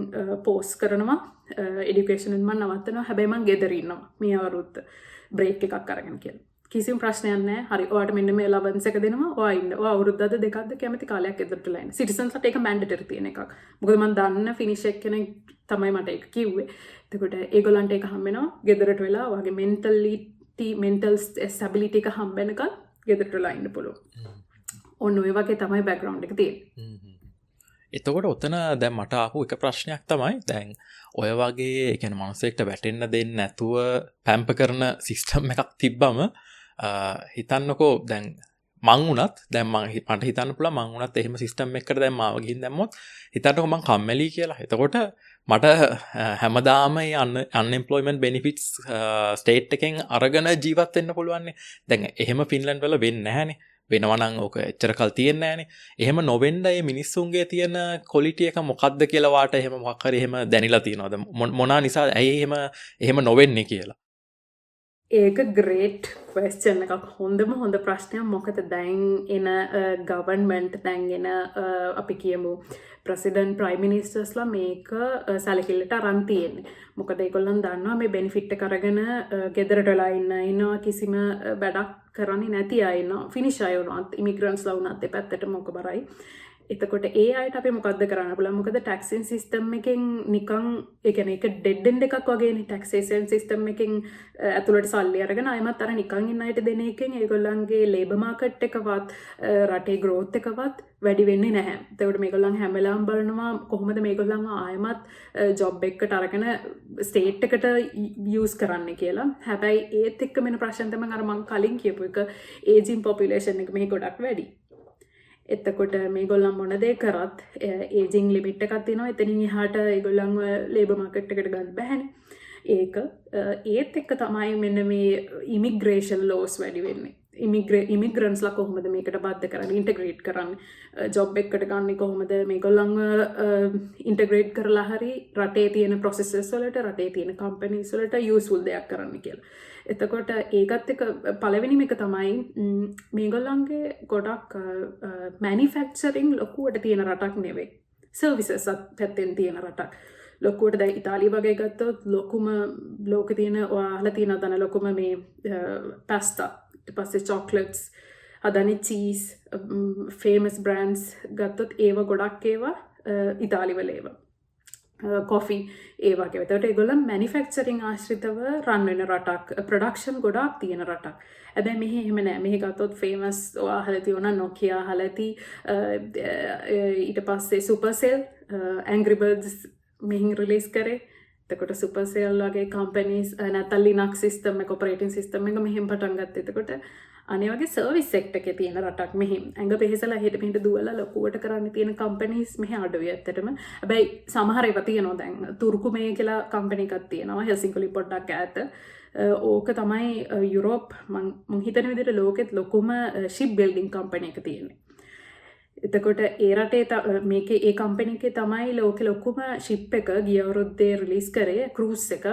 පෝස්ට් කරනවා. එඩියුකේෂන් එක මම නවත්තනවා. හැබැයි මම ගෙදර ඉන්නවා. මේ අවුරුද්ද බ්‍රේක් එකක් අරගෙන කියලා. කිසිම ප්‍රශ්නයක් නැහැ. හරි ඔයාට මෙන්න මේ allowance එක දෙනවා. ඔයා ඉන්න. ඔයා අවුරුද්දද දෙකක්ද කැමති කාලයක් ගෙදරටලා ඉන්න. සිටිසන්ස්ලට ඒක මැන්ඩේටරි තියෙන එකක්. මොකද මම දන්න ෆිනිෂ් එක කෙනෙක් තමයි මට ඒක කිව්වේ. එතකොට ඒගොල්ලන්ට ඒක හම්බ වෙනවා. ගෙදරට වෙලා ඔයාගේ මෙන්ටල් ස්ටැබිලිටි එක හම්බ වෙනකන් ගෙදරටලා ඉන්න පුළුවන්. ඔන්න ඔය වගේ තමයි බෑග්ග්‍රවුන්ඩ් එක තියෙන්නේ. එතකොට ඔතන දැන් මට ආපු එක ප්‍රශ්නයක් තමයි දැන් ඔය වගේ ඒ කියන්නේ මනුස්සයෙක්ට වැටෙන්න දෙන්නේ නැතුව පැම්ප කරන සිස්ටම් එකක් තිබ්බම හිතන්නකෝ දැන් මං වුණත් දැන් මට හිතන්න පුළුවන් මං වුණත් එහෙම සිස්ටම් එකකට දැන් මාව ගිහින් දැම්මොත් හිතන්නකෝ මං කම්මැලි කියලා. එතකොට මට හැමදාම අන්එම්ප්ලොයිමන්ට් බෙනිෆිට්ස් ස්ටේට් එකෙන් අරගෙන ජීවත් වෙන්න පුළුවන්. දැන් එහෙම ෆින්ලන්ඩ් වල වෙන්නේ නැහැනේ. වෙනවා නම් ඕක එච්චර කල් තියෙන්නේ නැහැනේ. එහෙම නොවෙන්න මේ මිනිස්සුන්ගේ තියෙන ක්වොලිටි එක මොකක්ද කියලා වාට එහෙම මොකක් හරි එහෙම දැනিলা තියෙනවද? මොනවා නිසා ඇයි එහෙම නොවෙන්නේ කියලා? ඒක ග්‍රේට් ක්වෙස්චන් එකක්. හොඳ ප්‍රශ්නයක්. මොකද දැන් එන ගවර්න්මන්ට් දැන් එන අපි කියමු ප්‍රෙසිඩන්ට් ප්‍රයිම් මිනිස්ටර්ස්ලා මේක සැලකිල්ලට අරන් තියෙන්නේ. මොකද ඒගොල්ලන් දන්නවා මේ බෙනිෆිට් එක අරගෙන ගෙදරට වෙලා ඉන්නවා කිසිම වැඩක් කරන්නේ නැති අය ඉන්නවා. ෆිනිෂ් අය වුණත් ඉමිග්‍රන්ට්ස්ලා වුණත් දෙපැත්තටම මොක බරයි. එතකොට ඒ අයට අපි මොකද්ද කරන්න පුළුවන්? මොකද ටැක්සින් සිස්ටම් එකෙන් නිකන් ඒ කියන්නේ ඒක ඩෙඩ් එන්ඩ් එකක් වගේනේ. ටැක්සේෂන් සිස්ටම් එකෙන් ඇතුළට සල්ලි අරගෙන අයමත් අර නිකන් ඉන්න අයට දෙන එකෙන් ඒගොල්ලන්ගේ ලේබර් මාකට් එකවත් රටේ growth එකවත් වැඩි වෙන්නේ නැහැ. ඒකට මේගොල්ලන් හැම වෙලාවම බලනවා කොහොමද මේගොල්ලන්ව ආයමත් ජොබ් එකකට අරගෙන ස්ටේට් එකට යූස් කරන්න කියලා. හැබැයි ඒත් එක්ක මෙන්න ප්‍රශ්න තමයි අර මම කලින් කියපු එක ඒජින් පොපියුලේෂන් එක මෙහි ගොඩක් වැඩි. එතකොට මේගොල්ලන් මොන දේ කරත් ඒජින් ලිමිට් එකක් තියෙනවා. එතනින් එහාට ඒගොල්ලන්ව ලේබර් මාකට් එකට ගන්න බෑනේ. ඒක ඒත් එක්ක තමයි මෙන්න මේ ඉමිග්‍රේෂන් ලෝස් වැඩි වෙන්නේ. ඉමිග්‍රන්ස්ලා කොහොමද මේකට බද්ධ කරන්නේ ඉන්ටග්‍රේට් කරන්නේ ජොබ් එකකට ගන්න කොහොමද මේගොල්ලන්ව ඉන්ටග්‍රේට් කරලා හරි රටේ තියෙන ප්‍රොසෙසර්ස් වලට රටේ තියෙන කම්පනීස් වලට යූස්ෆුල් දෙයක් කරන්න කියලා. එතකොට ඒකත් එක පළවෙනිම එක තමයි මේගොල්ලන්ගේ ගොඩක් මැනිෆැක්චරින් ලොකුවට තියෙන රටක් නෙවෙයි. සර්විසස් පැත්තෙන් තියෙන රටක්. ලොකුවට දැන් ඉතාලිය වගේ ගත්තොත් ලොකුම ලෝකේ තියෙන ඔයාලා තියෙන දන ලොකුම මේ පාස්තා ඊට පස්සේ චොක්ලට්ස් හදන්නේ චීස් ෆේමස් බ්‍රෑන්ඩ්ස් ගත්තොත් ඒව ගොඩක් ඒවා ඉතාලිවල ඒවා කොෆි ඒ වගේ. ඒකට ඒගොල්ලන් මැනුෆැක්චරින් ආශ්‍රිතව රන් වෙන රටක් ප්‍රොඩක්ෂන් ගොඩක් තියෙන රටක්. හැබැයි මෙහි එහෙම නෑ. මෙහි ගත්තොත් ෆේමස් ඔයාලා තියෙන Nokia හලති ඊට පස්සේ Supercell Angry Birds මෙහින් රිලීස් කරේ. එතකොට Supercell වගේ කම්පනීස් නැත්නම් Linux සිස්ටම් එක ඔපරේටින් සිස්ටම් එක මෙහෙම පටන් ගත්තා. එතකොට අනේ වගේ සර්විස් සෙක්ටර් එකේ තියෙන රටක් මෙහෙම. ඇඟ පෙහෙසලා හෙට මෙහෙට දුවලා ලොකුවට කරන්න තියෙන කම්පනීස් මෙහෙ අඩුයි ඇත්තටම. හැබැයි සමහර ඒවා තියෙනවා දැන් තුර්කුමේ කියලා කම්පැනි එකක් තියෙනවා. හෙල්සින්කිලි පොඩ්ඩක් ඈත. ඕක තමයි යුරෝප් මං හිතන විදිහට ලෝකෙත් ලොකුම ෂිප් බිල්ඩින් කම්පැනි එක තියෙන්නේ. එතකොට ඒ රටේ මේකේ ඒ කම්පැනි එකේ තමයි ලෝකෙ ලොකුම ෂිප් එක ගිය අවුරුද්දේ රිලීස් කරේ ක්‍රූස් එක.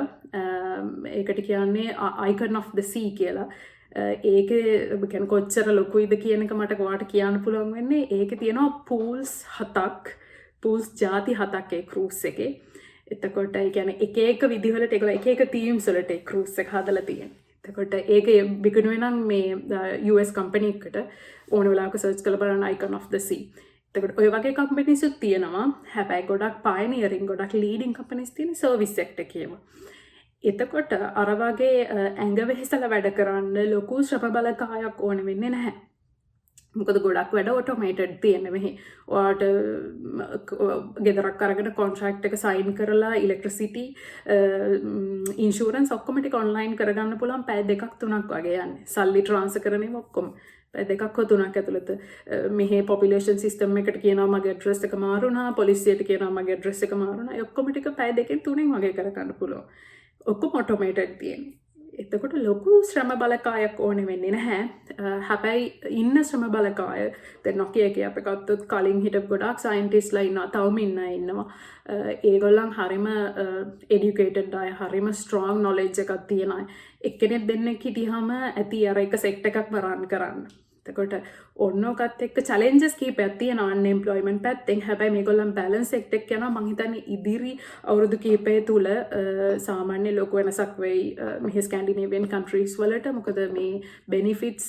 ඒකට කියන්නේ Icon of the Sea කියලා. ඒකේ කියන්නේ කොච්චර ලොකුයිද කියන එක මට ඔයාලට කියන්න පුළුවන් වෙන්නේ. ඒකේ තියෙනවා පූල්ස් 7ක්. පූල්ස් ಜಾති 7ක් ඒ ක්‍රූස් එකේ. එතකොට ඒ කියන්නේ එක එක විදිහවලට ඒගොල්ලෝ එක එක තීම්ස් වලට ඒ ක්‍රූස් එක හදලා තියෙනවා. එතකොට ඒක විකුණුවේ නම් මේ US කම්පැනි එකකට ඕන වෙලාවක සර්ච් කරලා බලන්න Icon of the Sea. එතකොට ඔය වගේ කම්පැනිස් උත් තියෙනවා. හැබැයි ගොඩක් පයනියරින් ගොඩක් ලීඩින් කම්පැනිස් තියෙන සර්විස් සෙක්ටර් එකේම. එතකොට අර වගේ ඇඟ වෙහෙසලා වැඩ කරන්න ලොකු ශ්‍රම බලකායක් ඕන වෙන්නේ නැහැ. මොකද ගොඩක් වැඩ ඔටෝමේටඩ් තියෙන මෙහි. ඔයාට ගෙදරක් අරගෙන කොන්ට්‍රැක්ට් එක සයින් කරලා ඉලෙක්ට්‍රිසිටි ඉන්ෂුරන්ස් ඔක්කොම ටික ඔන්ලයින් කරගන්න පුළුවන් පැය 2-3ක් වගේ යන්නේ. සල්ලි ට්‍රාන්ස්ෆර් කරන්නේ ඔක්කොම පැය 2-3ක් ඇතුළත. මෙහි පොපියුලේෂන් සිස්ටම් එකට කියනවා මගේ ඇඩ්‍රස් එක මාරුණා, පොලිසියට කියනවා මගේ ඇඩ්‍රස් එක මාරුණා. ඒ ඔක්කොම ටික පැය 2-3න් වගේ කරගන්න පුළුවන්. ඔක්කොම ඔටෝමේටඩ් තියෙන්නේ. එතකොට ලොකු ශ්‍රම බලකායක් ඕනේ වෙන්නේ නැහැ. හැබැයි ඉන්න ශ්‍රම බලකාය දැන් Nokia එකේ අපි ගත්තොත් කලින් හිටපු ගොඩක් සයන්ටිස්ට්ලා ඉන්නවා, තවම ඉන්නවා. ඒගොල්ලන් හරිම එඩියුකේටඩ් අය, හරිම ස්ට්‍රෝං නොලෙජ් එකක් තියෙන අය. එක්කෙනෙක් දෙන්නෙක් හිටියාම ඇති අර එක සෙක්ටර් එකක්ම රන් කරන්න. එතකොට ඔන්නෝකත් එක්ක චැලෙන්ජස් කීපයක් තියෙනවා අන්එම්ප්ලොයිමන්ට් පැත්තෙන්. හැබැයි මේගොල්ලන් බැලන්ස් සෙක්ටර් එක යනවා. මං හිතන්නේ ඉදිරි අවුරුදු කීපය තුල සාමාන්‍ය ලොකු වෙනසක් වෙයි මෙහි ස්කැන්ඩිනේවියන් කන්ට්‍රීස් වලට. මොකද මේ බෙනිෆිට්ස්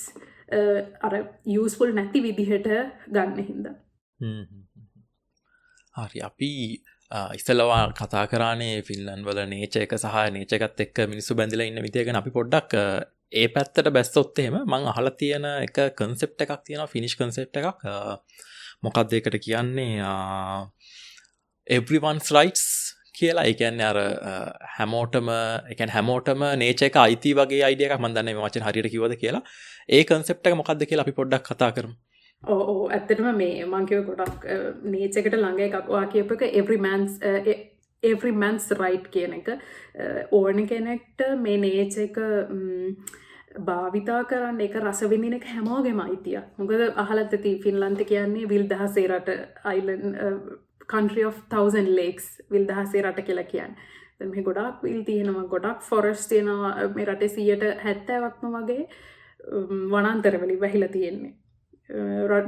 අර යූස්ෆුල් නැති විදිහට ගන්න හින්දා. හරි අපි ඉස්සලවා කතා කරානේ ෆින්ලන්ඩ් වල නේචර් එක සහ නේචර් එකත් එක්ක මිනිස්සු බැඳලා ඉන්න විදිය ගැන අපි පොඩ්ඩක් ඒ පැත්තට බැස්සොත් එහෙම මං අහලා තියෙන එක කන්සෙප්ට් එකක් තියෙනවා ෆිනිෂ් කන්සෙප්ට් එකක් මොකක්ද ඒකට කියන්නේ everyone's rights කියලා. ඒ කියන්නේ අර හැමෝටම නේචර් එක අයිති වගේ අයිඩියා එකක්. මම දන්නේ මේ වචන හරියට කිව්වද කියලා. ඒ කන්සෙප්ට් එක මොකක්ද කියලා අපි පොඩ්ඩක් කතා කරමු. ඔව් ඇත්තටම මේ මං කියව ගොඩක් නේචර් එකට ළඟ එකක් ඔයා කියපු එක every man's right කියන එක. ඕන කෙනෙක්ට මේ නේචර් එක භාවිතා කරන්න, ඒක රස විඳින එක හැමෝගෙම අයිතියක්. මොකද අහලත් ඇති ෆින්ලන්ත කියන්නේ විල් දහසේ රට, අයිලන්ඩ් country of 1000 lakes විල් දහසේ රට කියලා කියන්නේ. දැන් මේ ගොඩක් විල් තියෙනවා, ගොඩක් ෆොරස්ට් තියෙනවා. මේ රටේ 70%ක්ම වගේ වනාන්තර වලින් වැහිලා තියෙන්නේ.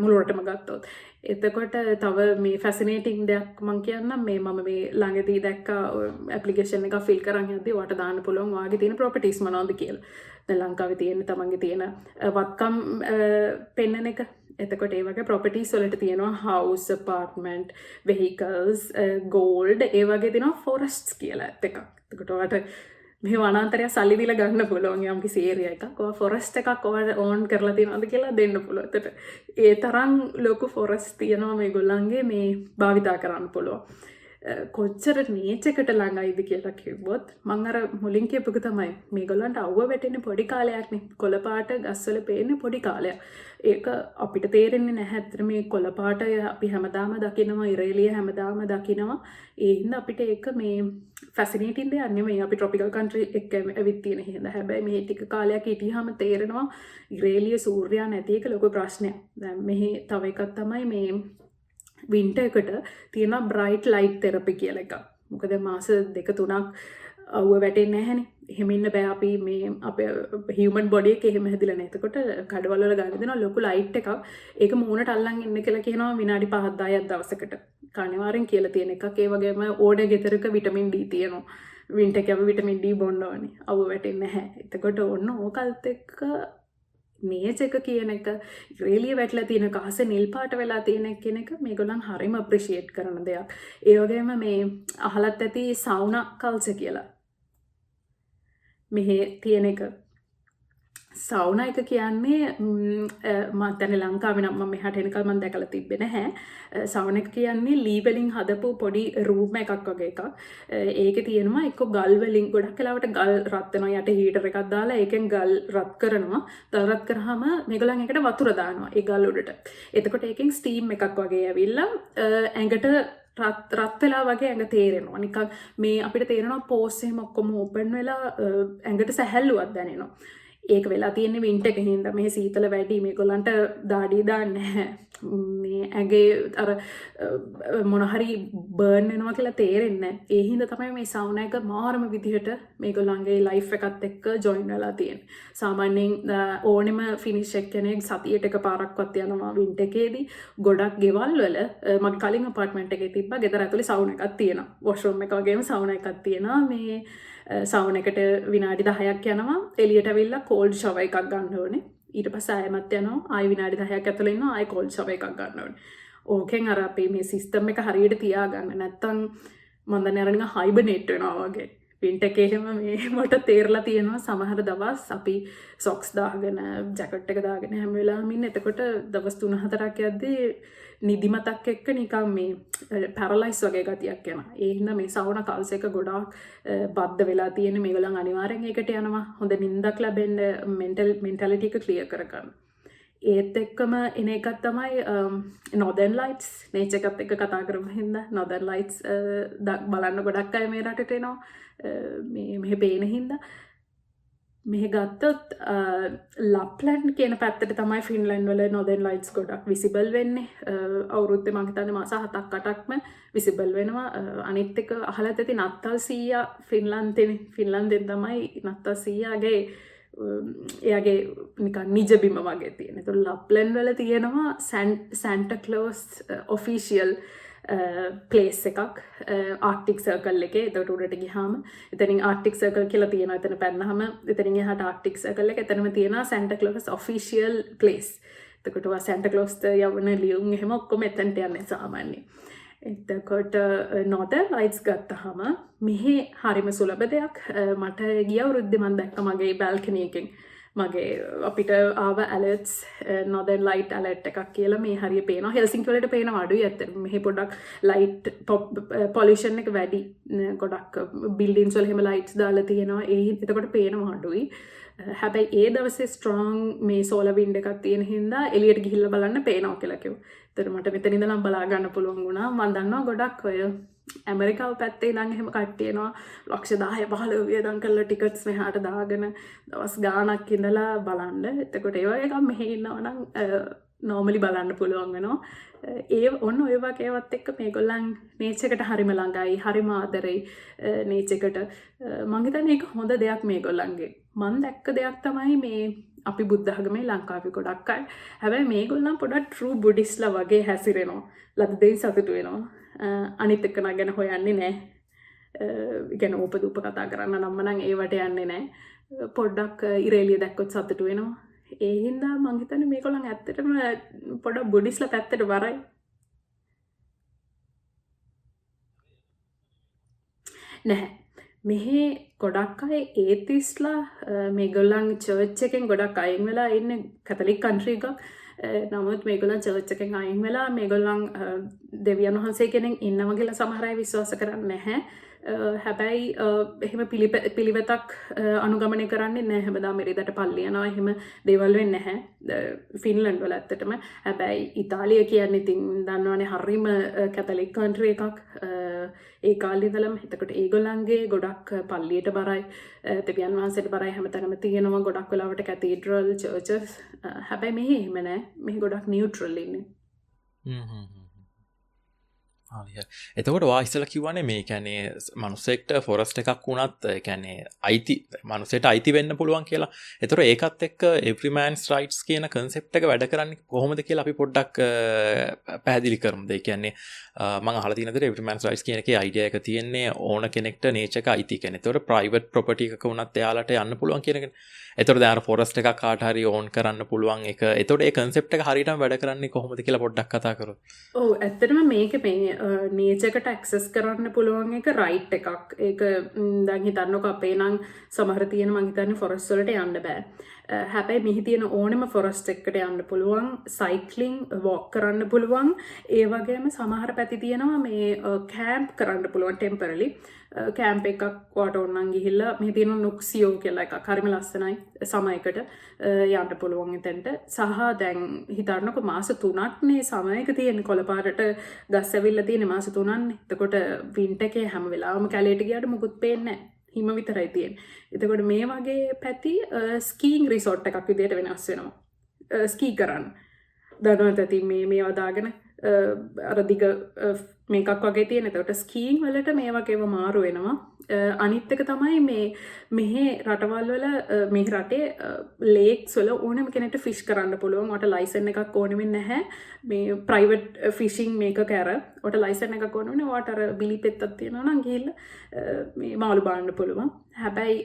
මුළු රටම ගත්තොත්. එතකොට තව මේ ෆැසිනේටිං දෙයක් මම කියන්නම්. මම මේ ළඟදී දැක්ක ඇප්ලිකේෂන් එක ෆිල් කරන් යද්දී ඔයාලට දාන්න පුළුවන් ඔයාගේ තියෙන ප්‍රොපර්ටිස් මොනවද කියලා. දැන් ලංකාවේ තියෙන තමන්ගේ තියෙන වත්කම් පෙන්නන එක. එතකොට ඒ වගේ ප්‍රොපර්ටිස් වලට තියෙනවා house, apartment, vehicles, gold, ඒ වගේ තියෙනවා forests කියලා එකක්. එතකොට ඔයාලට මේ වනාන්තරය සල්ලි දීලා ගන්න පුළුවන් යම් කිසි ඒරියා එකක්. ඔය ෆොරස්ට් එකක් ඔයාලට ඕන් කරලා තියෙනවද කියලා දෙන්න පුළුවන්. එතකොට ඒ තරම් ලොකු ෆොරස්ට් තියෙනවා මේගොල්ලන්ගේ මේ භාවිතා කරන්න පුළුවන්. කොච්චර නේචකට ළඟයිද කියලා කිව්වොත් මං අර මුලින් කියපුක තමයි මේගොල්ලන්ට අවුව වැටෙන්නේ පොඩි කාලයක්නේ. කොළපාට ගස්වල පේන්නේ පොඩි කාලයක්. ඒක අපිට තේරෙන්නේ නැහැ. ඇත්තට මේ කොළපාට අපි හැමදාම දකිනවා, ඉරේලිය හැමදාම දකිනවා. ඒ හින්දා අපිට ඒක මේ ෆැසිනේටින් දෙයක් නෙමෙයි. අපි ට්‍රොපිකල් කන්ට්‍රි එක ඇවිත් තියෙන හින්දා. හැබැයි මේ ටික කාලයක් හිටියාම තේරෙනවා ඉරේලිය සූර්යයා නැති එක ලොකු ප්‍රශ්නයක්. දැන් මෙහි තව එකක් තමයි මේ වින්ටර් එකට තියෙන බ්‍රයිට් ලයිට් තෙරපි කියලා එකක්. මොකද මාස 2-3ක් අවුව වැටෙන්නේ නැහැනේ. එහෙම ඉන්න බෑ අපි මේ අපේ හියුමන් බොඩි එක එහෙම හැදිලා නැහැ. එතකොට කඩවල වල ගන්න දෙනවා ලොකු ලයිට් එකක්. ඒක මූණට අල්ලන් ඉන්න කියලා කියනවා විනාඩි 5-10ක් දවසකට. අනිවාර්යෙන් කියලා තියෙන එකක්. ඒ වගේම ඕඩ ගෙදරක විටමින් D තියෙනවා. වින්ටර් එකේ විටමින් D බොන්න ඕනේ. අවුව වැටෙන්නේ නැහැ. එතකොට ඔන්න ඕකල්ත් එක්ක නේච් එක කියන එක රේලිය වැටලා තියෙන කහස නිල් පාට වෙලා තියෙන කියන එක මේගොල්ලන් හරිම අප්‍රීෂিয়েට් කරන දෙයක්. ඒ වගේම මේ අහලත් ඇති සවුනා කල්චර් කියලා. මෙහි තියෙන එක සවුනා එක කියන්නේ මම දැන් ලංකාවේ නම් මම මෙහාට එනකල් මම දැකලා තිබ්බේ නැහැ. සවුනා එක කියන්නේ ලී වලින් හදපු පොඩි රූම් එකක් වගේ එකක්. ඒකේ තියෙනවා එක්ක ගල් වලින් ගොඩක් වෙලාවට ගල් රත් වෙනවා යට හීටර් එකක් දාලා ඒකෙන් ගල් රත් කරනවා. ගල් රත් කරාම මේගොල්ලන් ඒකට වතුර දානවා ඒ ගල් උඩට. එතකොට ඒකෙන් ස්ටීම් එකක් වගේ ඇවිල්ලා ඇඟට රත් වෙලා වගේ ඇඟ තේරෙනවා. නිකන් මේ අපිට තේරෙනවා පෝස් එහෙම ඔක්කොම ඕපන් වෙලා ඇඟට සැහැල්ලුවක් දැනෙනවා. ඒක වෙලා තියෙන්නේ වින්ටර් එකේ හින්දා මේ සීතල වැඩි මේගොල්ලන්ට දාඩිය දාන්නේ නැහැ. මේ ඇඟේ අර මොන හරි බර්න් වෙනවා කියලා තේරෙන්නේ නැහැ. ඒ හින්දා තමයි මේ සවුනා එක මාරම විදිහට මේගොල්ලන්ගේ ලයිෆ් එකත් එක්ක ජොයින් වෙලා තියෙන්නේ. සාමාන්‍යයෙන් ඕනෙම ෆිනිෂ් එක කෙනෙක් සතියට එකපාරක්වත් යනවා වින්ටර් එකේදී. ගොඩක් ගෙවල් වල මගේ කලින් අපාර්ට්මන්ට් එකේ තිබ්බා ගෙදර ඇතුලේ සවුනා එකක් තියෙනවා. වොෂ්රූම් එක වගේම සවුනා එකක් තියෙනවා. මේ සවුනා එකට විනාඩි 10ක් යනවා. එළියට ඇවිල්ලා කෝල්ඩ් ෂවර් එකක් ගන්න ඕනේ. ඊට පස්සේ ආයෙමත් යනවා. ආයෙ විනාඩි 10ක් ඇතුළේ ඉන්නවා. ආයෙ කෝල්ඩ් ෂවර් එකක් ගන්න ඕනේ. ඕකෙන් අර අපේ මේ සිස්ටම් එක හරියට තියාගන්න. නැත්තම් මම දැන් අර නිකන් හයිබර්නේට් වෙනවා වගේ. වින්ටර් එකේ එහෙම මේ මට තේරලා තියෙනවා සමහර දවස් අපි සොක්ස් දාගෙන ජැකට් එක දාගෙන හැම වෙලාවෙම ඉන්නේ. එතකොට දවස් 3-4ක් යද්දී නිදිමතක් එක්ක නිකන් මේ පැරලයිස් වගේ ගතියක් එනවා. ඒ හින්දා මේ සවුනා කල්ස් එක ගොඩාක් බද්ධ වෙලා තියෙන මේගොල්ලන් අනිවාර්යෙන් ඒකට යනවා. හොඳ නිින්දක් ලැබෙන්න මෙන්ටැලිටි එක ක්ලියර් කරගන්න. ඒත් එක්කම එන එකක් තමයි Northern Lights. නේචර් එකත් එක්ක කතා කරමු හින්දා Northern Lights බලන්න ගොඩක් අය මේ රටට එනවා. මෙහෙ පේන හින්දා මෙහෙ ගත්තොත් ලප්ලැන්ඩ් කියන පැත්තට තමයි ෆින්ලන්ඩ් වල Northern Lights ගොඩක් විසිබල් වෙන්නේ. අවුරුද්දේ මම හිතන්නේ මාස 7-8ක්ම විසිබල් වෙනවා. අනිත් එක අහලා ඇති නත්තල් සීයා ෆින්ලන්ඩෙන් තමයි නත්තල් සීයාගේ එයාගේ නිකන් නිජබිම වගේ තියෙන. ඒතකොට ලප්ලැන්ඩ් වල තියෙනවා සැන්ටා ක්ලෝස් ඔෆිෂියල් ප්ලේස් එකක් ආර්ක්ටික් සර්කල් එකේ. එතකොට උඩට ගියාම එතනින් ආර්ක්ටික් සර්කල් කියලා තියෙනවා. එතන පැනනහම එතනින් එහාට ආර්ක්ටික් සර්කල් එක. එතනම තියෙනවා සැන්ටා ක්ලෝස් ඔෆිෂියල් ප්ලේස්. එතකොට වා සැන්ටා ක්ලෝස්ට යවන ලියුම් එහෙම ඔක්කොම එතනට යන්නේ සාමාන්‍යයෙන්. එතකොට Northern Lights ගත්තහම මෙහි හරිම සුලභ දෙයක්. මට ගිය අවුරුද්දේ මම දැක්ක මගේ බැල්කනි එකෙන් මගේ අපිට ආව ඇලර්ට්ස් Northern Light alert එකක් කියලා මේ හරිය පේනවා. හෙල්සින්කි වලට පේනවා අඩුයි ඇත්තට. මෙහි පොඩක් ලයිට් පොලියුෂන් එක වැඩි. ගොඩක් බිල්ඩින්ස් වල එහෙම ලයිට්ස් දාලා තියෙනවා. එතකොට පේනවා අඩුයි. හැබැයි ඒ දවසේ ස්ට්‍රෝං මේ සෝලර් වින්ඩ් එකක් තියෙන හින්දා එළියට ගිහිල්ලා බලන්න පේනවා කියලා කිව්වා. ඒතර මට මෙතන ඉඳලා බලා ගන්න පුළුවන් වුණා. මම දන්නවා ගොඩක් ඔය ඇමරිකාව පැත්තේ ඉඳන් එහෙම කට්ටිය එනවා ලක්ෂ 10-15 වියදම් කරලා ටිකට්ස් මෙහාට දාගෙන දවස් ගාණක් ඉඳලා බලන්න. එතකොට ඒ වගේ එකක් මෙහෙ ඉන්නවා නම් නෝමලි බලන්න පුළුවන් වෙනවා. ඔන්න ඔය වගේ ඒවත් එක්ක මේගොල්ලන් නේචර් එකට හරිම ළඟයි, හරිම ආදරෙයි නේචර් එකට. මම හිතන්නේ ඒක හොඳ දෙයක් මේගොල්ලන්ගේ. මම දැක්ක දෙයක් තමයි මේ අපි බුද්ධ ධර්මයේ ලංකාවේ ගොඩක් අය. හැබැයි මේගොල්ලන් පොඩක් ට්‍රූ බුද්දිස්ලා වගේ හැසිරෙනවා. ලද දෙයින් සතුටු වෙනවා. අනිත් එක්ක නම් ගැන හොයන්නේ නැහැ. ගැන ඕපදූප කතා කරන්න නම් නම් ඒවට යන්නේ නැහැ. පොඩ්ඩක් ඉරේලිය දැක්කොත් සතුටු වෙනවා. ඒ හින්දා මං හිතන්නේ මේගොල්ලන් ඇත්තටම පොඩක් බුද්දිස්ලා පැත්තට වරයි. නැහැ. මෙහි ගොඩක් අය ඒතිස්ලා මේගොල්ලන් චර්ච් එකෙන් ගොඩක් අයින් වෙලා ඉන්නේ කතලික් කන්ට්‍රි එකක්. නමුත් මේගොල්ලන් චර්ච් එකෙන් අයින් වෙලා මේගොල්ලන් දෙවියන් වහන්සේ කෙනෙක් ඉන්නවා කියලා සමහර අය විශ්වාස කරන්නේ නැහැ. හැබැයි එහෙම පිළිවෙතක් අනුගමනය කරන්නේ නැහැ. හැමදාම ඉරිදට පල්ලි යනවා එහෙම දේවල් වෙන්නේ නැහැ ෆින්ලන්ඩ් වල ඇත්තටම. හැබැයි ඉතාලිය කියන්නේ ඉතින් දන්නවනේ හරිම කැතලික් කන්ට්‍රි එකක්. ඒ කාලේ ඉඳලම එතකොට ඒගොල්ලන්ගේ ගොඩක් පල්ලියට බරයි, දෙවියන් වහන්සේට බරයි, හැමතැනම තියෙනවා ගොඩක් වෙලාවට කැතීඩ්‍රල් චර්චස්. හැබැයි මෙහි එහෙම නැහැ. මෙහි ගොඩක් නියුට්‍රල් ඉන්නේ. එතකොට වා ඉස්සලා කිව්වනේ මේ කියන්නේ මනුස්සෙක්ට ෆොරස්ට් එකක් වුණත් කියන්නේ අයිති මනුස්සයට අයිති වෙන්න පුළුවන් කියලා. එතකොට ඒකත් එක්ක every man's rights කියන concept එක වැඩ කරන්නේ කොහොමද කියලා අපි පොඩ්ඩක් පැහැදිලි කරමුද? ඒ කියන්නේ මම අහලා තියෙන දේ every man's rights කියන එකේ idea එක තියෙන්නේ ඕන කෙනෙක්ට nature එක අයිති කියන්නේ. එතකොට private property එකක වුණත් එයාලට යන්න පුළුවන් කියන එකනේ. එතකොට දැන් අර ෆොරස්ට් එකක් කාට හරි ඕන් කරන්න පුළුවන් එක. එතකොට ඒ concept එක හරියටම වැඩ කරන්නේ කොහොමද කියලා පොඩ්ඩක් කතා කරමු. ඔව් ඇත්තටම මේක මේ නේචරකට ඇක්සස් කරන්න පුළුවන් එක රයිට් එකක්. ඒක දැන් හිතන්නකො අපේ නම් සමහර තියෙන මං හිතන්නේ ෆොරස්ට් වලට යන්න බෑ. හැබැයි මෙහි තියෙන ඕනෙම ෆොරස්ට් එකකට යන්න පුළුවන්, සයික්ලිං වොක් කරන්න පුළුවන්. ඒ වගේම සමහර පැති තියෙනවා මේ කැම්ප් කරන්න පුළුවන් ටෙම්පරලි. කැම්ප් එකක් වට ඕනනම් ගිහිල්ලා මෙහි තියෙන නුක්සියෝ කියලා එකක් හරිම ලස්සනයි සමයකට යන්න පුළුවන් එතෙන්ට. සහ දැන් හිතන්නකො මාස 3ක් නේ සමයක තියෙන කොළපාරට ගස් ඇවිල්ලා තියෙන මාස 3ක්නේ. එතකොට වින්ටර් එකේ හැම වෙලාවම කැලේට ගියාට මුකුත් පේන්නේ නැහැ. හිම විතරයි තියෙන්නේ. එතකොට මේ වගේ පැති ස්කීයින් රිසෝට් එකක් විදියට වෙනස් වෙනවා. ස්කී කරන්න. දන්නවද ඇති මේවා දාගෙන අර දිග මේකක් වගේ තියෙන. එතකොට ස්කීයින් වලට මේ වගේව මාරු වෙනවා. අනිත් එක තමයි මෙහි රටවල් වල මේ රටේ ලේක්ස් වල ඕනම කෙනෙක්ට ෆිෂ් කරන්න පුළුවන්. ඔයාට ලයිසන් එකක් ඕනෙ වෙන්නේ නැහැ. මේ ප්‍රයිවට් ෆිෂින් මේක කර ඔයාට ලයිසන් එකක් ඕනෙ වෙන්නේ. ඔයාට අර බිලි පෙත්තක් තියෙනවා නම් ගිහිල්ලා මේ මාළු බාන්න පුළුවන්. හැබැයි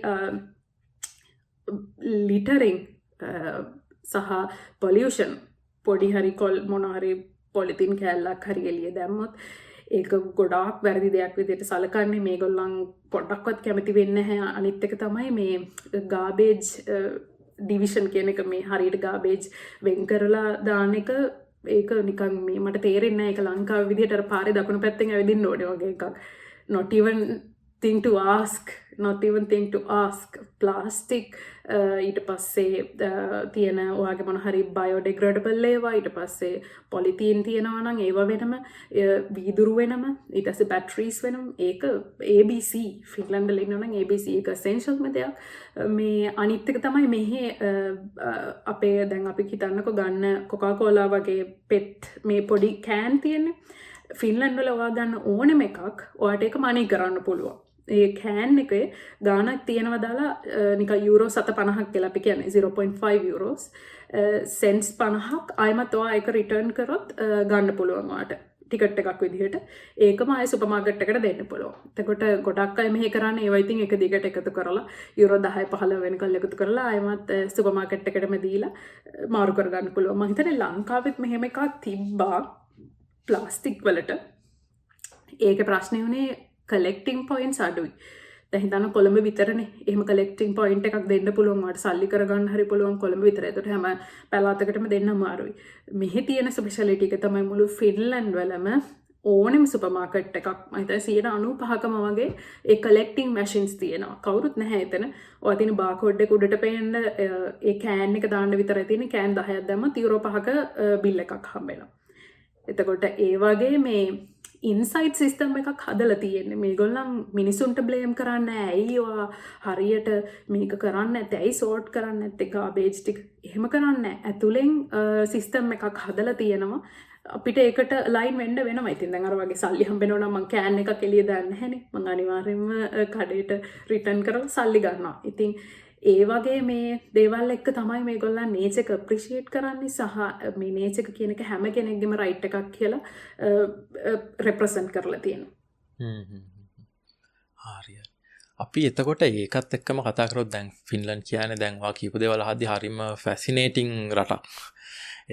ලිටරින් සහ පොලියුෂන් පොඩි හරි මොන හරි පොලිතින් කෑල්ලක් හරි එළිය දැම්මොත් ඒක ගොඩාක් වැරදි දෙයක් විදිහට සලකන්නේ. මේගොල්ලන් පොඩ්ඩක්වත් කැමති වෙන්නේ නැහැ. අනිත් එක තමයි මේ ගාබේජ් ඩිවිෂන් කියන එක, මේ හරියට ගාබේජ් වෙන් කරලා දාන එක. ඒක නිකන් මේ මට තේරෙන්නේ නැහැ. ඒක ලංකාවේ විදිහට අර පාරේ දකුණු පැත්තෙන් ඇවිදින්න ඕනේ වගේ එකක්. not even think to ask plastic ඊට පස්සේ තියෙන ඔයාගේ මොන හරි biodegradable ඒවා, ඊට පස්සේ පොලිතීන් තියෙනවා නම් ඒවා වෙනම, වීදුරු වෙනම, ඊට පස්සේ බැටරිස් වෙනම. ඒක ABC ෆින්ලන්ඩ් වල ඉන්නවා නම් ABC එක essential දෙයක්. මේ අනිත් එක තමයි මෙහි අපේ දැන් අපි හිතන්නකෝ ගන්න කොකාකෝලා වගේ පෙට් මේ පොඩි කෑන් තියෙන්නේ. ෆින්ලන්ඩ් වල ඔයා ගන්න ඕනෙම එකක් ඔයාට ඒක මනි කරන්න පුළුවන්. ඒ කෑන් එකේ ගානක් තියෙනවා දාලා නිකන් යුරෝ 750ක් කියලා අපි කියන්නේ 0.5 යුරෝස් සෙන්ට්ස් 50ක් ආයමත් ඔයා ඒක රිටර්න් කරොත් ගන්න පුළුවන් ඔයාට ටිකට් එකක් විදිහට. ඒකම ආයේ සුපර් මාකට් එකට දෙන්න පුළුවන්. එතකොට ගොඩක් අය මෙහෙ කරන්නේ ඒවා ඉතින් එක දිගට එකතු කරලා යුරෝ 10 15 වෙනකල් එකතු කරලා ආයමත් සුපර් මාකට් එකටම දීලා මාරු කරගන්න පුළුවන්. මම හිතන්නේ ලංකාවෙත් මෙහෙම එකක් තිබ්බා ප්ලාස්ටික් වලට. ඒකේ ප්‍රශ්නේ උනේ කලෙක්ටිං පොයින්ට්ස් අඩුයි. දැන් හිතන්න කොළඹ විතරනේ. එහෙම කලෙක්ටිං පොයින්ට් එකක් දෙන්න පුළුවන්. වාට සල්ලි කරගන්න හරි පුළුවන් කොළඹ විතර. ඒකට හැම පළාතකටම දෙන්න අමාරුයි. මෙහි තියෙන ස්පෙෂැලිටි එක තමයි මුළු ෆින්ලන්ඩ් වලම ඕනෙම සුපර් මාකට් එකක් මම හිතන්නේ 95%ම වගේ ඒ කලෙක්ටිං මැෂින්ස් තියෙනවා. කවුරුත් නැහැ එතන. ඔය තියෙන බාකෝඩ් එක උඩට පේන්න ඒ කෑන් එක දාන්න විතරයි තියෙන්නේ. කෑන් 10ක් දැම්මොත් යුරෝ 5ක බිල් එකක් හම්බෙනවා. එතකොට ඒ වගේ මේ ඉන්සයිට් සිස්ටම් එකක් හදලා තියෙන්නේ. මේගොල්ලන් මිනිසුන්ට බ්ලේම් කරන්නේ ඇයි ඔයා හරියට මේක කරන්නේ නැත්තේ, ඇයි සෝට් කරන්නේ නැත්තේ ගාබේජ් ටික. එහෙම කරන්නේ ඇතුලෙන් සිස්ටම් එකක් හදලා තියෙනවා. අපිට ඒකට ලයින් වෙන්න වෙනවා. ඉතින් දැන් අර වගේ සල්ලි හම්බෙනවා නම් මං කෑන් එකක් එළිය දාන්නේ නැහැනේ. මං අනිවාර්යෙන්ම කඩේට රිටර්න් කරලා සල්ලි ගන්නවා. ඉතින් ඒ වගේ මේ දේවල් එක්ක තමයි මේගොල්ලන් නේචර් එක අප්‍රීෂিয়েට් කරන්නේ සහ මේ නේචර් එක කියන එක හැම කෙනෙක්ගේම රයිට් එකක් කියලා රෙප්‍රසන්ට් කරලා තියෙනවා. හරියට. අපි එතකොට ඒකත් එක්කම කතා කරොත් දැන් ෆින්ලන්ඩ් කියන්නේ දැන් වා කියපු දේවල් අහද්දි හරිම ෆැසිනේටිං රටක්.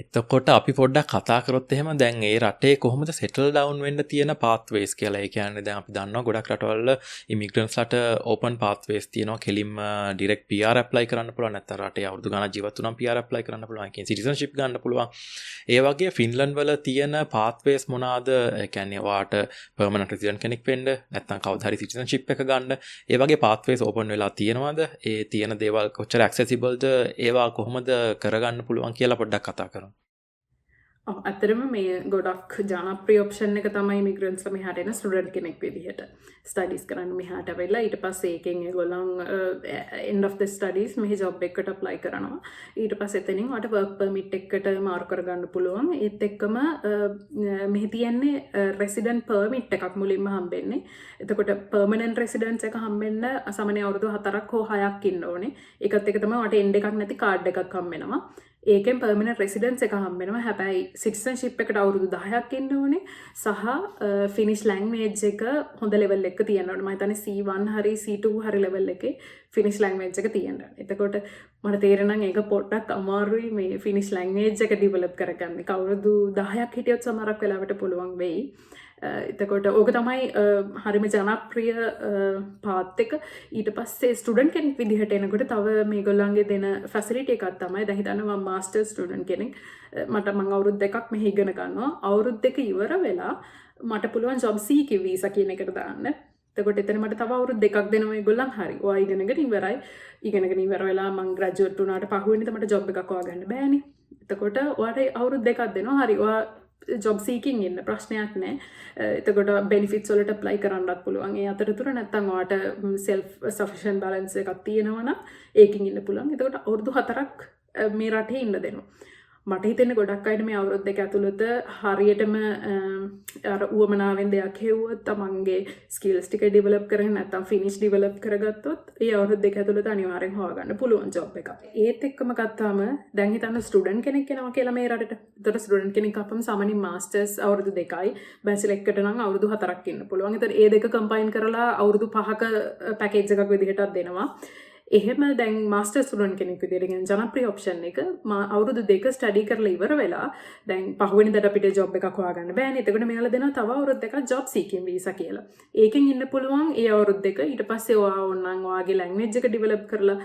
එතකොට අපි පොඩ්ඩක් කතා කරොත් එහෙම දැන් ඒ රටේ කොහොමද සෙටල් ඩවුන් වෙන්න තියෙන පාත්වේස් කියලා. ඒ කියන්නේ දැන් අපි දන්නවා ගොඩක් රටවල ඉමිග්‍රන්ට්ස්ලාට ඕපන් පාත්වේස් තියෙනවා. කෙලින්ම ඩිරෙක්ට් PR ඇප්ලයි කරන්න පුළුවන්. නැත්නම් රටේ අවුරුදු ගණන් ජීවත් වුණාම PR ඇප්ලයි කරන්න පුළුවන්. ඒ කියන්නේ සිටිසන්ෂිප් ගන්න පුළුවන්. ඒ වගේ ෆින්ලන්ඩ් වල තියෙන පාත්වේස් මොනවාද? ඒ කියන්නේ ඔයාට පර්මනන්ට් රෙසිඩන්ට් කෙනෙක් වෙන්න නැත්නම් කවදා හරි සිටිසන්ෂිප් එක ගන්න. ඒ වගේ පාත්වේස් ඕපන් වෙලා තියෙනවද? ඒ තියෙන දේවල් කොච්චර ඇක්සෙසිබල්ද? ඒවා කොහොමද කරගන්න පුළුවන් කියලා පොඩ්ඩක් කතා කරමු. ඇතරම මේ ගොඩක් ජනප්‍රිය ඔප්ෂන් එක තමයි මිග්‍රන්ට්ස්ලා මෙහාට එන ස්ටුඩන්ට් කෙනෙක් විදිහට ස්ටඩීස් කරන්න මෙහාට වෙලා ඊට පස්සේ ඒකෙන් ඒගොල්ලන් end of the studies මෙහි ජොබ් එකකට apply කරනවා. ඊට පස්සේ එතනින් ඔයාට work permit එකකට මාරු කරගන්න පුළුවන්. ඒත් එක්කම මෙහි තියෙන්නේ resident permit එකක් මුලින්ම හම්බෙන්නේ. එතකොට permanent residence එක හම්බෙන්න සාමාන්‍ය අවුරුදු 4ක් හෝ 6ක් ඉන්න ඕනේ. ඒකත් එක තමයි ඔයාට end එකක් නැති කාඩ් එකක් හම්බෙනවා. ඒකෙන් පර්මනන්ට් රෙසිඩන්ස් එක හම්බ වෙනවා. හැබැයි සිටිසන්ෂිප් එකට අවුරුදු 10ක් ඉන්න ඕනේ. සහ ෆිනිෂ් ලැන්ග්වේජ් එක හොඳ ලෙවල් එකක තියෙන්න ඕනේ. මම හිතන්නේ C1 හරි C2 හරි ලෙවල් එකේ ෆිනිෂ් ලැන්ග්වේජ් එක තියෙන්න ඕනේ. එතකොට මට තේරෙනවා ඒක පොඩ්ඩක් අමාරුයි මේ ෆිනිෂ් ලැන්ග්වේජ් එක ඩෙවලොප් කරගන්න. අවුරුදු 10ක් හිටියොත් සමහරක් වෙලාවට පුළුවන් වෙයි. එතකොට ඕක තමයි හරිම ජනප්‍රිය පාත් එක. ඊට පස්සේ ස්ටුඩන්ට් කෙනෙක් විදිහට එනකොට තව මේගොල්ලන්ගේ දෙන ෆැසිලිටි එකක් තමයි දැන් හිතන්න මම මාස්ටර් ස්ටුඩන්ට් කෙනෙක්. මම අවුරුදු 2ක් මෙහි ඉගෙන ගන්නවා. අවුරුදු 2 ඉවර වෙලා මට පුළුවන් ජොබ් සීකින් වීසා කියන එකට දාන්න. එතකොට එතන මට තව අවුරුදු 2ක් දෙනවා ඒගොල්ලන්. හරි. ඔයා ඉගෙනගෙන ඉවරයි. ඉගෙනගෙන ඉවර වෙලා මම ග්‍රැජුවේට් වුණාට පහුවෙනිද මට ජොබ් එකක් හොයාගන්න බෑනේ. එතකොට ඔයාට අවුරුදු 2ක් දෙනවා. හරි. ඔයා ජොබ් සීකින් ඉන්න ප්‍රශ්නයක් නෑ. එතකොට බෙනිෆිට්ස් වලට ඇප්ලයි කරන්නත් පුළුවන්. ඒ අතරතුර නැත්තම් ඔයාට සෙල්ෆ් සෆිෂන්ට් බැලන්ස් එකක් තියෙනවා නම් ඒකින් ඉන්න පුළුවන්. එතකොට අවුරුදු 4ක් මේ රටේ ඉන්න දෙනවා. මට හිතෙන්නේ ගොඩක් අයට මේ අවුරුදු 2 ඇතුළත හරියටම අර උවමනාවෙන් දෙයක් හෙව්වොත් තමන්ගේ ස්කිල්ස් ටික ඩෙවලොප් කරගෙන නැත්තම් ෆිනිෂ් ඩෙවලොප් කරගත්තොත් ඒ අවුරුදු 2 ඇතුළත අනිවාර්යෙන් හොයාගන්න පුළුවන් ජොබ් එකක්. ඒත් එක්කම ගත්තාම දැන් හිතන්න ස්ටුඩන්ට් කෙනෙක් එනවා කියලා මේ රටට. ඒතර ස්ටුඩන්ට් කෙනෙක් අපම සාමාන්‍යයෙන් මාස්ටර්ස් අවුරුදු 2යි බැචලර් එකට නම් අවුරුදු 4ක් ඉන්න පුළුවන්. ඒතර ඒ දෙක කම්බයින් කරලා අවුරුදු 5ක පැකේජ් එකක් විදිහටත් දෙනවා. එහෙම දැන් මාස්ටර් ස්ටුඩන්ට් කෙනෙක් විදිහට කියන ජනප්‍රිය ඔප්ෂන් එක අවුරුදු 2 ස්ටඩි කරලා ඉවර වෙලා දැන් පහුවෙනිදාට අපිට ජොබ් එකක් හොයාගන්න බෑනේ. එතකොට මෙයාලා දෙනවා තව අවුරුදු 2ක් ජොබ් සීකින් වීසා කියලා. ඒකෙන් ඉන්න පුළුවන් ඒ අවුරුදු 2. ඊට පස්සේ ඔයා ඕනනම් ඔයාගේ ලැන්ග්වේජ් එක ඩෙවලොප් කරලා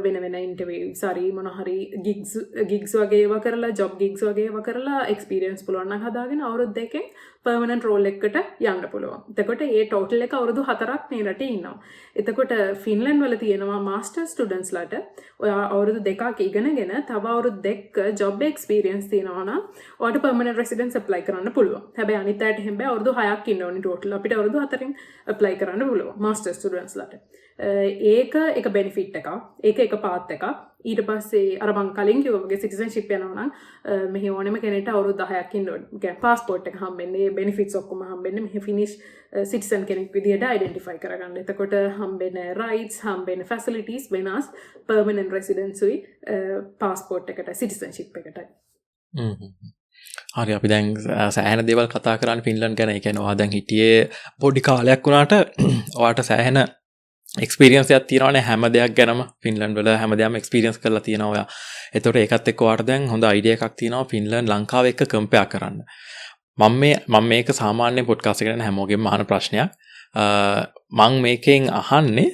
වෙන වෙන ඉන්ටර්වියුස් හරි මොන හරි ගිග්ස් වගේ ඒවා කරලා ජොබ් ගිග්ස් වගේ ඒවා කරලා එක්ස්පීරියන්ස් පුළුවන් නම් හදාගෙන අවුරුදු 2කින් පර්මනන්ට් රෝල් එකකට යන්න පුළුවන්. එතකොට ඒ ටෝටල් එක අවුරුදු 4ක් මේ රටේ ඉන්නවා. එතකොට ෆින්ලන්ඩ් වල තියෙනවා මාස්ටර් ස්ටුඩන්ට්ස්ලාට ඔයා අවුරුදු 2ක් ඉගෙනගෙන තව අවුරුදු 2ක ජොබ් එක්ස්පීරියන්ස් තියෙනවා නම් ඔයාට පර්මනන්ට් රෙසිඩන්ස් ඇප්ලයි කරන්න පුළුවන්. හැබැයි අනිත් අයට එහෙම බෑ. අවුරුදු 6ක් ඉන්න ඕනේ ටෝටල්. අපිට අවුරුදු 4න් ඇප්ලයි කරන්න පුළුවන් මාස්ටර් ස්ටුඩන්ට්ස්ලාට. ඒක එක බෙනිෆිට් එකක්. ඒක එක පාත් එකක්. ඊට පස්සේ අර මං කලින් කිව්වා වගේ සිටිසන්ෂිප් යනවා නම් මෙහි ඕනෙම කෙනෙක්ට අවුරුදු 10ක් ඉන්න ඕනේ. ඒ කියන්නේ පාස්පෝර්ට් එක හම්බෙන්නේ, බෙනිෆිට්ස් ඔක්කොම හම්බෙන්නේ මෙහි ෆිනිෂ් සිටිසන් කෙනෙක් විදිහට අයිඩෙන්ටිෆයි කරගන්න. එතකොට හම්බෙන රයිට්ස්, හම්බෙන ෆැසිලිටිස් වෙනස් පර්මනන්ට් රෙසිඩන්සුයි පාස්පෝර්ට් එකට සිටිසන්ෂිප් එකටයි. හරි අපි දැන් සෑහෙන දේවල් කතා කරන්නේ ෆින්ලන්ඩ් ගැන. ඒ කියන්නේ ඔයා දැන් හිටියේ පොඩි කාලයක් වුණාට ඔයාට සෑහෙන එක්ස්පීරියන්ස් එකක් තියෙනවානේ හැම දෙයක් ගැනම. ෆින්ලන්ඩ් වල හැම දෙයක්ම එක්ස්පීරියන්ස් කරලා තියෙනවා ඔයා. ඒතකොට ඒකත් එක්ක ඔයාට දැන් හොඳ අයිඩියා එකක් තියෙනවා ෆින්ලන්ඩ් ලංකාව එක්ක කම්පෙයාර් කරන්න. මම මේක සාමාන්‍ය පොඩ්කාස්ට් එකකට හැමෝගෙම අහන ප්‍රශ්නයක්. මං මේකෙන් අහන්නේ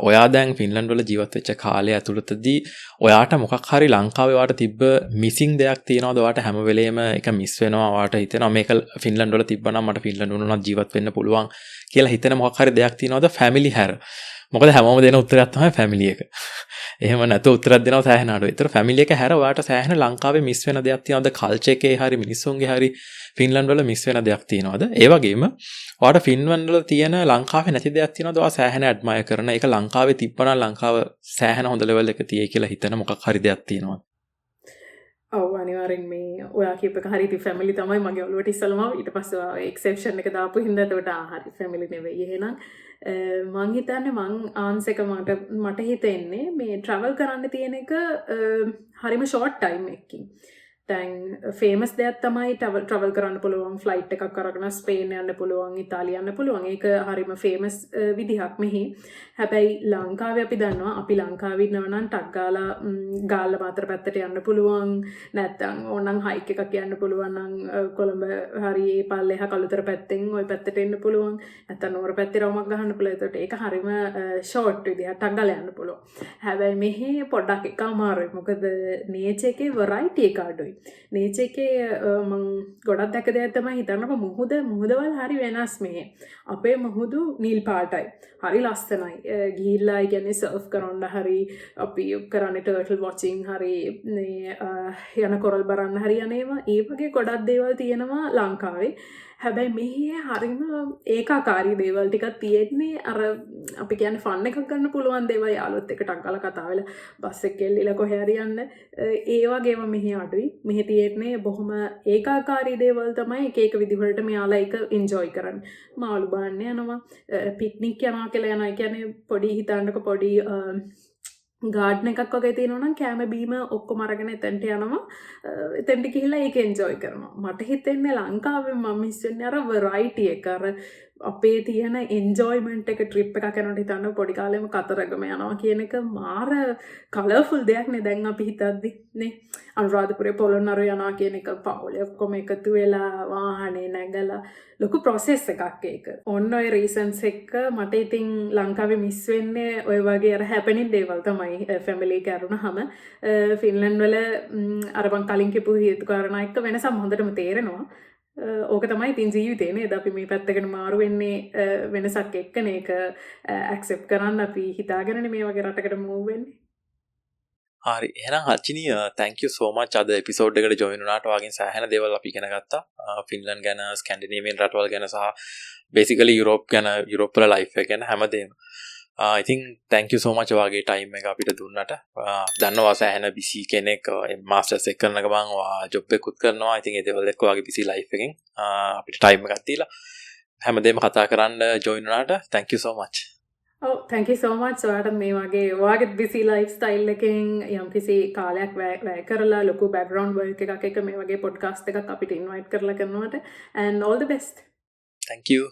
ඔයා දැන් ෆින්ලන්ඩ් වල ජීවත් වෙච්ච කාලය ඇතුළතදී ඔයාට මොකක් හරි ලංකාවේ ඔයාට තිබ්බ මිසිං දෙයක් තියෙනවද? ඔයාට හැම වෙලේම එක මිස් වෙනවා. ඔයාට හිතෙනවා මේක ෆින්ලන්ඩ් වල තිබ්බනම් මට ෆින්ලන්ඩ් වුණත් ජීවත් වෙන්න පුළුවන් කියලා හිතෙන මොකක් හරි දෙයක් තියෙනවද? ෆැමිලි හැර. මොකද හැමෝම දෙන උත්තරයක් තමයි ෆැමිලි එක. එහෙම නැත්නම් උත්තරයක් දෙනවා සෑහෙන අඩුයි. ඒතර ෆැමිලි එක හැර ඔයාට සෑහෙන ලංකාවේ මිස් වෙන දෙයක් තියෙනවද? කල්චර් එකේ හරි මිනිස්සුන්ගේ හරි ෆින්ලන්ඩ් වල මිස් වෙන දෙයක් තියෙනවද? ඒ වගේම ඔයාට ෆින්ලන්ඩ් වල තියෙන ලංකාවේ නැති දෙයක් තියෙනවද? ඔයා සෑහෙන ඇඩ්මයර් කරන. ඒක ලංකාවේ තිබ්බනම් ලංකාව සෑහෙන හොඳ ලෙවල් එක තියෙයි කියලා හිතන මොකක් හරි දෙයක් තියෙනවද? ඔව් අනිවාර්යෙන් මේ ඔයා කියප එක හරි. ඉතින් ෆැමිලි තමයි මගේ ඔළුවට ඉස්සලම. ඊට පස්සේ ඔයා එක්සෙප්ෂන් එක දාපු හින්දා එතකොට හරි ෆැමිලි නෙවෙයි එහෙනම්. මං හිතන්නේ මං ආන්ස් එක මට හිතෙන්නේ මේ ට්‍රැවල් කරන්න තියෙන එක හරිම ෂෝට් ටයිම් එකකින්. දැන් ෆේමස් දෙයක් තමයි ට්‍රවල් කරන්න පුළුවන් ෆ්ලයිට් එකක් අරගෙන ස්පේන් යන්න පුළුවන් ඉතාලිය යන්න පුළුවන් ඒක හරිම ෆේමස් විදිහක් මෙහි හැබැයි ලංකාවේ අපි දන්නවා අපි ලංකාවේ ඉන්නවා නම් ටක් ගාලා ගාල්ල මාතර පැත්තට යන්න පුළුවන් නැත්නම් ඕනනම් හයික් එකක් යන්න පුළුවන් නම් කොළඹ හරි ඒ පල්ලෙහා කළුතර පැත්තෙන් ওই පැත්තට එන්න පුළුවන් නැත්නම් නෝර පැත්තේ රවුමක් ගහන්න පුළුවන් ඒකට ඒක හරිම ෂෝට් විදිහට ටක් ගාලා යන්න පුළුවන් හැබැයි මෙහි පොඩ්ඩක් එක අමාරුයි මොකද නේචර් එකේ වෙරයිටි එක අඩුයි නේචර් එකේ මම ගොඩක් දැක දෙයක් තමයි හිතන්නකො මුහුදවල් හරි වෙනස් මේ අපේ මුහුදු නිල් පාටයි හරි ලස්සනයි ගිහිල්ලා කියන්නේ සර්ෆ් කරන්න හරි අපි කරන්නේ ටර්ටල් වොචින් හරි යන කොරල් බලන්න හරි යන්නේවා ඒ වගේ ගොඩක් දේවල් තියෙනවා ලංකාවේ හැබැයි මෙහි හරිම ඒකාකාරී දේවල් ටිකක් තියෙන්නේ අර අපි කියන්නේ ෆන් එකක් ගන්න පුළුවන් දේවල් යාළුවොත් එක්ක ටක් ගාලා කතා වෙලා බස් එකේ එල්ලලා කොහේ හරි යන්න ඒ වගේම මෙහි අඩුයි මෙහි තියෙන්නේ බොහොම ඒකාකාරී දේවල් තමයි එක එක විදිහකට මෙයාලා ඒක එන්ජොයි කරන්නේ මාළු බාන්න යනවා පික්නික් යනවා කියලා යනවා කියන්නේ පොඩි හිතන්නක පොඩි ගාඩ්න එකක් වගේ තියෙනවා නම් කැම බීම ඔක්කොම අරගෙන එතනට යනවා එතනට ගිහිල්ලා ඒක එන්ජොයි කරනවා මට හිතෙන්නේ ලංකාවේ මම මිස් වෙන්නේ අර වෙරයිටි එක අර අපේ තියෙන එන්ජොයිමන්ට් එක ට්‍රිප් එකක් යනකොට හිතන්න පොඩි කාලෙම කතරගම යනවා කියන එක මාර කලර්ෆුල් දෙයක් නේ දැන් අපි හිතද්දි නේ අනුරාධපුරේ පොළොන්නරු යනවා කියන එක පවුලේ ඔක්කොම එකතු වෙලා වාහනේ නැගලා ලොකු ප්‍රොසෙස් එකක් ඒක. ඔන්න ඔය රීසන්ස් එක්ක මට ඉතින් ලංකාවේ මිස් වෙන්නේ ඔය වගේ අර හැපෙනින් දේවල් තමයි ෆැමිලි එක ඇරුණාම ෆින්ලන්ඩ් වල අර මං කලින් කියපු හේතු කාරණා එක්ක වෙනසක් හොඳටම තේරෙනවා. ඕක තමයි ඉතින් ජීවිතේ නේද අපි මේ පැත්තකට මාරු වෙන්නේ වෙනසක් එක්කනේ ඒක ඇක්සෙප්ට් කරන්න අපි හිතාගෙනනේ මේ වගේ රටකට මූව් වෙන්නේ. හරි එහෙනම් හචිනි thank you so much අද එපිසෝඩ් එකට ජොයින් වුණාට වාගෙන් සෑහෙන දේවල් අපි ඉගෙන ගත්තා ෆින්ලන්ඩ් ගැන ස්කැන්ඩිනේවියන් රටවල් ගැන සහ බේසිකලි යුරෝප් ගැන යුරෝප් වල ලයිෆ් එක ගැන හැමදේම I think thank you so much වාගේ ටයිම් එක අපිට දුන්නට දන්නවා සෑහෙන බිසි කෙනෙක් මාස්ටර්ස් එක කරන ගමන් ජොබ් එකකුත් කරනවා I think ඒ දේවල් එක්ක වාගේ බිසි ලයිෆ් එකෙන් අපිට ටයිම් එකක් දීලා හැමදේම කතා කරන්න ජොයින් වුණාට thank you so much thank you so much ඔයාට මේ වගේ ඔයාගේ busy lifestyle එකෙන් යම්කිසි කාලයක් වැය කරලා ලොකු background work එකක් එක මේ වගේ podcast එකක් අපිට invite කරලා කරනවට and all the best thank you